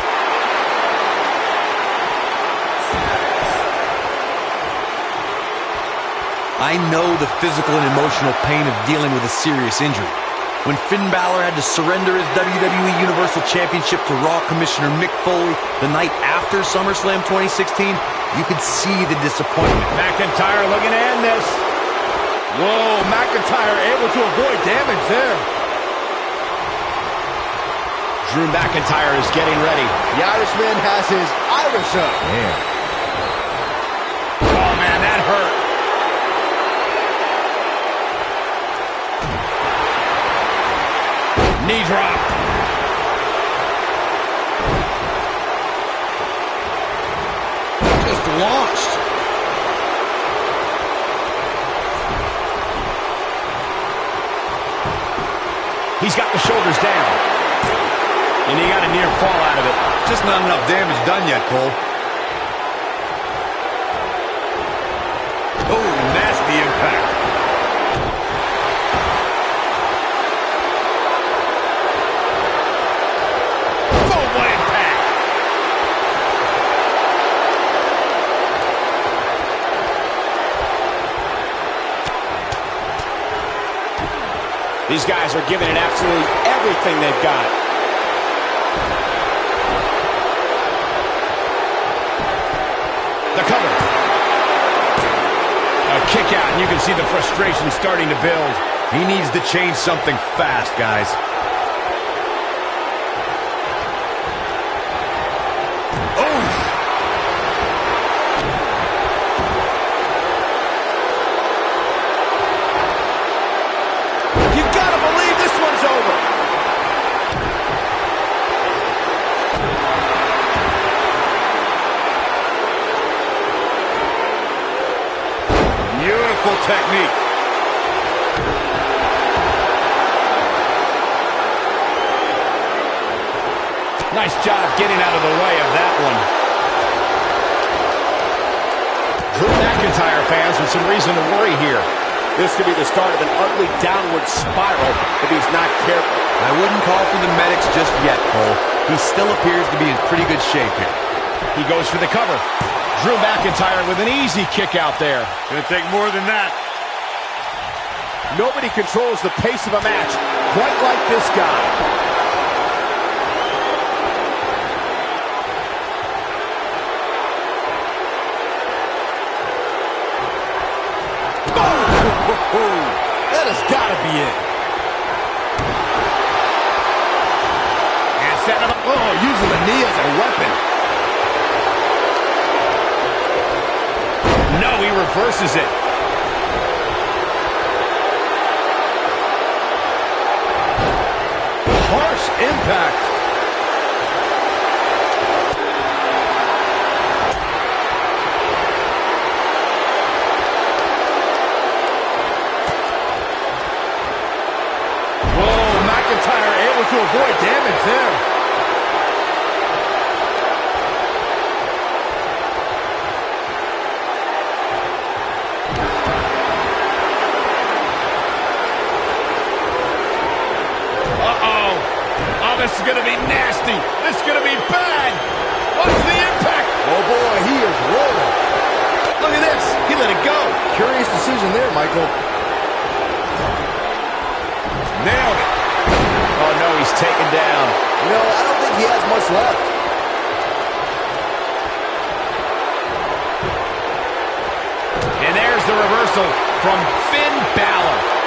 I know the physical and emotional pain of dealing with a serious injury. When Finn Balor had to surrender his WWE Universal Championship to Raw Commissioner Mick Foley the night after SummerSlam 2016, you could see the disappointment. McIntyre looking to end this. Whoa, McIntyre able to avoid damage there. Drew McIntyre is getting ready. The Irishman has his Irish up. Man. Oh, man, that hurt. Knee drop. Just launched. He's got the shoulders down. And he got a near fall out of it. Just not enough damage done yet, Cole. Oh, nasty impact. These guys are giving it absolutely everything they've got. The cover. A kick out, and you can see the frustration starting to build. He needs to change something fast, guys. Technique. Nice job getting out of the way of that one. Drew McIntyre fans with some reason to worry here. This could be the start of an ugly downward spiral if he's not careful. I wouldn't call for the medics just yet, Cole. He still appears to be in pretty good shape here. He goes for the cover. Drew McIntyre with an easy kick out there. Gonna take more than that. Nobody controls the pace of a match quite like this guy. Oh, that has got to be it. And setting him up. Oh, using the knee as a weapon. No, he reverses it. Harsh impact. Whoa, McIntyre able to avoid damage there. This is going to be nasty. This is going to be bad. Watch the impact. Oh, boy, he is rolling. Look at this. He let it go. Curious decision there, Michael. Nailed it. Oh, no, he's taken down. You know, I don't think he has much left. And there's the reversal from Finn Balor.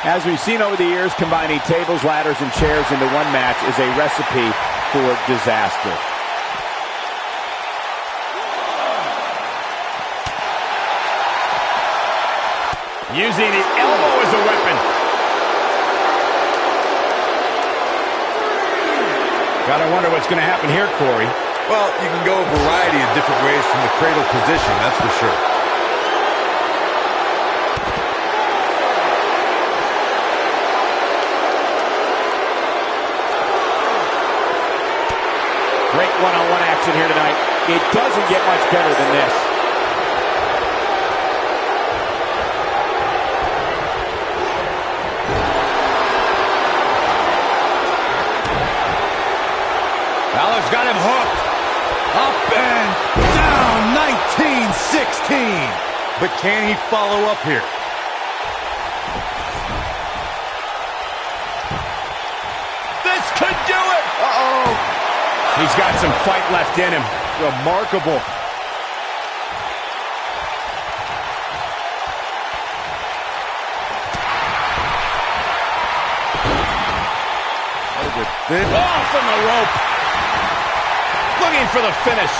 As we've seen over the years, combining tables, ladders, and chairs into one match is a recipe for disaster. Using the elbow as a weapon. Gotta wonder what's going to happen here, Corey. Well, you can go a variety of different ways from the cradle position, that's for sure. Great one-on-one action here tonight. It doesn't get much better than this. Balor's got him hooked. Up and down, 1916. But can he follow up here? This could do it! Uh-oh! He's got some fight left in him. Remarkable. Oh, from the rope. Looking for the finish.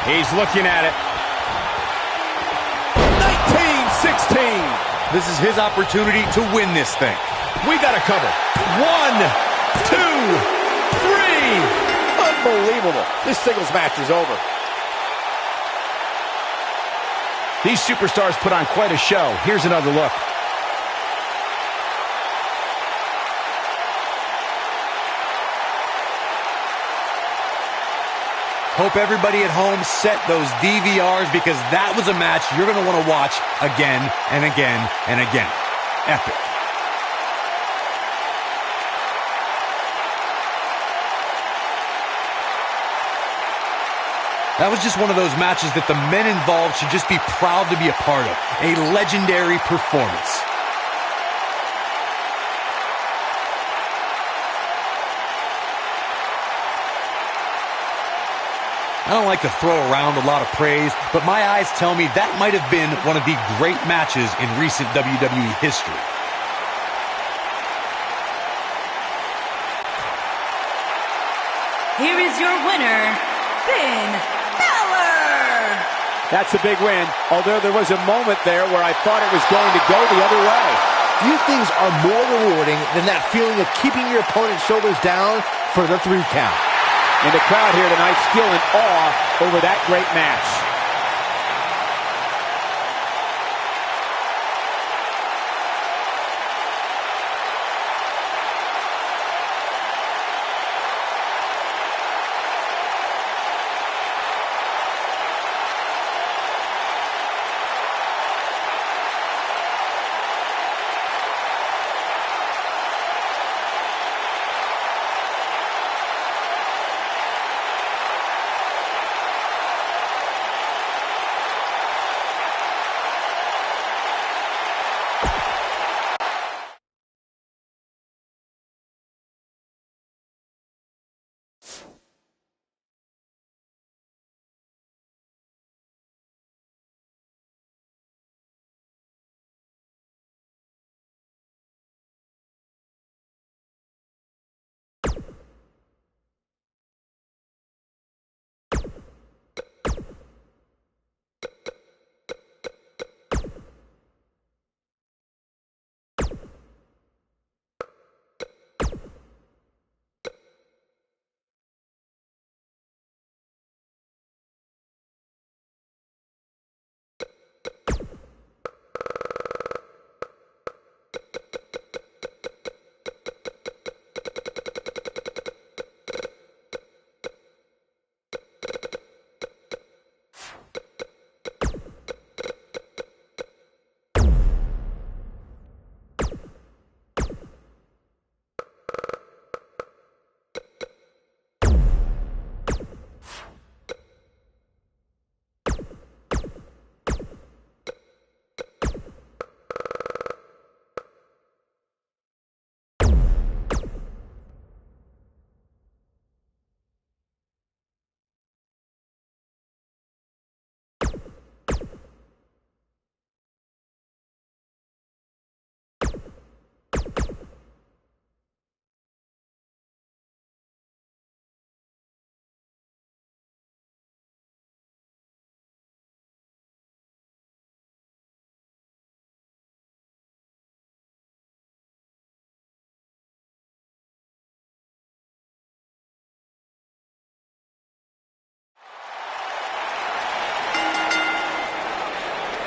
He's looking at it. 1916. This is his opportunity to win this thing. We got to cover. 1, 2, 3. Unbelievable. This singles match is over. These superstars put on quite a show. Here's another look. Hope everybody at home set those DVRs, because that was a match you're going to want to watch again and again and again. Epic. That was just one of those matches that the men involved should just be proud to be a part of. A legendary performance. I don't like to throw around a lot of praise, but my eyes tell me that might have been one of the great matches in recent WWE history. Here is your winner, Finn Balor! That's a big win, although there was a moment there where I thought it was going to go the other way. Few things are more rewarding than that feeling of keeping your opponent's shoulders down for the 3 count. And the crowd here tonight still in awe over that great match.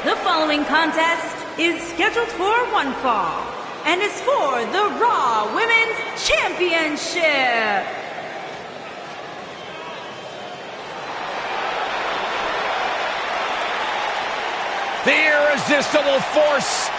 The following contest is scheduled for one fall and is for the Raw Women's Championship. The irresistible force.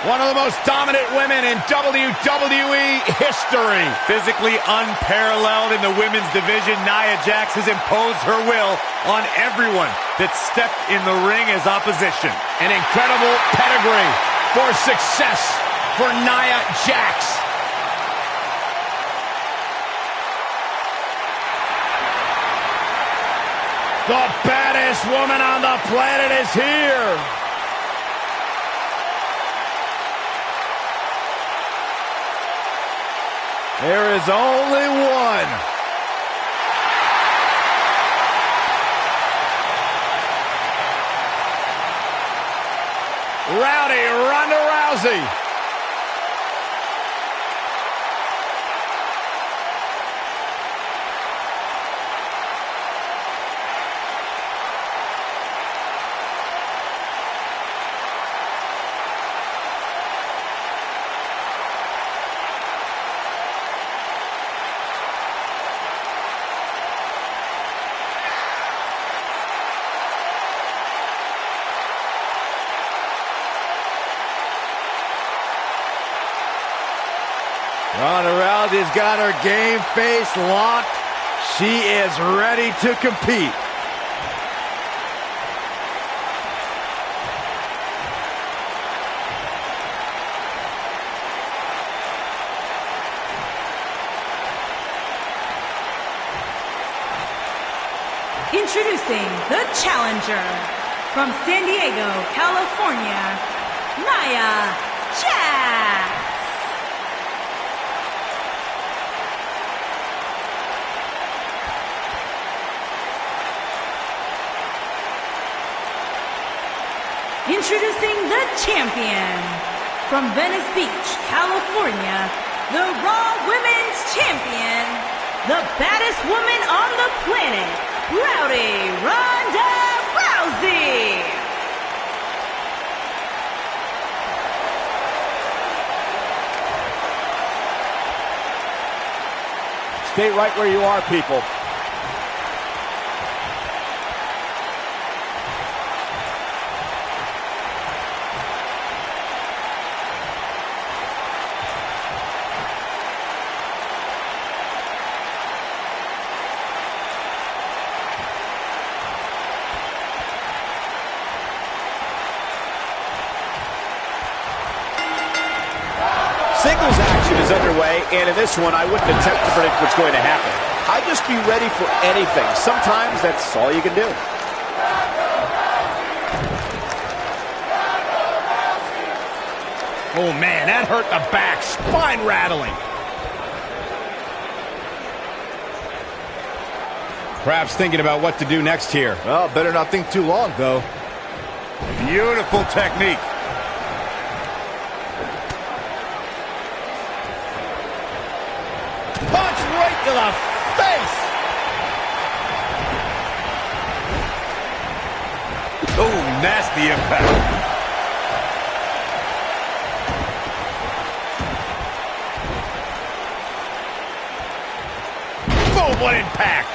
One of the most dominant women in WWE history. Physically unparalleled in the women's division, Nia Jax has imposed her will on everyone that stepped in the ring as opposition. An incredible pedigree for success for Nia Jax. The baddest woman on the planet is here. There is only one. Rowdy Ronda Rousey. Ronda Rousey's got her game face locked. She is ready to compete. Introducing the challenger from San Diego, California, Nia Jax. Introducing the champion from Venice Beach, California, the Raw Women's Champion, the baddest woman on the planet, Rowdy Ronda Rousey. Stay right where you are, people. Singles action is underway, and in this one, I wouldn't attempt to predict what's going to happen. I'd just be ready for anything. Sometimes that's all you can do. Oh, man, that hurt the back. Spine rattling. Perhaps thinking about what to do next here. Well, better not think too long, though. Beautiful technique. Punch right to the face. Oh, nasty impact. Boom, what impact.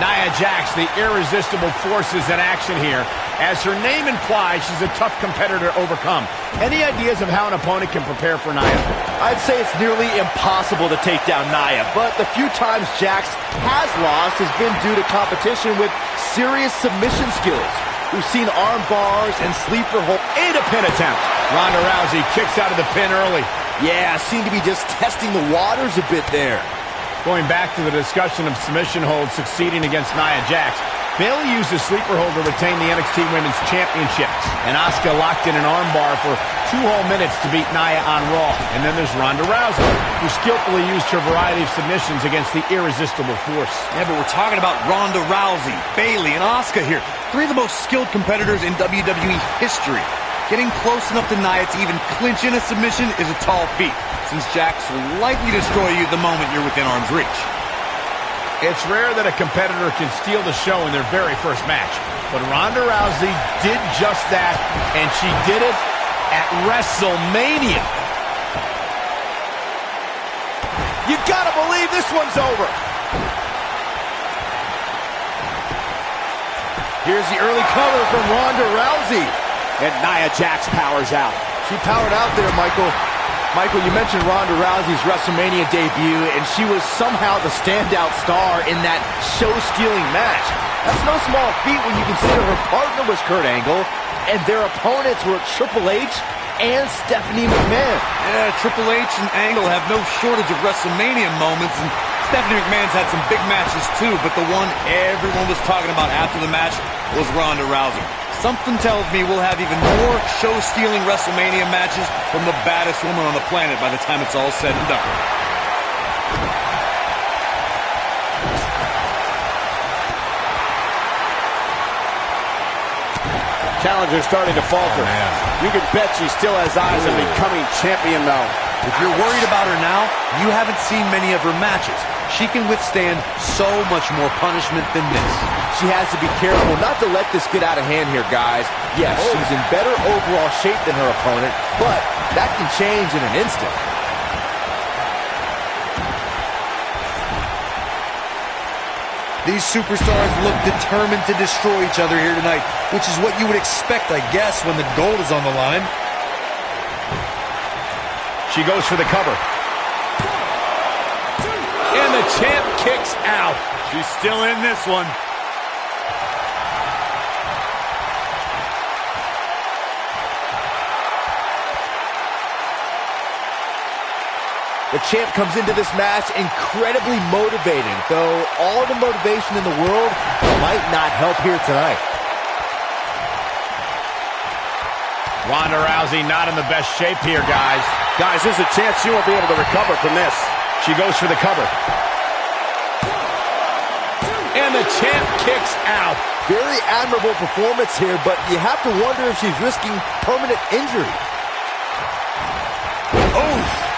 Nia Jax, the irresistible forces in action here. As her name implies, she's a tough competitor to overcome. Any ideas of how an opponent can prepare for Nia? I'd say it's nearly impossible to take down Nia, but the few times Jax has lost has been due to competition with serious submission skills. We've seen arm bars and sleeper hold and a pin attempt. Ronda Rousey kicks out of the pin early. Yeah, seemed to be just testing the waters a bit there. Going back to the discussion of submission holds succeeding against Nia Jax, Bayley used a sleeper hold to retain the NXT Women's Championship. And Asuka locked in an armbar for 2 whole minutes to beat Nia on Raw. And then there's Ronda Rousey, who skillfully used her variety of submissions against the irresistible Force. Yeah, but we're talking about Ronda Rousey, Bayley, and Asuka here. 3 of the most skilled competitors in WWE history. Getting close enough to Nia to even clinch in a submission is a tall feat, since Jax will likely destroy you the moment you're within arm's reach. It's rare that a competitor can steal the show in their very first match. But Ronda Rousey did just that, and she did it at WrestleMania. You gotta believe this one's over. Here's the early cover from Ronda Rousey. And Nia Jax powers out. She powered out there, Michael. Michael, you mentioned Ronda Rousey's WrestleMania debut, and she was somehow the standout star in that show-stealing match. That's no small feat when you consider her partner was Kurt Angle, and their opponents were Triple H and Stephanie McMahon. Yeah, Triple H and Angle have no shortage of WrestleMania moments, and Stephanie McMahon's had some big matches too, but the one everyone was talking about after the match was Ronda Rousey. Something tells me we'll have even more show-stealing WrestleMania matches from the baddest woman on the planet by the time it's all said and done. Challenger's starting to falter. You can bet she still has eyes on becoming champion, though. If you're worried about her now, you haven't seen many of her matches. She can withstand so much more punishment than this. She has to be careful not to let this get out of hand here, guys. Yes, she's in better overall shape than her opponent, but that can change in an instant. These superstars look determined to destroy each other here tonight, which is what you would expect, I guess, when the gold is on the line. She goes for the cover. And the champ kicks out. She's still in this one. The champ comes into this match incredibly motivated, though all the motivation in the world might not help here tonight. Ronda Rousey not in the best shape here, guys. Guys, there's a chance she won't be able to recover from this. She goes for the cover. And the champ kicks out. Very admirable performance here, but you have to wonder if she's risking permanent injury. Oh!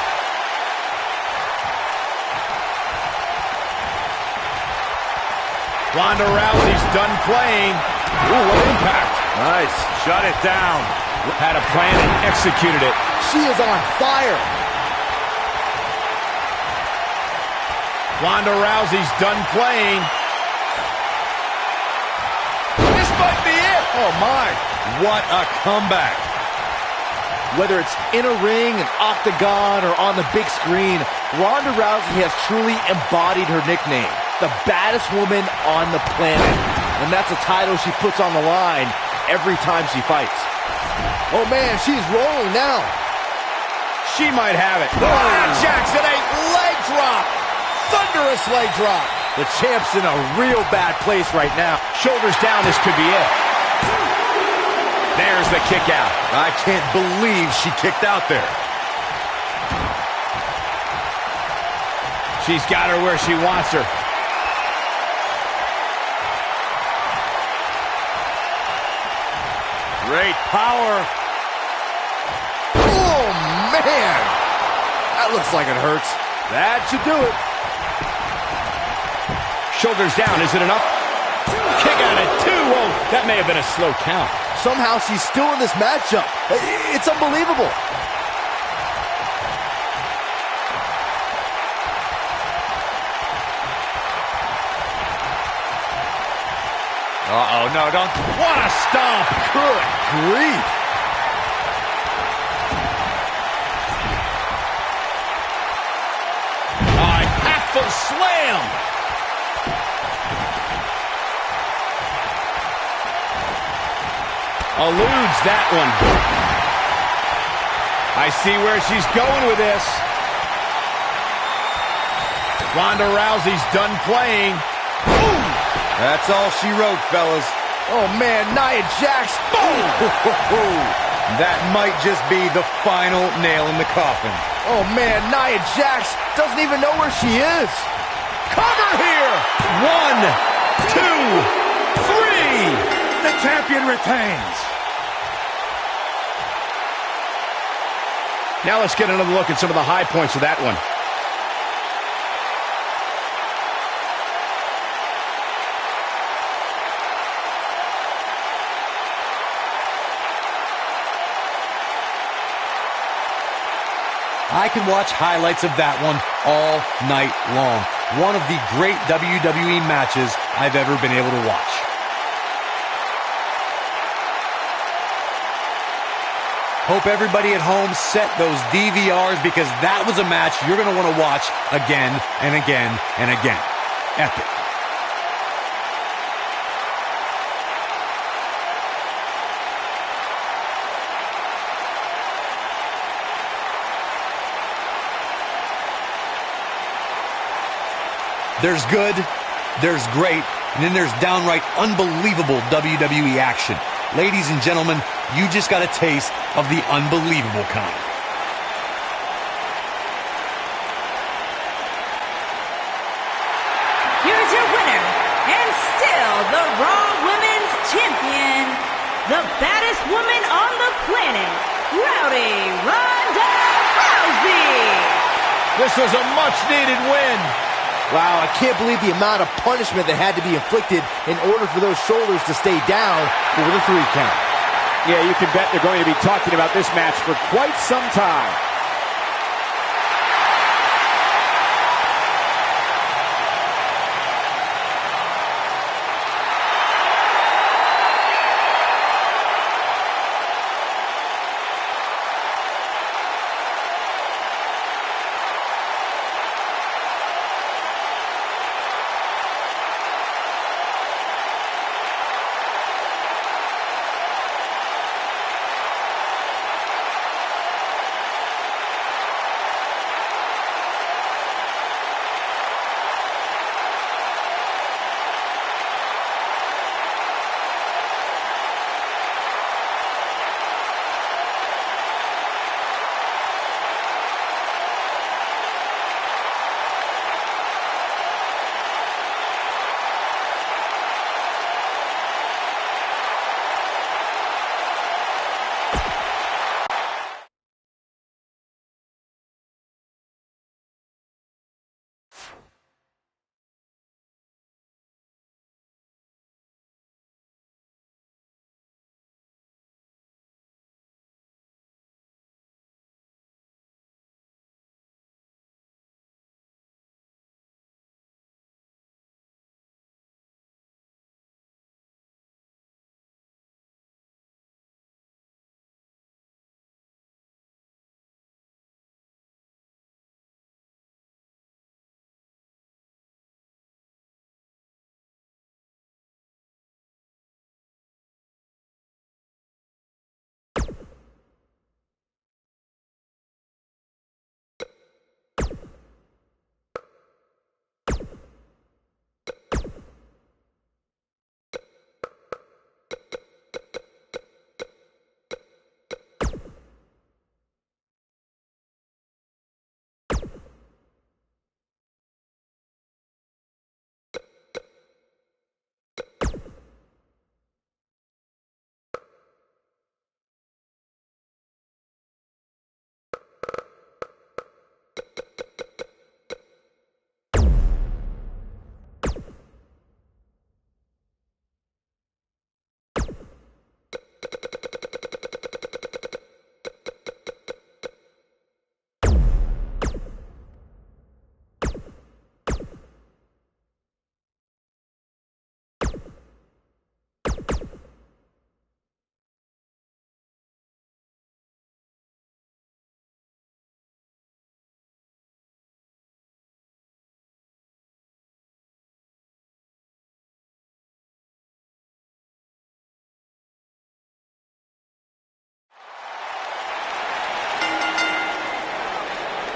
Ronda Rousey's done playing. Ooh, what impact. Nice. Shut it down. Had a plan and executed it. She is on fire. Ronda Rousey's done playing. This might be it. Oh, my. What a comeback. Whether it's in a ring, an octagon, or on the big screen, Ronda Rousey has truly embodied her nickname, the baddest woman on the planet. And that's a title she puts on the line every time she fights. Oh, man, she's rolling now. She might have it. Jackson, a leg drop. Thunderous leg drop. The champ's in a real bad place right now. Shoulders down, this could be it. There's the kick out. I can't believe she kicked out there. She's got her where she wants her. Great power. Oh, man. That looks like it hurts. That should do it. Shoulders down, is it enough? Kick out at 2. Whoa, that may have been a slow count. Somehow she's still in this matchup. It's unbelievable. Uh-oh, no, don't. What a stomp. Good grief. Impactful slam. Eludes that one. I see where she's going with this. Ronda Rousey's done playing. Ooh! That's all she wrote, fellas. Oh, man, Nia Jax. Boom! That might just be the final nail in the coffin. Oh, man, Nia Jax doesn't even know where she is. Cover here! 1, 2, 3. The champion retains. Now let's get another look at some of the high points of that one. I could watch highlights of that one all night long. One of the great WWE matches I've ever been able to watch. Hope everybody at home set those DVRs, because that was a match you're going to want to watch again and again and again. Epic. There's good, there's great, and then there's downright unbelievable WWE action. Ladies and gentlemen, you just got a taste of the unbelievable kind. Here's your winner, and still the Raw Women's Champion, the baddest woman on the planet, Rowdy Ronda Rousey. This was a much-needed win. Wow, I can't believe the amount of punishment that had to be inflicted in order for those shoulders to stay down for the 3 count. Yeah, you can bet they're going to be talking about this match for quite some time.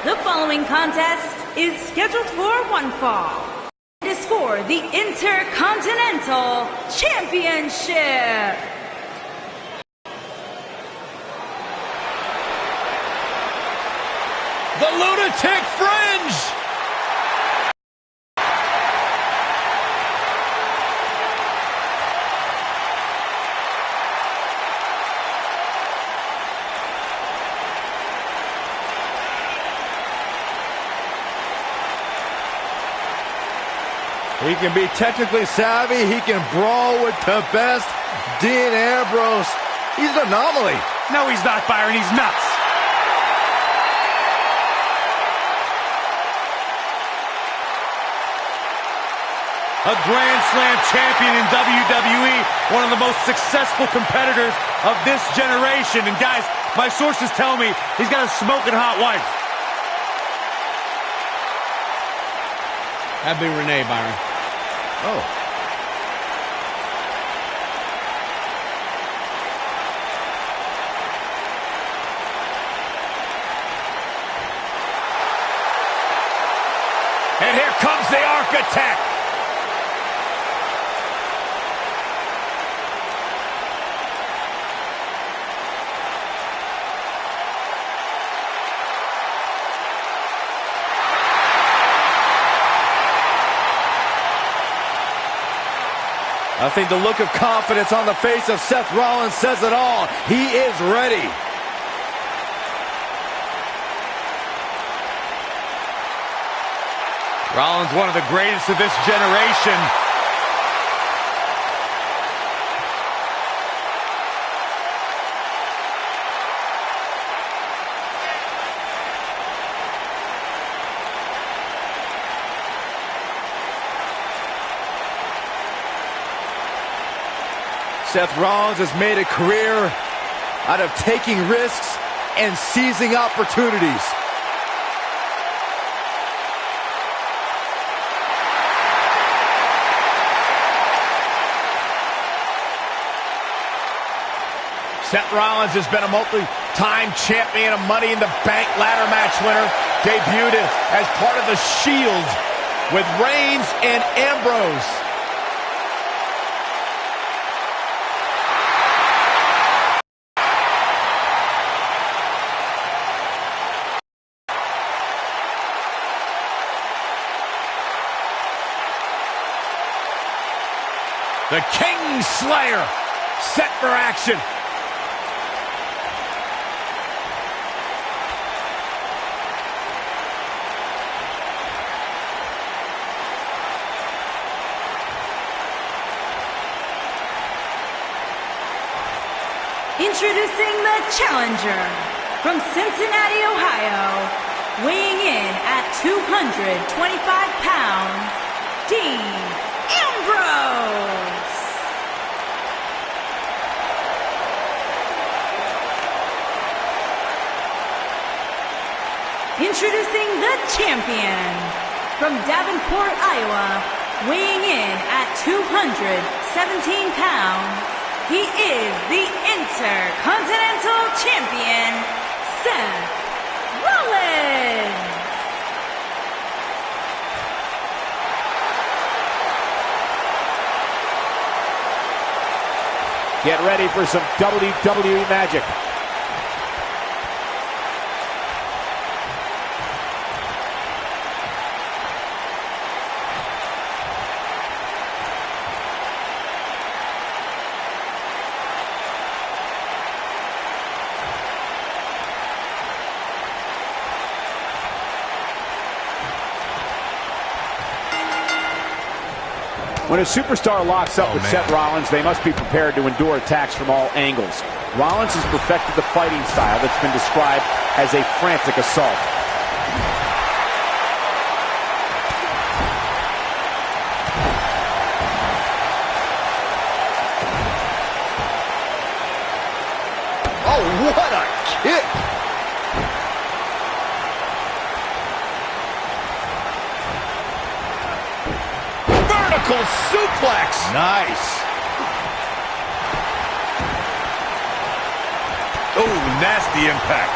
The following contest is scheduled for one fall. It is for the Intercontinental Championship. The Lunatic Fringe! He can be technically savvy. He can brawl with the best. Dean Ambrose, he's an anomaly. No, he's not, Byron. He's nuts. A Grand Slam champion in WWE, one of the most successful competitors of this generation. And guys, my sources tell me he's got a smoking hot wife. That'd be Renee, Byron. Oh. And here comes the Architect. I think the look of confidence on the face of Seth Rollins says it all. He is ready. Rollins, one of the greatest of this generation. Seth Rollins has made a career out of taking risks and seizing opportunities. Seth Rollins has been a multi-time champion, a Money in the Bank ladder match winner, debuted as part of the Shield with Reigns and Ambrose. The King Slayer set for action. Introducing the challenger from Cincinnati, Ohio, weighing in at 225 pounds, Dean Ambrose. Introducing the champion from Davenport, Iowa, weighing in at 217 pounds, he is the Intercontinental Champion, Seth Rollins. Get ready for some WWE magic. When a superstar locks up with Seth Rollins, they must be prepared to endure attacks from all angles. Rollins has perfected the fighting style that's been described as a frantic assault. Oh, what a kick! Suplex. Nice. Oh, nasty impact.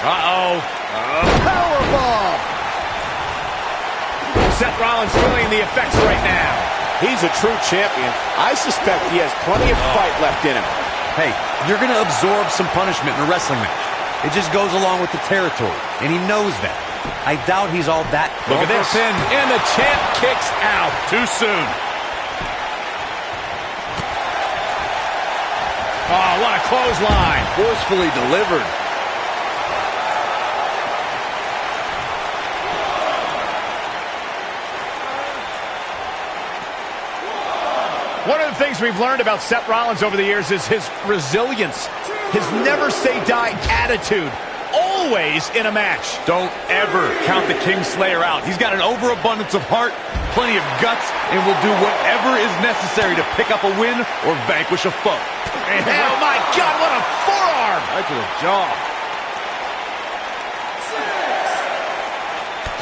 Powerbomb! Seth Rollins feeling the effects right now. He's a true champion. I suspect he has plenty of fight left in him. Hey, you're going to absorb some punishment in a wrestling match. It just goes along with the territory, and he knows that. I doubt he's all that. Look at this. Pin. And the champ kicks out. Too soon. Oh, what a clothesline. Forcefully delivered. One of the things we've learned about Seth Rollins over the years is his resilience, his never-say-die attitude, always in a match. Don't ever count the Kingslayer out. He's got an overabundance of heart, plenty of guts, and will do whatever is necessary to pick up a win or vanquish a foe. Oh, my God, what a forearm! Right to the jaw.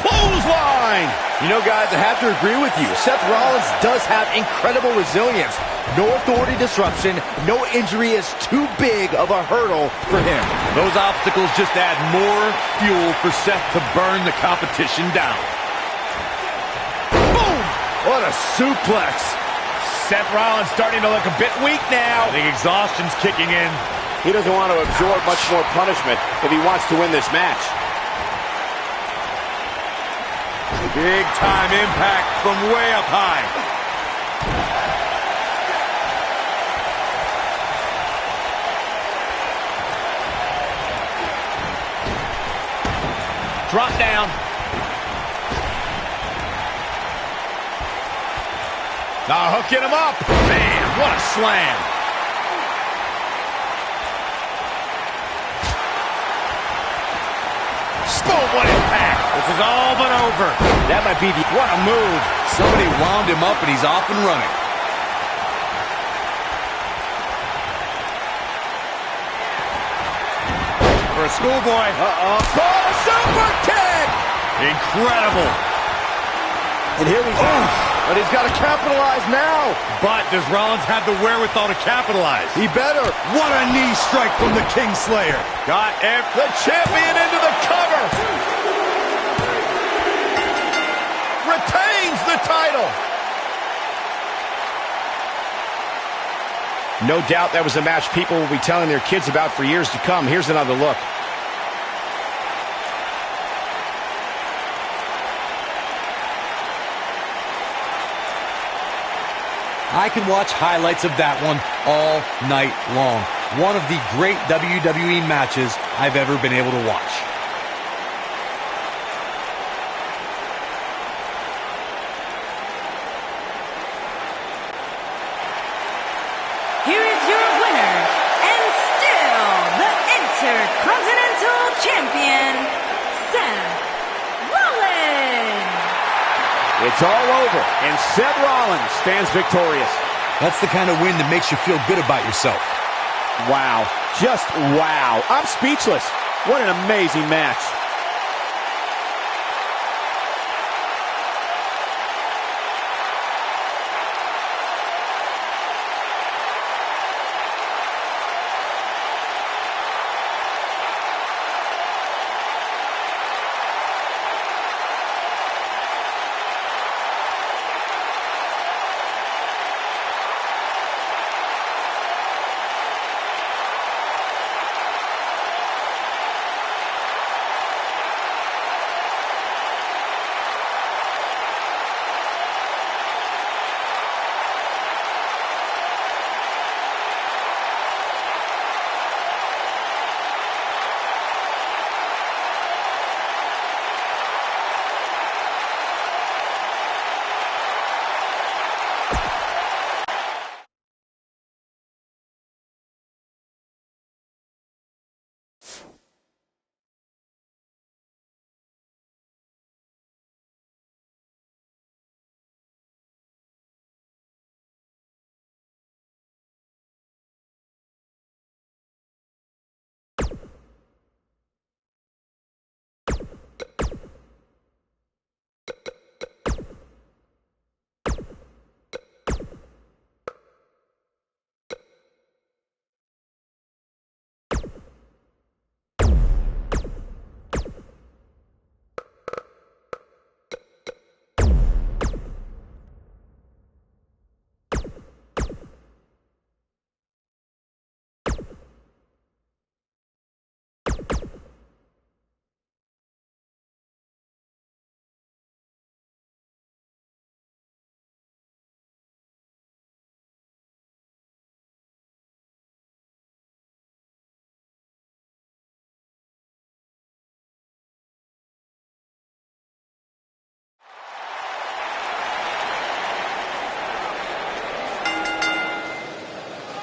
Clothesline! You know, guys, I have to agree with you. Seth Rollins does have incredible resilience. No authority disruption. No injury is too big of a hurdle for him. Those obstacles just add more fuel for Seth to burn the competition down. Boom! What a suplex. Seth Rollins starting to look a bit weak now. I think exhaustion's kicking in. He doesn't want to absorb much more punishment if he wants to win this match. Big time impact from way up high. Drop down. Now hooking him up. Man, what a slam. Boom, what impact. This is all but over. That might be the... What a move. Somebody wound him up, and he's off and running. For a schoolboy. Oh, super kick! Incredible. And here we go. But he's got to capitalize now. But does Rollins have the wherewithal to capitalize? He better. What a knee strike from the Kingslayer. Got The champion into the cover. Retains the title. No doubt that was a match people will be telling their kids about for years to come. Here's another look. I can watch highlights of that one all night long. One of the great WWE matches I've ever been able to watch. Here is your winner, and still the Intercontinental Champion, Seth Rollins. It's all over, and Seth Rollins stands victorious. That's the kind of win that makes you feel good about yourself. Wow. Just wow. I'm speechless. What an amazing match.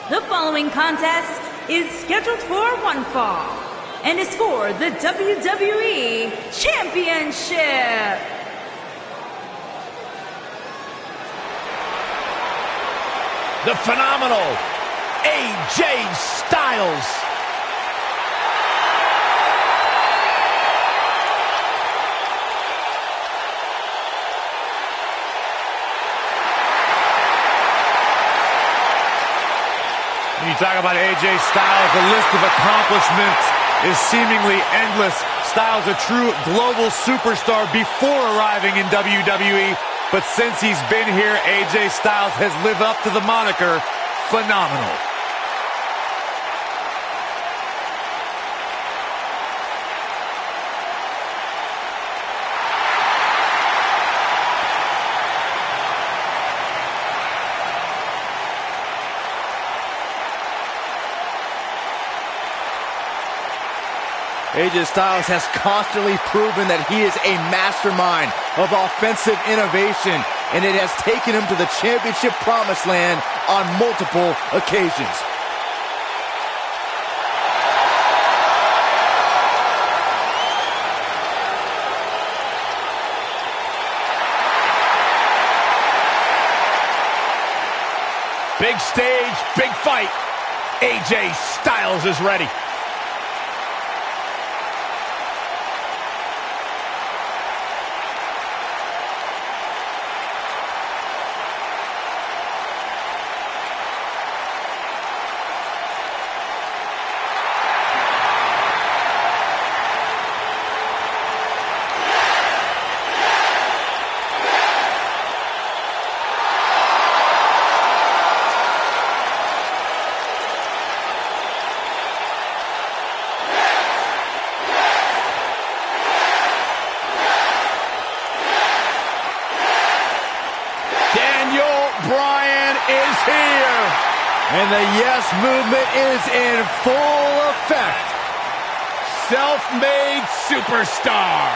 The following contest is scheduled for one fall and is for the WWE Championship. The phenomenal AJ Styles. When you talk about AJ Styles, the list of accomplishments is seemingly endless. Styles, a true global superstar before arriving in WWE, but since he's been here, AJ Styles has lived up to the moniker phenomenal. AJ Styles has constantly proven that he is a mastermind of offensive innovation, and it has taken him to the championship promised land on multiple occasions. Big stage, big fight. AJ Styles is ready. Is here. And the yes movement is in full effect. Self-made superstar.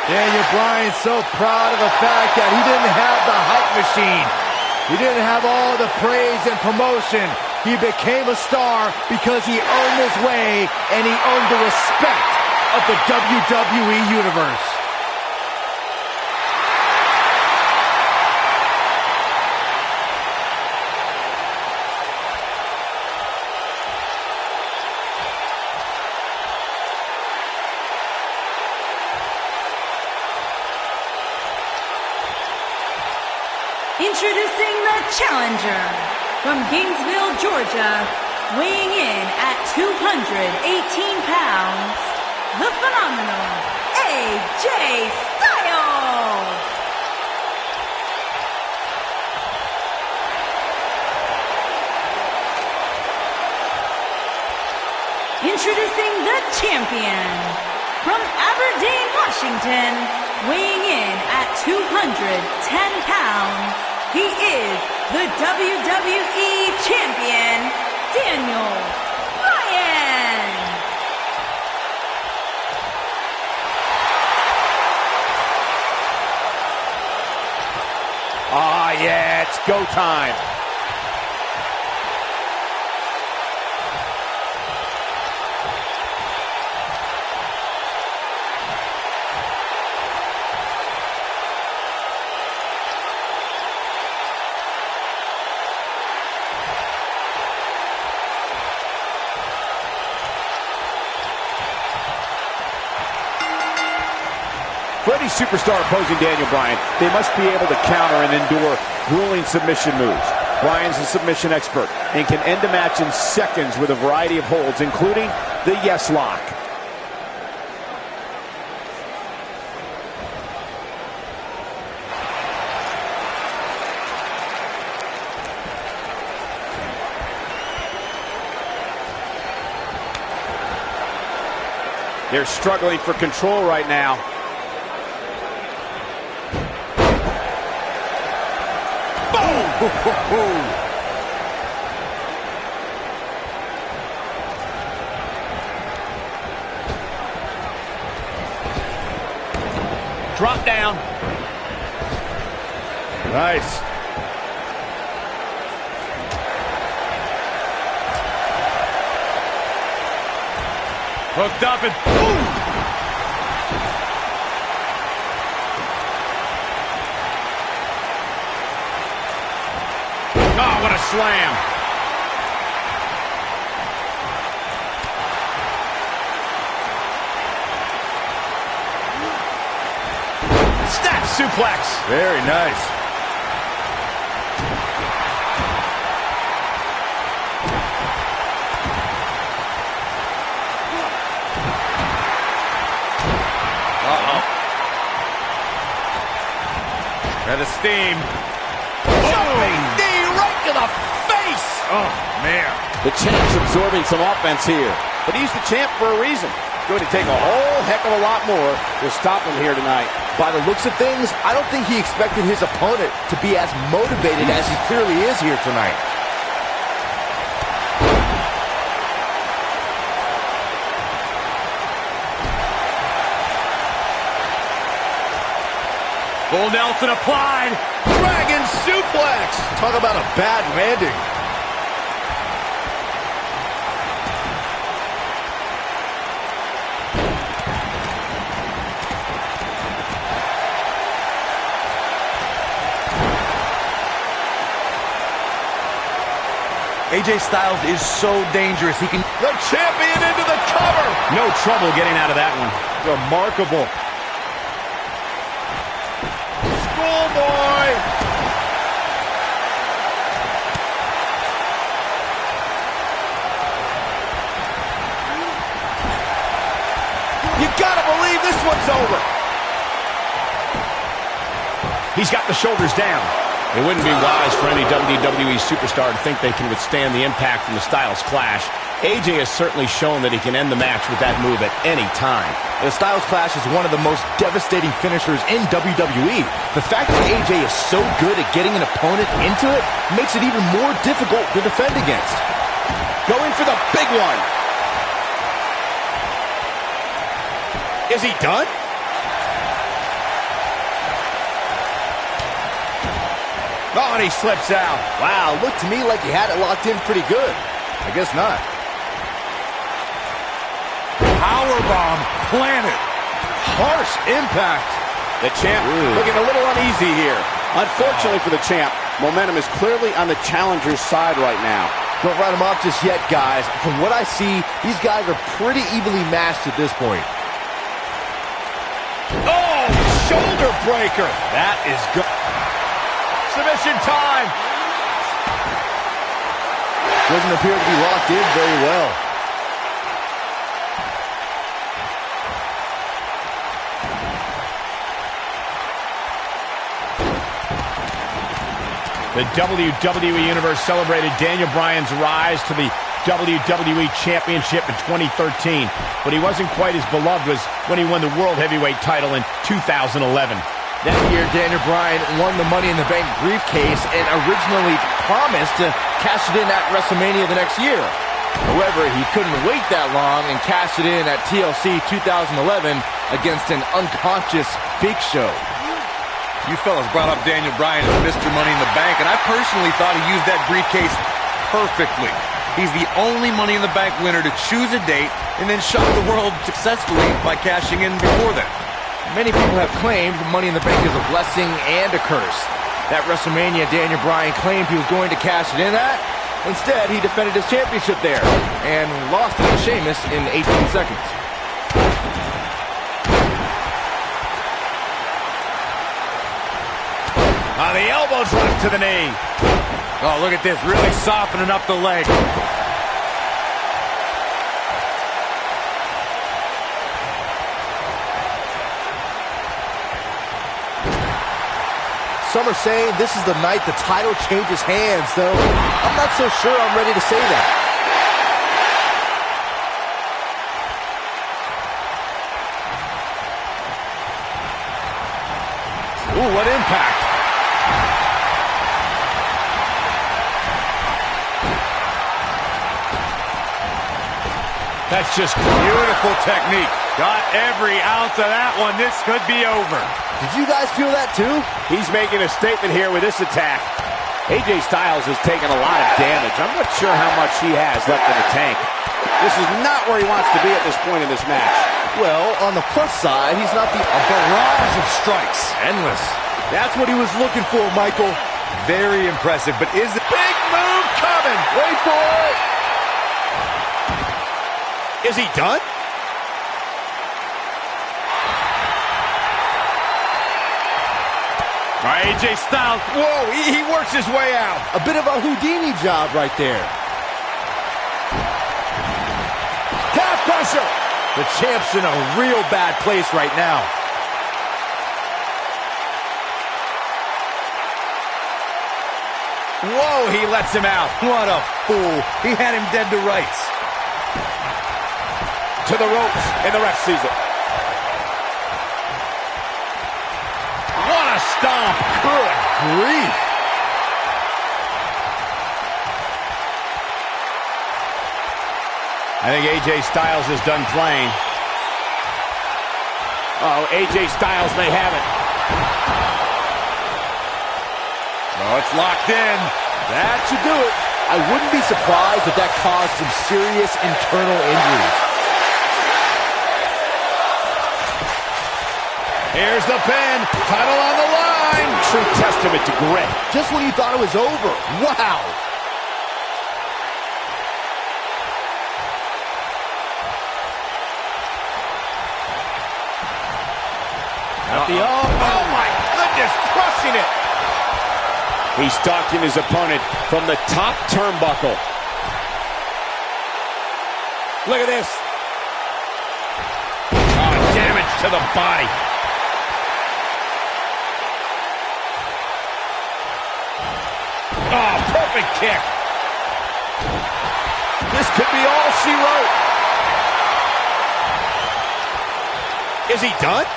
Daniel Bryan's so proud of the fact that he didn't have the hype machine. He didn't have all the praise and promotion. He became a star because he earned his way and he earned the respect of the WWE Universe. Introducing the challenger from Gainesville, Georgia, weighing in at 218 pounds, the phenomenal AJ Styles. Introducing the champion from Aberdeen, Washington, weighing in at 210 pounds. He is the WWE Champion, Daniel Bryan. Ah, yeah, it's go time. For any superstar opposing Daniel Bryan, they must be able to counter and endure grueling submission moves. Bryan's a submission expert and can end a match in seconds with a variety of holds, including the yes lock. They're struggling for control right now. Drop down. Nice. Hooked up and boom! Oh, what a slam. Snap suplex. Very nice. And the steam. Jumping knee right to the face. Oh, man. The champ's absorbing some offense here, but he's the champ for a reason. Going to take a whole heck of a lot more to stop him here tonight. By the looks of things, I don't think he expected his opponent to be as motivated as he clearly is here tonight. Full Nelson applied. Dragon suplex. Talk about a bad landing. AJ Styles is so dangerous. He can... The champion into the cover. No trouble getting out of that one. Remarkable. Schoolboy. You gotta believe this one's over. He's got the shoulders down. It wouldn't be wise for any WWE superstar to think they can withstand the impact from the Styles Clash. AJ has certainly shown that he can end the match with that move at any time. The Styles Clash is one of the most devastating finishers in WWE. The fact that AJ is so good at getting an opponent into it makes it even more difficult to defend against. Going for the big one. Is he done? Oh, and he slips out. Wow, looked to me like he had it locked in pretty good. I guess not. Powerbomb planted. Harsh impact. The champ looking a little uneasy here. Unfortunately for the champ, momentum is clearly on the challenger's side right now. Don't write him off just yet, guys. From what I see, these guys are pretty evenly matched at this point. Oh, shoulder breaker. That is good. Submission time. Doesn't appear to be locked in very well. The WWE Universe celebrated Daniel Bryan's rise to the WWE Championship in 2013, but he wasn't quite as beloved as when he won the World Heavyweight title in 2011. That year, Daniel Bryan won the Money in the Bank briefcase and originally promised to cash it in at WrestleMania the next year. However, he couldn't wait that long and cashed it in at TLC 2011 against an unconscious Big Show. You fellas brought up Daniel Bryan as Mr. Money in the Bank, and I personally thought he used that briefcase perfectly. He's the only Money in the Bank winner to choose a date and then shock the world successfully by cashing in before that. Many people have claimed Money in the Bank is a blessing and a curse. That WrestleMania, Daniel Bryan claimed he was going to cash it in at. Instead, he defended his championship there and lost it to Sheamus in 18 seconds. The elbow drop to the knee. Oh, look at this. Really softening up the leg. Some are saying this is the night the title changes hands, though I'm not so sure I'm ready to say that. Ooh, what impact. That's just Beautiful technique. Got every ounce of that one. This could be over. Did you guys feel that too? He's making a statement here with this attack. AJ Styles has taken a lot of damage. I'm not sure how much he has left in the tank. This is not where he wants to be at this point in this match. Well, on the plus side, he's not A barrage of strikes. endless. That's what he was looking for, Michael. Very impressive, but is it... Big move coming. Wait for it. Is he done? All right, AJ Styles. Whoa, he works his way out. A bit of a Houdini job right there. Calf crusher. The champ's in a real bad place right now. Whoa, he lets him out. What a fool. He had him dead to rights. To the ropes, and the ref sees it. What a stomp. Good grief. I think AJ Styles is done playing. Oh, AJ Styles may have it. Oh, it's locked in. That should do it. I wouldn't be surprised if that caused some serious internal injuries. Here's the pin. Title on the line. True testament to grit. Just when you thought it was over. Wow. Oh my goodness, crushing it. He's stalking his opponent from the top turnbuckle. Look at this. Oh, damage to the body. Oh, perfect kick. This could be all she wrote. Is he done?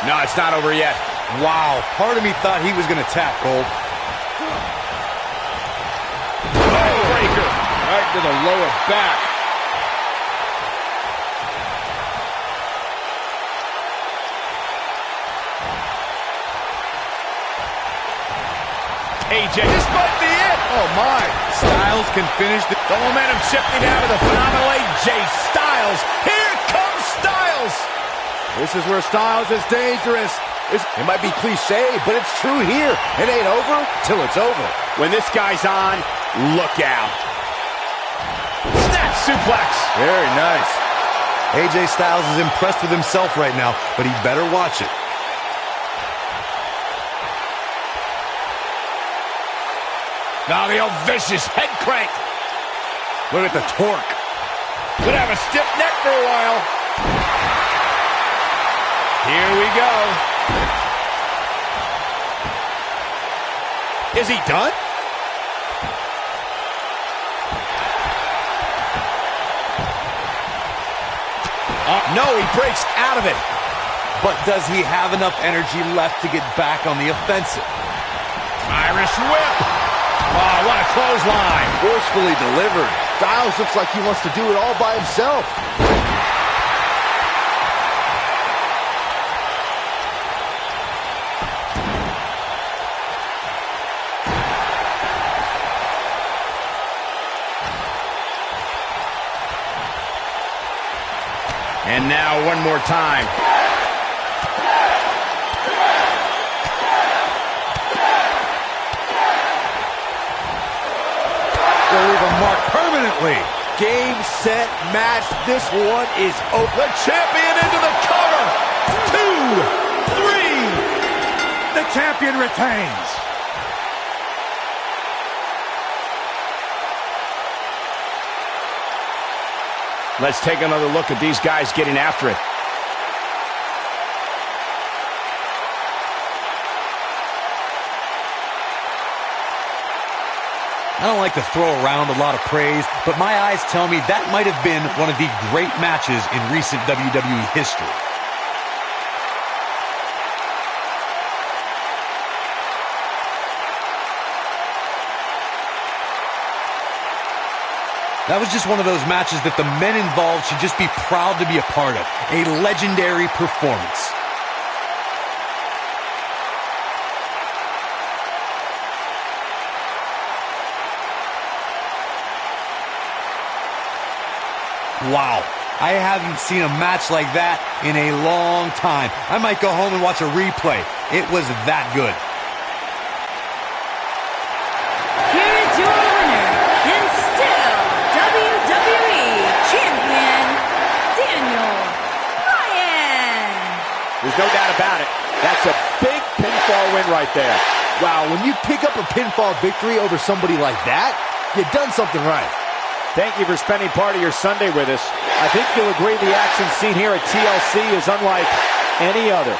No, it's not over yet. Wow. Part of me thought he was going to tap, Cole. Breaker. Right to the lower back. AJ, this might be it. Oh, my. Styles can finish the... The momentum shifting now to the phenomenal AJ Styles. Here comes Styles. This is where Styles is dangerous. It might be cliche, but it's true here. It ain't over till it's over. When this guy's on, look out. Snap suplex. Very nice. AJ Styles is impressed with himself right now, but he better watch it. Now the old vicious head crank. Look at the torque. Could have a stiff neck for a while. Here we go. Is he done? No, he breaks out of it. But does he have enough energy left to get back on the offensive? Irish whip. Oh, what a clothesline. Forcefully delivered. Styles looks like he wants to do it all by himself. And now one more time. They'll leave a mark permanently. Game, set, match. This one is over. The champion into the cover. 2, 3. The champion retains. Let's take another look at these guys getting after it. I don't like to throw around a lot of praise, but my eyes tell me that might have been one of the great matches in recent WWE history. That was just one of those matches that the men involved should just be proud to be a part of. A legendary performance. Wow. I haven't seen a match like that in a long time. I might go home and watch a replay. It was that good. Here is your winner, and still WWE Champion, Daniel Bryan. There's no doubt about it. That's a big pinfall win right there. Wow, when you pick up a pinfall victory over somebody like that, you've done something right. Thank you for spending part of your Sunday with us. I think you'll agree the action seen here at TLC is unlike any other.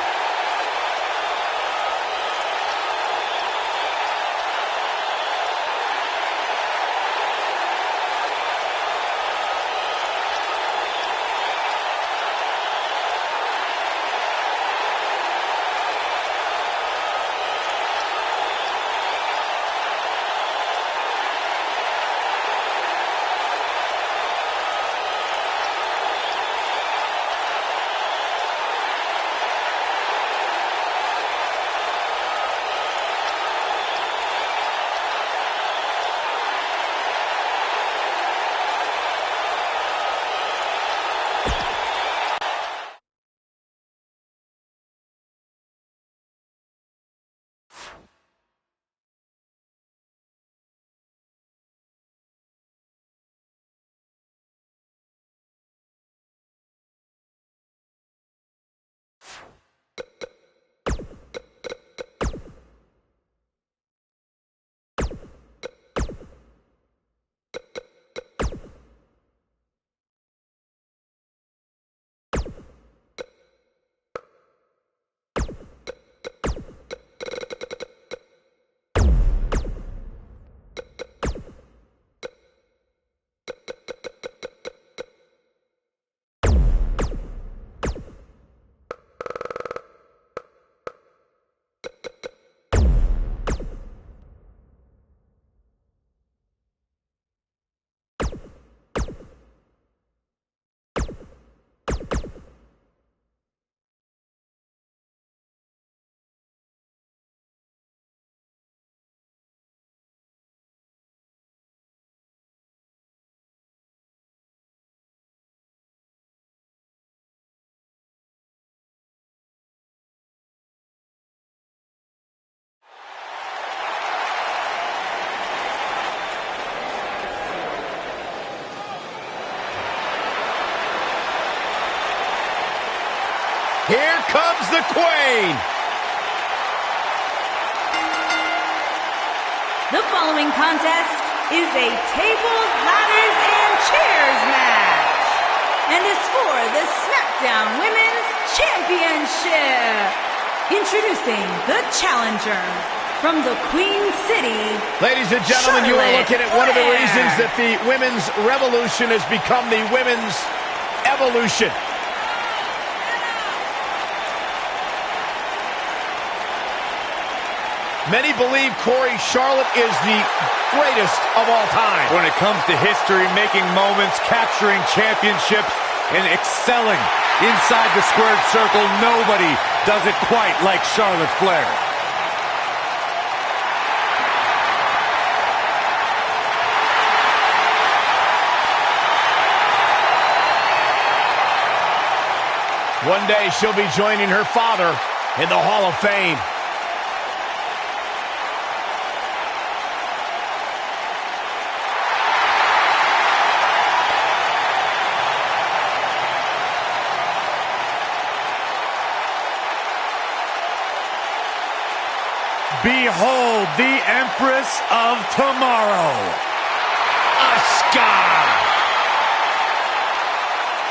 Here comes the Queen. The following contest is a tables, ladders, and chairs match, and is for the SmackDown Women's Championship. Introducing the challenger from the Queen City. Ladies and gentlemen, you are looking at one of the reasons that the women's revolution has become the women's evolution. Many believe Corey, Charlotte is the greatest of all time. When it comes to history, making moments, capturing championships, and excelling inside the squared circle, nobody does it quite like Charlotte Flair. One day she'll be joining her father in the Hall of Fame. Behold the Empress of Tomorrow, Asuka.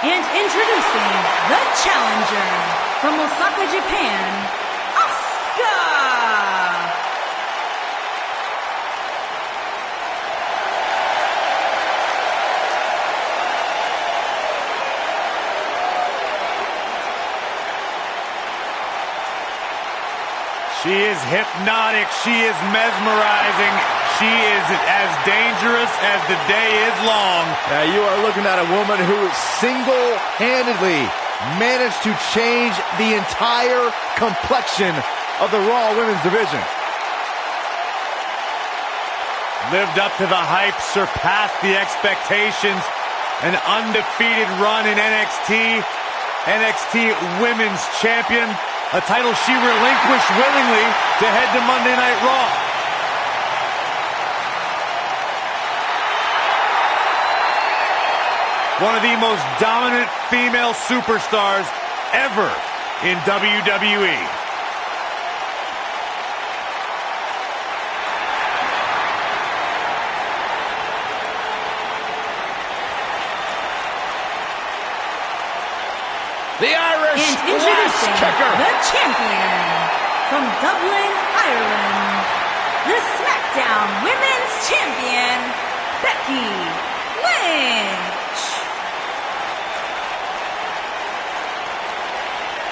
And introducing the challenger from Osaka, Japan, Asuka. She is hypnotic. She is mesmerizing. She is as dangerous as the day is long. Now you are looking at a woman who single-handedly managed to change the entire complexion of the Raw Women's Division. Lived up to the hype, surpassed the expectations, An undefeated run in NXT. NXT Women's Champion. A title she relinquished willingly to head to Monday Night Raw. One of the most dominant female superstars ever in WWE. The Irish And Lash introducing Kicker. the champion from Dublin, Ireland, the SmackDown Women's Champion, Becky Lynch.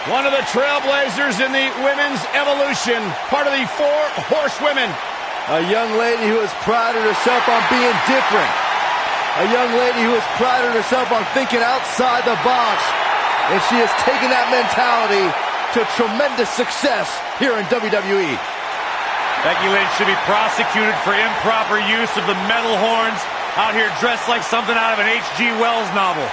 One of the trailblazers in the women's evolution, part of the 4 Horsewomen. A young lady who has prided herself on being different. A young lady who has prided herself on thinking outside the box. And she has taken that mentality to tremendous success here in WWE. Becky Lynch should be prosecuted for improper use of the metal horns, out here dressed like something out of an H.G. Wells novel.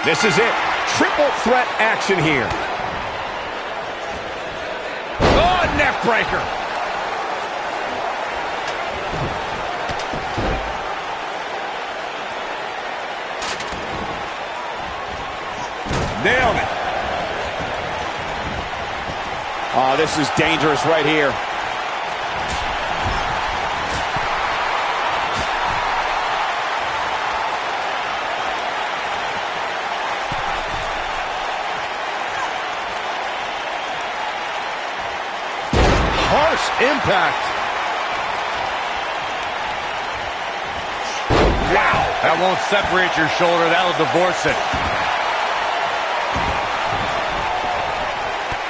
This is it. Triple threat action here. Oh, neck breaker. Nailed it. Oh, this is dangerous right here. Harsh impact. Wow. That won't separate your shoulder. That'll divorce it.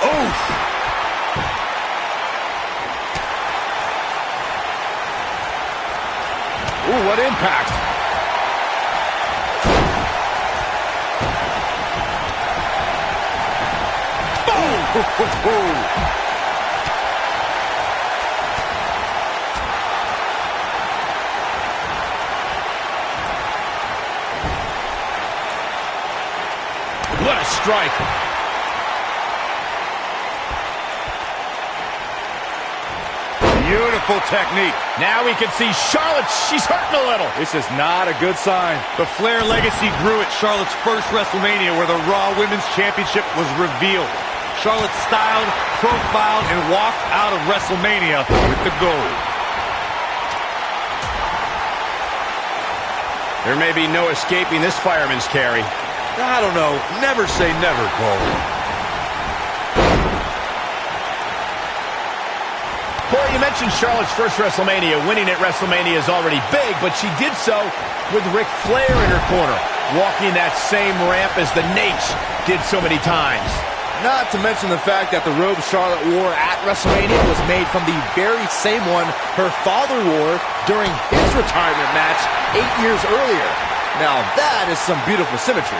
Oof. Ooh, what impact. Boom! What a strike. Beautiful technique. Now we can see Charlotte. She's hurting a little. This is not a good sign. The Flair legacy grew at Charlotte's first WrestleMania, where the Raw Women's Championship was revealed. Charlotte styled, profiled, and walked out of WrestleMania with the gold. There may be no escaping this fireman's carry. I don't know. Never say never, Cole. Corey, you mentioned Charlotte's first WrestleMania. Winning at WrestleMania is already big, but she did so with Ric Flair in her corner, walking that same ramp as the Nate did so many times. Not to mention the fact that the robe Charlotte wore at WrestleMania was made from the very same one her father wore during his retirement match 8 years earlier. Now that is some beautiful symmetry.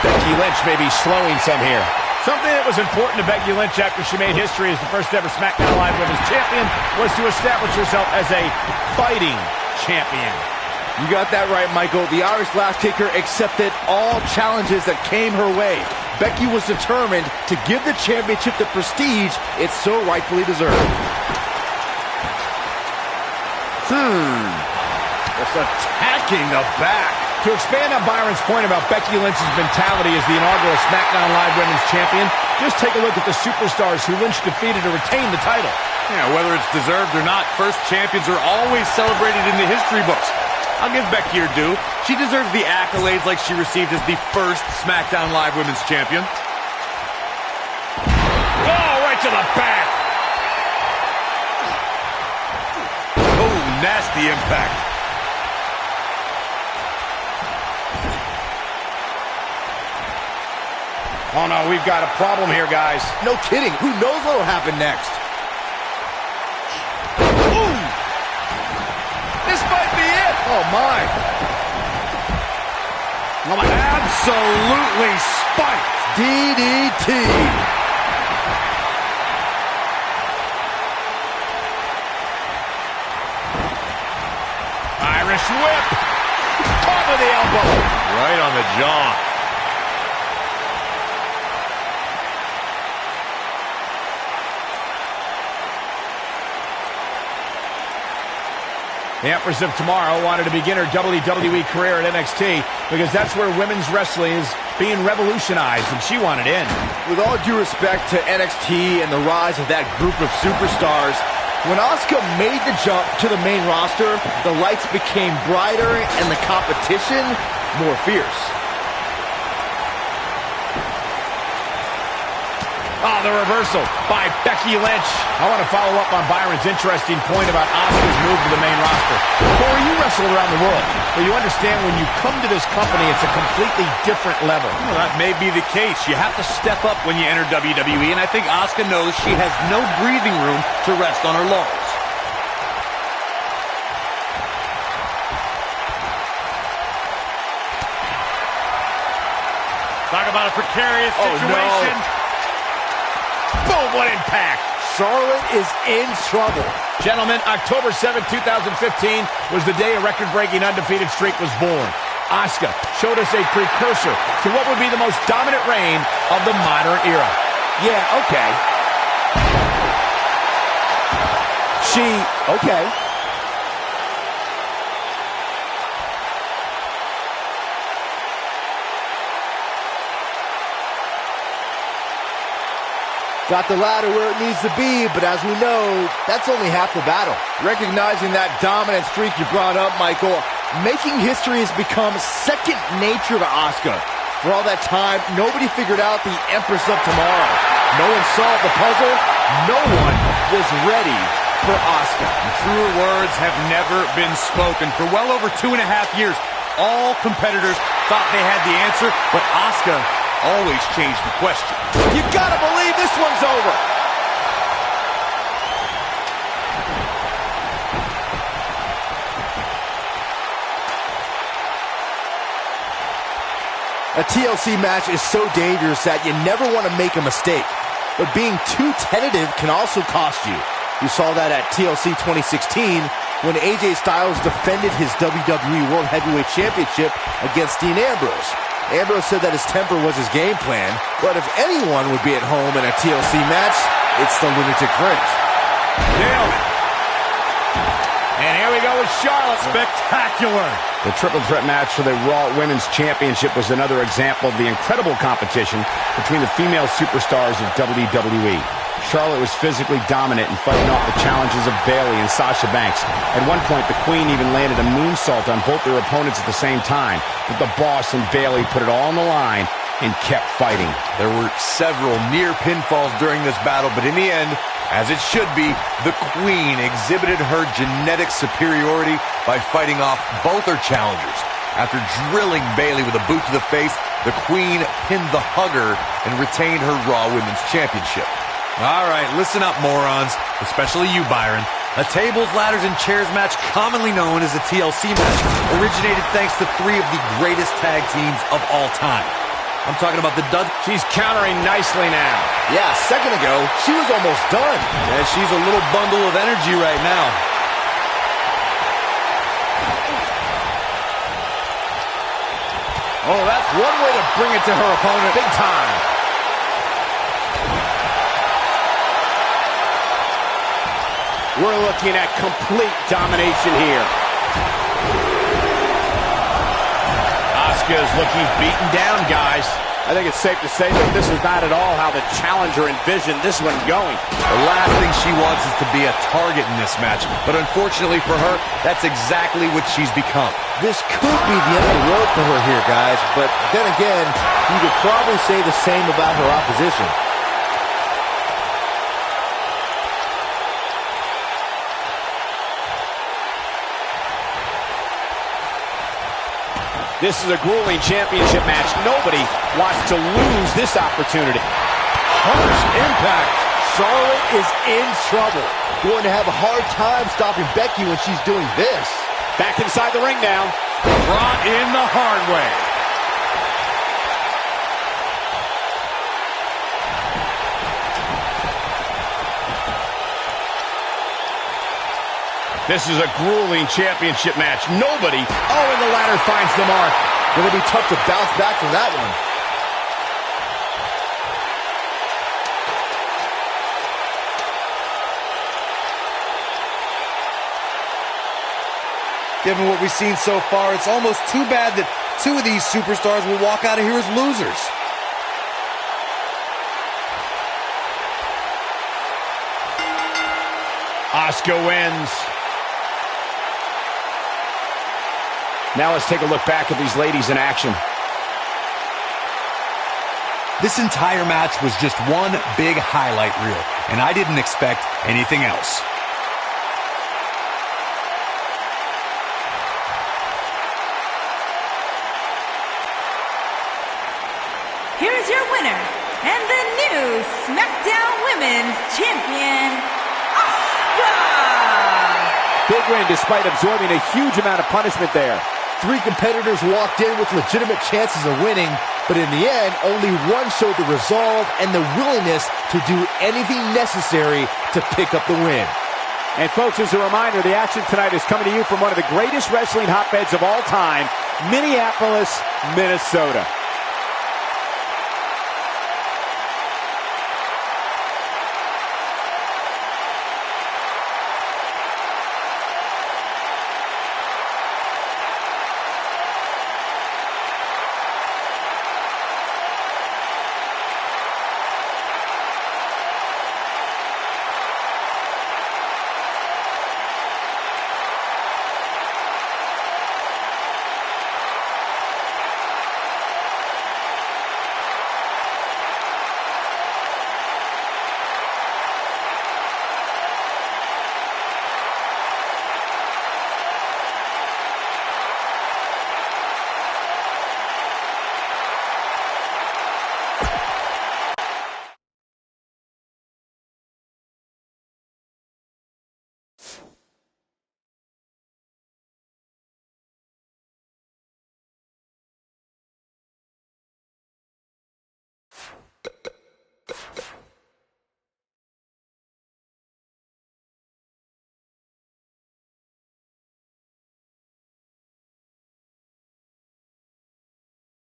Becky Lynch may be slowing some here. Something that was important to Becky Lynch after she made history as the first ever SmackDown Live Women's Champion was to establish herself as a fighting champion. You got that right, Michael. The Irish Lash Kicker accepted all challenges that came her way. Becky was determined to give the championship the prestige it so rightfully deserved. Just attacking the back. To expand on Byron's point about Becky Lynch's mentality as the inaugural SmackDown Live Women's Champion, just take a look at the superstars who Lynch defeated to retain the title. Yeah, whether it's deserved or not, first champions are always celebrated in the history books. I'll give Becky her due. She deserves the accolades like she received as the first SmackDown Live Women's Champion. Oh, right to the back. Oh, nasty impact. Oh, no, we've got a problem here, guys. No kidding. Who knows what will happen next? Ooh! This might be it. Oh, my. Oh, absolutely spiked. DDT. Irish whip. Top of the elbow. Right on the jaw. The Empress of Tomorrow wanted to begin her WWE career at NXT because that's where women's wrestling is being revolutionized, and she wanted in. With all due respect to NXT and the rise of that group of superstars, when Asuka made the jump to the main roster, the lights became brighter and the competition more fierce. Oh, the reversal by Becky Lynch. I want to follow up on Byron's interesting point about Asuka's move to the main roster. Corey, you wrestled around the world, but you understand when you come to this company, it's a completely different level. Well, that may be the case. You have to step up when you enter WWE, and I think Asuka knows she has no breathing room to rest on her laurels. Talk about a precarious situation. No. Boom, what impact. Charlotte is in trouble. Gentlemen, October 7, 2015 was the day a record-breaking undefeated streak was born. Asuka showed us a precursor to what would be the most dominant reign of the modern era. Yeah, okay. Okay. Got the ladder where it needs to be, but as we know, that's only half the battle. Recognizing that dominant streak you brought up, Michael, making history has become second nature to Asuka. For all that time, nobody figured out the Empress of Tomorrow. No one solved the puzzle. No one was ready for Asuka. Truer words have never been spoken. For well over 2.5 years, all competitors thought they had the answer, but Asuka always changed the question. You gotta believe this one's over. A TLC match is so dangerous that you never want to make a mistake. But being too tentative can also cost you. You saw that at TLC 2016 when AJ Styles defended his WWE World Heavyweight Championship against Dean Ambrose. Ambrose said that his temper was his game plan, but if anyone would be at home in a TLC match, it's the Lunatic Fringe. Nailed it. And here we go with Charlotte. Spectacular. The triple threat match for the Raw Women's Championship was another example of the incredible competition between the female superstars of WWE. Charlotte was physically dominant and fighting off the challenges of Bayley and Sasha Banks. At one point, the Queen even landed a moonsault on both their opponents at the same time. But the Boss and Bayley put it all on the line and kept fighting. There were several near pinfalls during this battle, but in the end, as it should be, the Queen exhibited her genetic superiority by fighting off both her challengers. After drilling Bayley with a boot to the face, the Queen pinned the Hugger and retained her Raw Women's Championship. All right, listen up, morons, especially you, Byron. A tables, ladders, and chairs match, commonly known as a TLC match, originated thanks to 3 of the greatest tag teams of all time. I'm talking about the Dud. She's countering nicely now. Yeah, a second ago, she was almost done. Yeah, she's a little bundle of energy right now. Oh, that's one way to bring it to her opponent. Big time. We're looking at complete domination here. Asuka's looking beaten down, guys. I think it's safe to say that this is not at all how the challenger envisioned this one going. The last thing she wants is to be a target in this match, but unfortunately for her, that's exactly what she's become. This could be the end of the road for her here, guys, but then again, you could probably say the same about her opposition. This is a grueling championship match. Nobody wants to lose this opportunity. Harsh impact. Charlotte is in trouble. Going to have a hard time stopping Becky when she's doing this. Back inside the ring now. Brought in the hard way. This is a grueling championship match. Nobody. Oh, and the ladder finds the mark. Going to be tough to bounce back from that one. Given what we've seen so far, it's almost too bad that two of these superstars will walk out of here as losers. Asuka wins. Now let's take a look back at these ladies in action. This entire match was just one big highlight reel, and I didn't expect anything else. Here's your winner, and the new SmackDown Women's Champion, Asuka! Big win despite absorbing a huge amount of punishment there. 3 competitors walked in with legitimate chances of winning, but in the end, only one showed the resolve and the willingness to do anything necessary to pick up the win. And folks, as a reminder, the action tonight is coming to you from one of the greatest wrestling hotbeds of all time, Minneapolis, Minnesota.